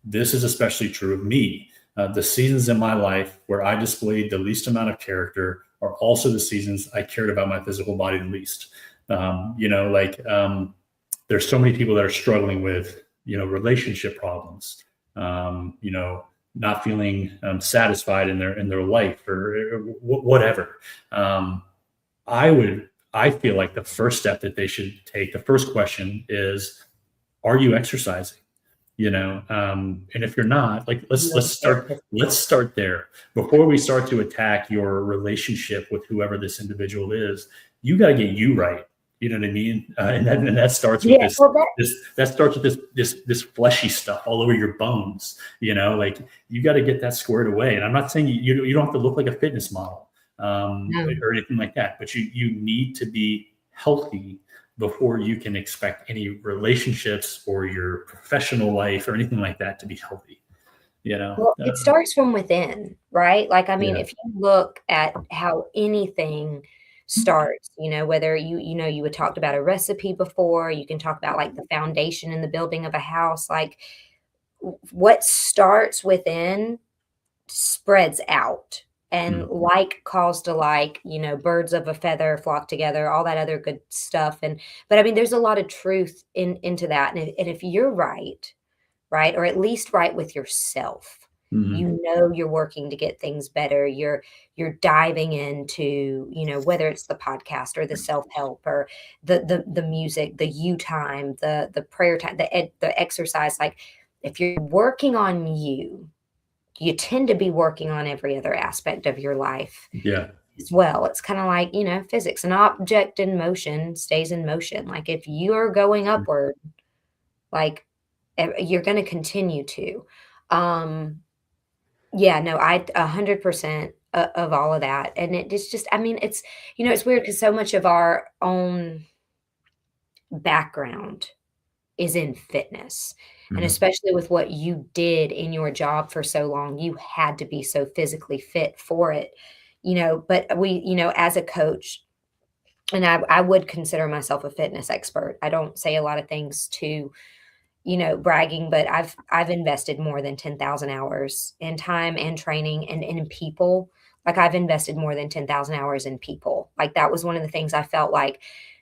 This is especially true of me. The seasons in my life where I displayed the least amount of character are also the seasons I cared about my physical body the least. There's so many people that are struggling with, relationship problems, not feeling satisfied in their life or whatever. Um, I feel like the first step that they should take, the first question is, are you exercising? And if you're not, like, let's You let's and start therapist. let's start there before we start to attack your relationship with whoever this individual is. You got to get you right. You know what I mean? And that starts with Yeah, this well, that this that starts with this fleshy stuff all over your bones. Like, you got to get that squared away. And I'm not saying you don't have to look like a fitness model, no. or anything like that, but you need to be healthy before you can expect any relationships or your professional life or anything like that to be healthy. You know, Well, it starts from within, right? Like, I mean, yeah, if you look at how anything starts, whether you had talked about a recipe before, you can talk about, like, the foundation and the building of a house, like, what starts within spreads out, and mm, like calls to like, birds of a feather flock together, all that other good stuff, but I mean, there's a lot of truth into that, and if you're right, or at least right with yourself. mhm, You're working to get things better. You're diving into, whether it's the podcast or the self-help or the music, the you time, the prayer time, the exercise. Like, if you're working on you tend to be working on every other aspect of your life yeah, as well. It's kind of like, physics. An object in motion stays in motion. Like, if you're going upward, like, you're going to continue to. Um, yeah, no, I 100% of all of that. And it's just, I mean, it's weird because so much of our own background is in fitness. And mhm, especially with what you did in your job for so long, you had to be so physically fit for it. But as a coach, and I would consider myself a fitness expert. I don't say a lot of things to, bragging, but I've invested more than 10,000 hours in time and training and in people. Like, I've invested more than 10,000 hours in people. Like, that was one of the things I felt like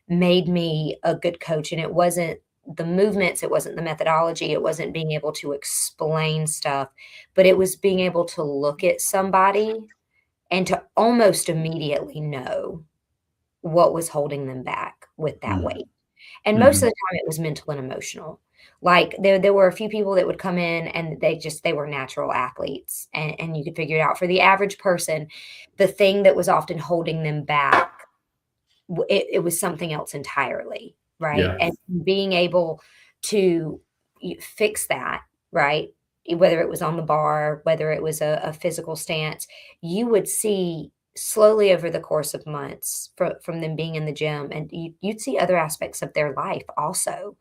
made me a good coach, and it wasn't the movements, it wasn't the methodology, it wasn't being able to explain stuff, but it was being able to look at somebody and to almost immediately know what was holding them back with that mhm, weight. And most of mhm, the time it was mental and emotional. Like, there were a few people that would come in and they were natural athletes, and you could figure it out. For the average person, the thing that was often holding them back, it was something else entirely, right? yeah, And being able to fix that, right? Whether it was on the bar, whether it was a physical stance, you would see slowly over the course of months from them being in the gym, and you'd see other aspects of their life also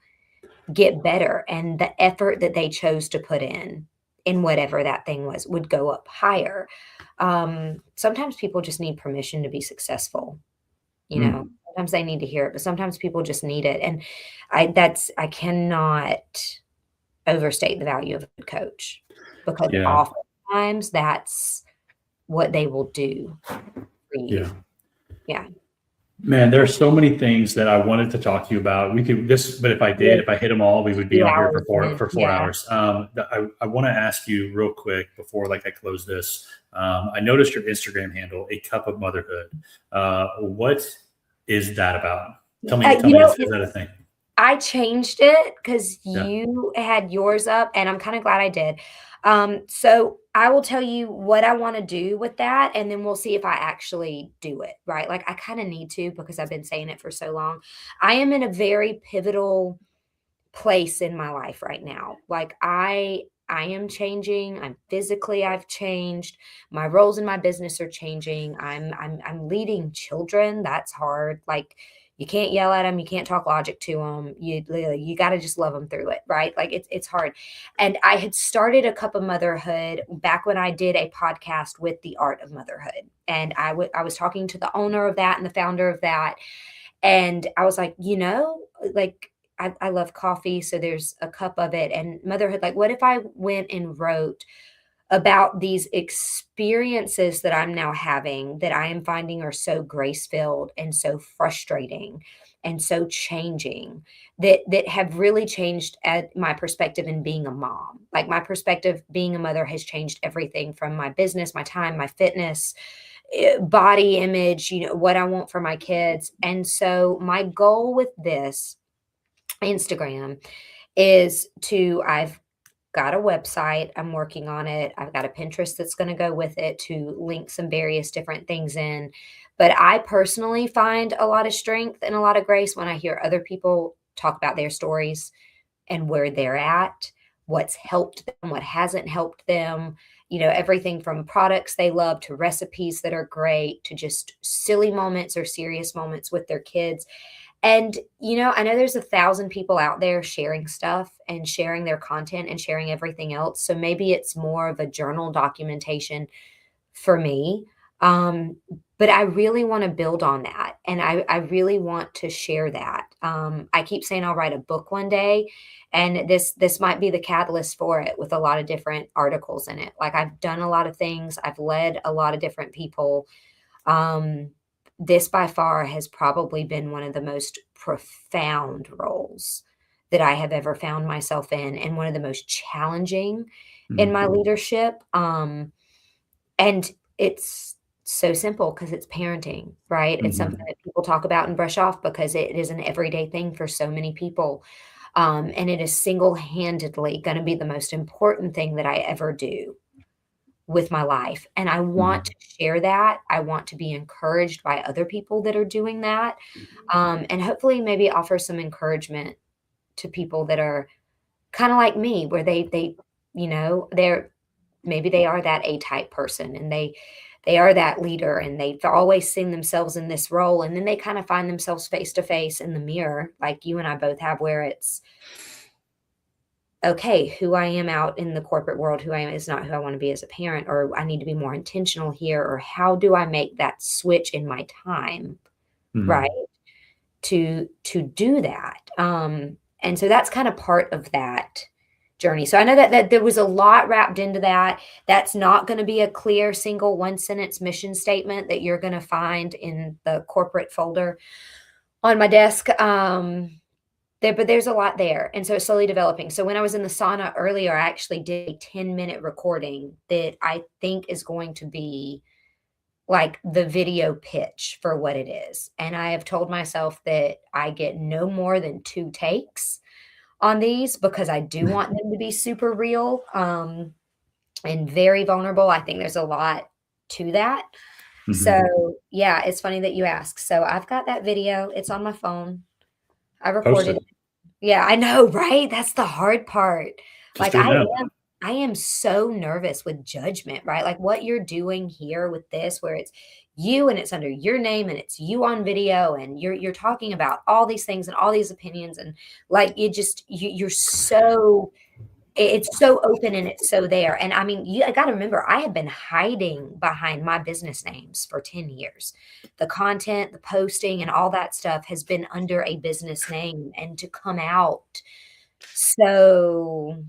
get better, and the effort that they chose to put in whatever that thing was would go up higher. Sometimes people just need permission to be successful, you know? Mm. Sometimes they need to hear it, but sometimes people just need it, and I cannot overstate the value of a good coach, because Yeah. oftentimes that's what they will do for Yeah. you. Yeah. Man, there are so many things that I wanted to talk to you about. We could this, but We're if I hit them all, we would be 2 on here hours in. for four Yeah. hours. I want to ask you real quick before like I close this. I noticed your Instagram handle, A Cup of Motherhood. What is that about? Tell You me, know, is that a thing? I changed it because Yeah. you had yours up, and I'm kinda glad I did. So I will tell you what I wanna do with that, and then we'll see if I actually do it, right? Like, I kinda need to because I've been saying it for so long. I am in a very pivotal place in my life right now. Like, I am changing. I've changed. My roles in my business are changing. I'm leading children. That's hard. Like, you can't yell at them, you can't talk logic to them. You got to just love them through it, right? Like, it's hard. And I had started a cup of motherhood back when I did a podcast with the art of motherhood. And I was talking to the owner of that and the founder of that, and I was like, like, I love coffee, so there's a cup of it, and motherhood. Like, what if I went and wrote about these experiences that I'm now having that I am finding are so grace filled and so frustrating and so changing, that have really changed at my perspective in being a mom. Like, my perspective being a mother has changed everything from my business, my time, my fitness, body image, what I want for my kids. And so my goal with this Instagram is I've got a website, I'm working on it. I've got a Pinterest that's going to go with it to link some various different things in. But I personally find a lot of strength and a lot of grace when I hear other people talk about their stories and where they're at, what's helped them, what hasn't helped them, everything from products they love to recipes that are great to just silly moments or serious moments with their kids. And, I know there's 1,000 people out there sharing stuff and sharing their content and sharing everything else. So maybe it's more of a journal documentation for me. Um, but I really want to build on that. And I really want to share that. I keep saying I'll write a book one day. And this might be the catalyst for it, with a lot of different articles in it. Like, I've done a lot of things. I've led a lot of different people. Um, this by far has probably been one of the most profound roles that I have ever found myself in, and one of the most challenging in my Mhm. leadership. And it's so simple because it's parenting, right? It's something Mhm. that people talk about and brush off because it is an everyday thing for so many people. And it is single-handedly going to be the most important thing that I ever do with my life. And I want Mhm. to share that. I want to be encouraged by other people that are doing that. And hopefully maybe offer some encouragement to people that are kind of like me, where they're, maybe they are that A-type person, and they are that leader, and they've always seen themselves in this role, and then they kind of find themselves face to face in the mirror, like you and I both have, where it's okay, who I am out in the corporate world, who I am is not who I want to be as a parent, or I need to be more intentional here, or how do I make that switch in my time, right? Mhm. To do that. And so that's kind of part of that journey. So I know that there was a lot wrapped into that. That's not going to be a clear single one sentence mission statement that you're going to find in the corporate folder on my desk. But there's a lot there, and so it's slowly developing. So when I was in the sauna earlier, I actually did a 10-minute recording that I think is going to be like the video pitch for what it is. And I have told myself that I get no more than 2 takes on these, because I do want them to be super real, and very vulnerable. I think there's a lot to that. Mhm. So, yeah, it's funny that you ask. So I've got that video. It's on my phone. I Post recorded. it. Yeah, I know, right? That's the hard part. Just Like, do it now. I am so nervous with judgment, right? Like, what you're doing here with this, where it's you and it's under your name and it's you on video and you're talking about all these things and all these opinions and like you're so it's so open and it's so there. And I mean, I got to remember, I have been hiding behind my business names for 10 years. The content, the posting, and all that stuff has been under a business name. And to come out, so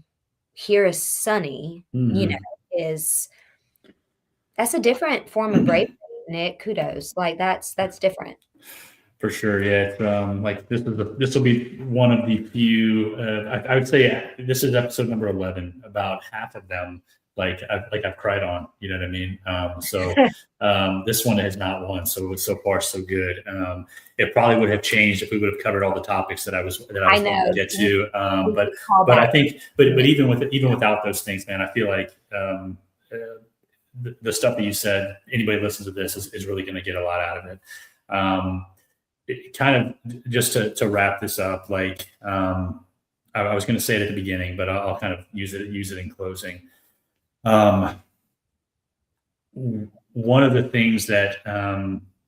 here is Sunny, is that's a different form of bravery, Nick. Kudos. Like that's different. For sure, yeah. It's, like this will be one of the few. I would say this is episode number 11. About half of them, I've cried on. You know what I mean? So this one has not won. So far so good. It probably would have changed if we would have covered all the topics that I was going to get to. But I think, but even without those things, man, I feel like the stuff that you said, anybody who listens to this is really going to get a lot out of it. It kind of just to wrap this up, I was going to say it at the beginning, but I'll kind of use it in closing. One of the things that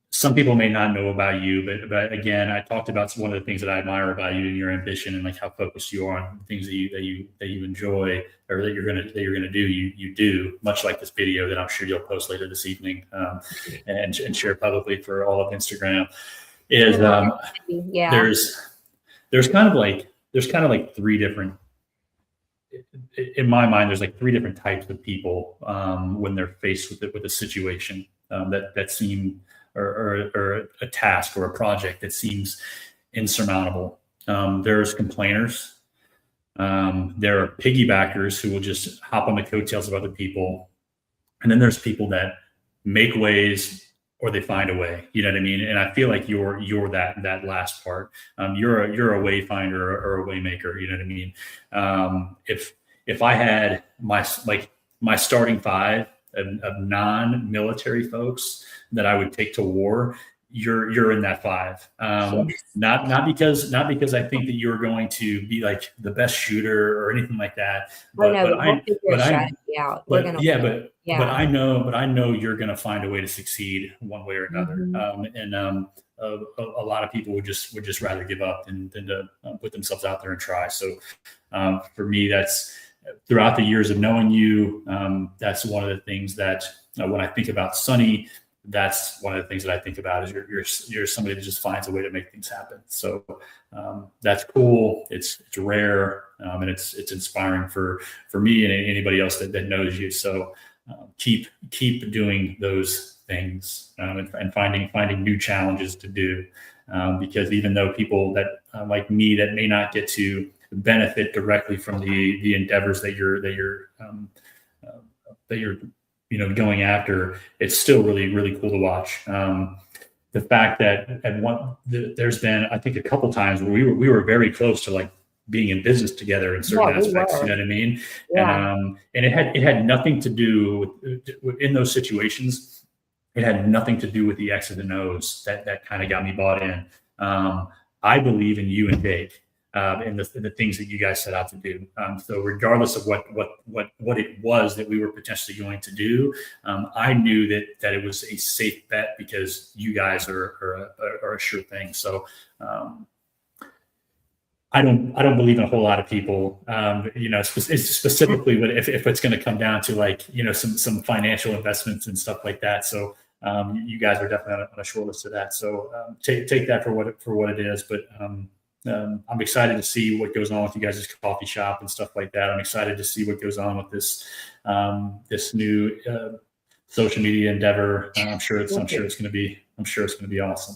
some people may not know about you, but again, I talked about one of the things that I admire about you and your ambition and like how focused you are on things that you enjoy or that you're gonna do. You do, much like this video that I'm sure you'll post later this evening and share publicly for all of Instagram. Is there's kind of like three different, in my mind, there's like three different types of people when they're faced with a situation that seem or a task or a project that seems insurmountable. There's complainers. There are piggybackers who will just hop on the coattails of other people, and then there's people that make ways or they find a way. You know what I mean? And I feel like you're that last part. You're a wayfinder or a waymaker. You know what I mean? If I had my starting five of non-military folks that I would take to war, you're in that five. Not because I think that you're going to be like the best shooter or anything like that. But I know you're going to find a way to succeed one way or another. A lot of people would just rather give up than to put themselves out there and try. So for me, that's throughout the years of knowing you, that's one of the things that when I think about Sunny, that's one of the things that I think about is you're somebody that just finds a way to make things happen. So that's cool. It's rare, and it's inspiring for me and anybody else that knows you. So keep doing those things and finding new challenges to do, because even though people that like me that may not get to benefit directly from the endeavors that you're going after, it's still really, really cool to watch. The fact that there's been, I think, a couple times where we were very close to like being in business together in certain aspects. You know what I mean? Yeah. And it had nothing to do with in those situations. It had nothing to do with the X's and O's that kind of got me bought in. I believe in you and Dave. And the things that you guys set out to do. So regardless of what it was that we were potentially going to do, I knew that it was a safe bet because you guys are a sure thing. So I don't believe in a whole lot of people, specifically, but if it's going to come down to like, some financial investments and stuff like that. So you guys are definitely on a short list of that. So take that for what it is. But I'm excited to see what goes on with you guys' coffee shop and stuff like that. I'm excited to see what goes on with this new social media endeavor. I'm sure it's going to be awesome.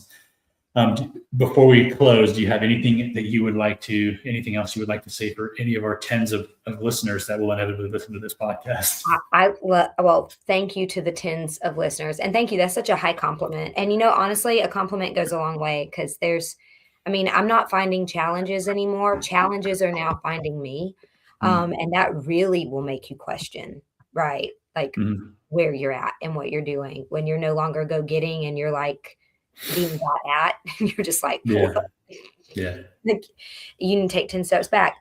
Before we close, do you have anything else you would like to say for any of our tens of listeners that will inevitably listen to this podcast? Well, thank you to the tens of listeners, and thank you. That's such a high compliment. And honestly, a compliment goes a long way because I'm not finding challenges anymore. Challenges are now finding me. And that really will make you question, right? Like where you're at and what you're doing when you're no longer go getting and you're like being got at, and you're just like, yeah. Like, you need to take 10 steps back.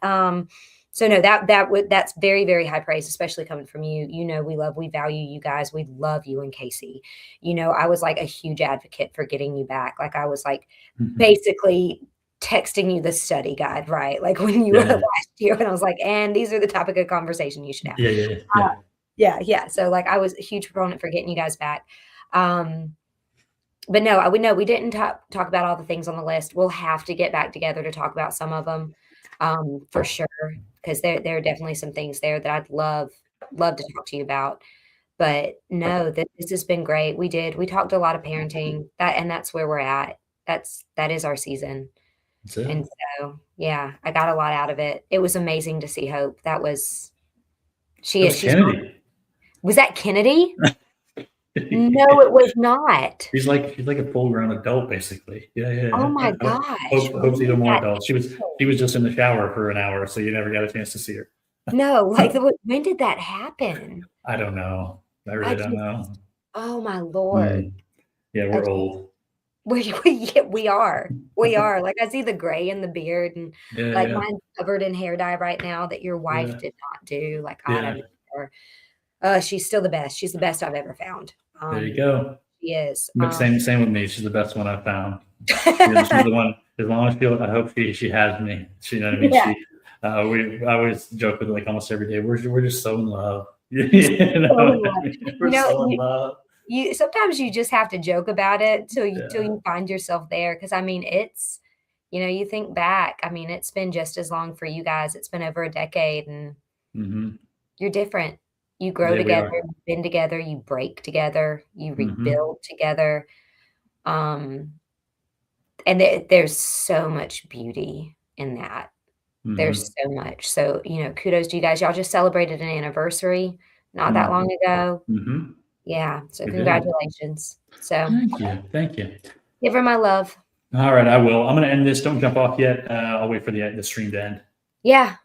So no, that's very, very high praise, especially coming from you. You know, we value you guys. We love you and Casey. You know, I was like a huge advocate for getting you back. Like I was like Mhm. basically texting you the study guide, right? Like when you were Yeah. last year, and I was like, and these are the topic of conversation you should have. Yeah. Yeah. Yeah. Yeah, yeah. So like I was a huge proponent for getting you guys back. Um, but no, I would know we didn't talk about all the things on the list. We'll have to get back together to talk about some of them, for sure, because there are definitely some things there that I'd love to talk to you about. But no, this has been great. We talked a lot of parenting, that's where we're at. That is our season. That's it. And so, yeah, I got a lot out of it. It was amazing to see Hope. That was It she is. was Kennedy. Was that Kennedy? No, it was not. She's like a full grown adult, basically. Yeah, Oh yeah. my Hope, gosh. Hope's When even did more that adult. She was just in the shower for an hour, so you never got a chance to see her. No, like, when did that happen? I don't know. I I really don't just know. oh my lord. Mm. Yeah, I we're just old. yeah, we are. We are. Like, I see the gray in the beard and, Yeah, like, yeah, mine's covered in hair dye right now that your wife yeah, did not do. Like, I yeah. don't her. She's still the best. She's the best I've ever found. There you go. She is. But same with me. She's the best one I've found. She's the one. As long as I hope she has me. She, you know what I mean. Yeah. I always joke with her, like almost every day. We're just so in love. You know So in what I love. mean? You We're know, so in love. you sometimes you just have to joke about it till Yeah. you find yourself there. Because I mean, it's you think back, I mean, it's been just as long for you guys. It's been over a decade, and Hmm. you're different. You grow Yeah, we together, are. you've been together, you break together, you Hmm. rebuild together, um, and there's so much beauty in that. There's Hmm. so much. So, kudos to you guys. Y'all just celebrated an anniversary not that long ago. Hmm. Yeah, so We did. congratulations. So, Thank you. Thank you. give her my love. All right, I will. I'm going to end this. Don't jump off yet. I'll wait for the stream to end. Yeah.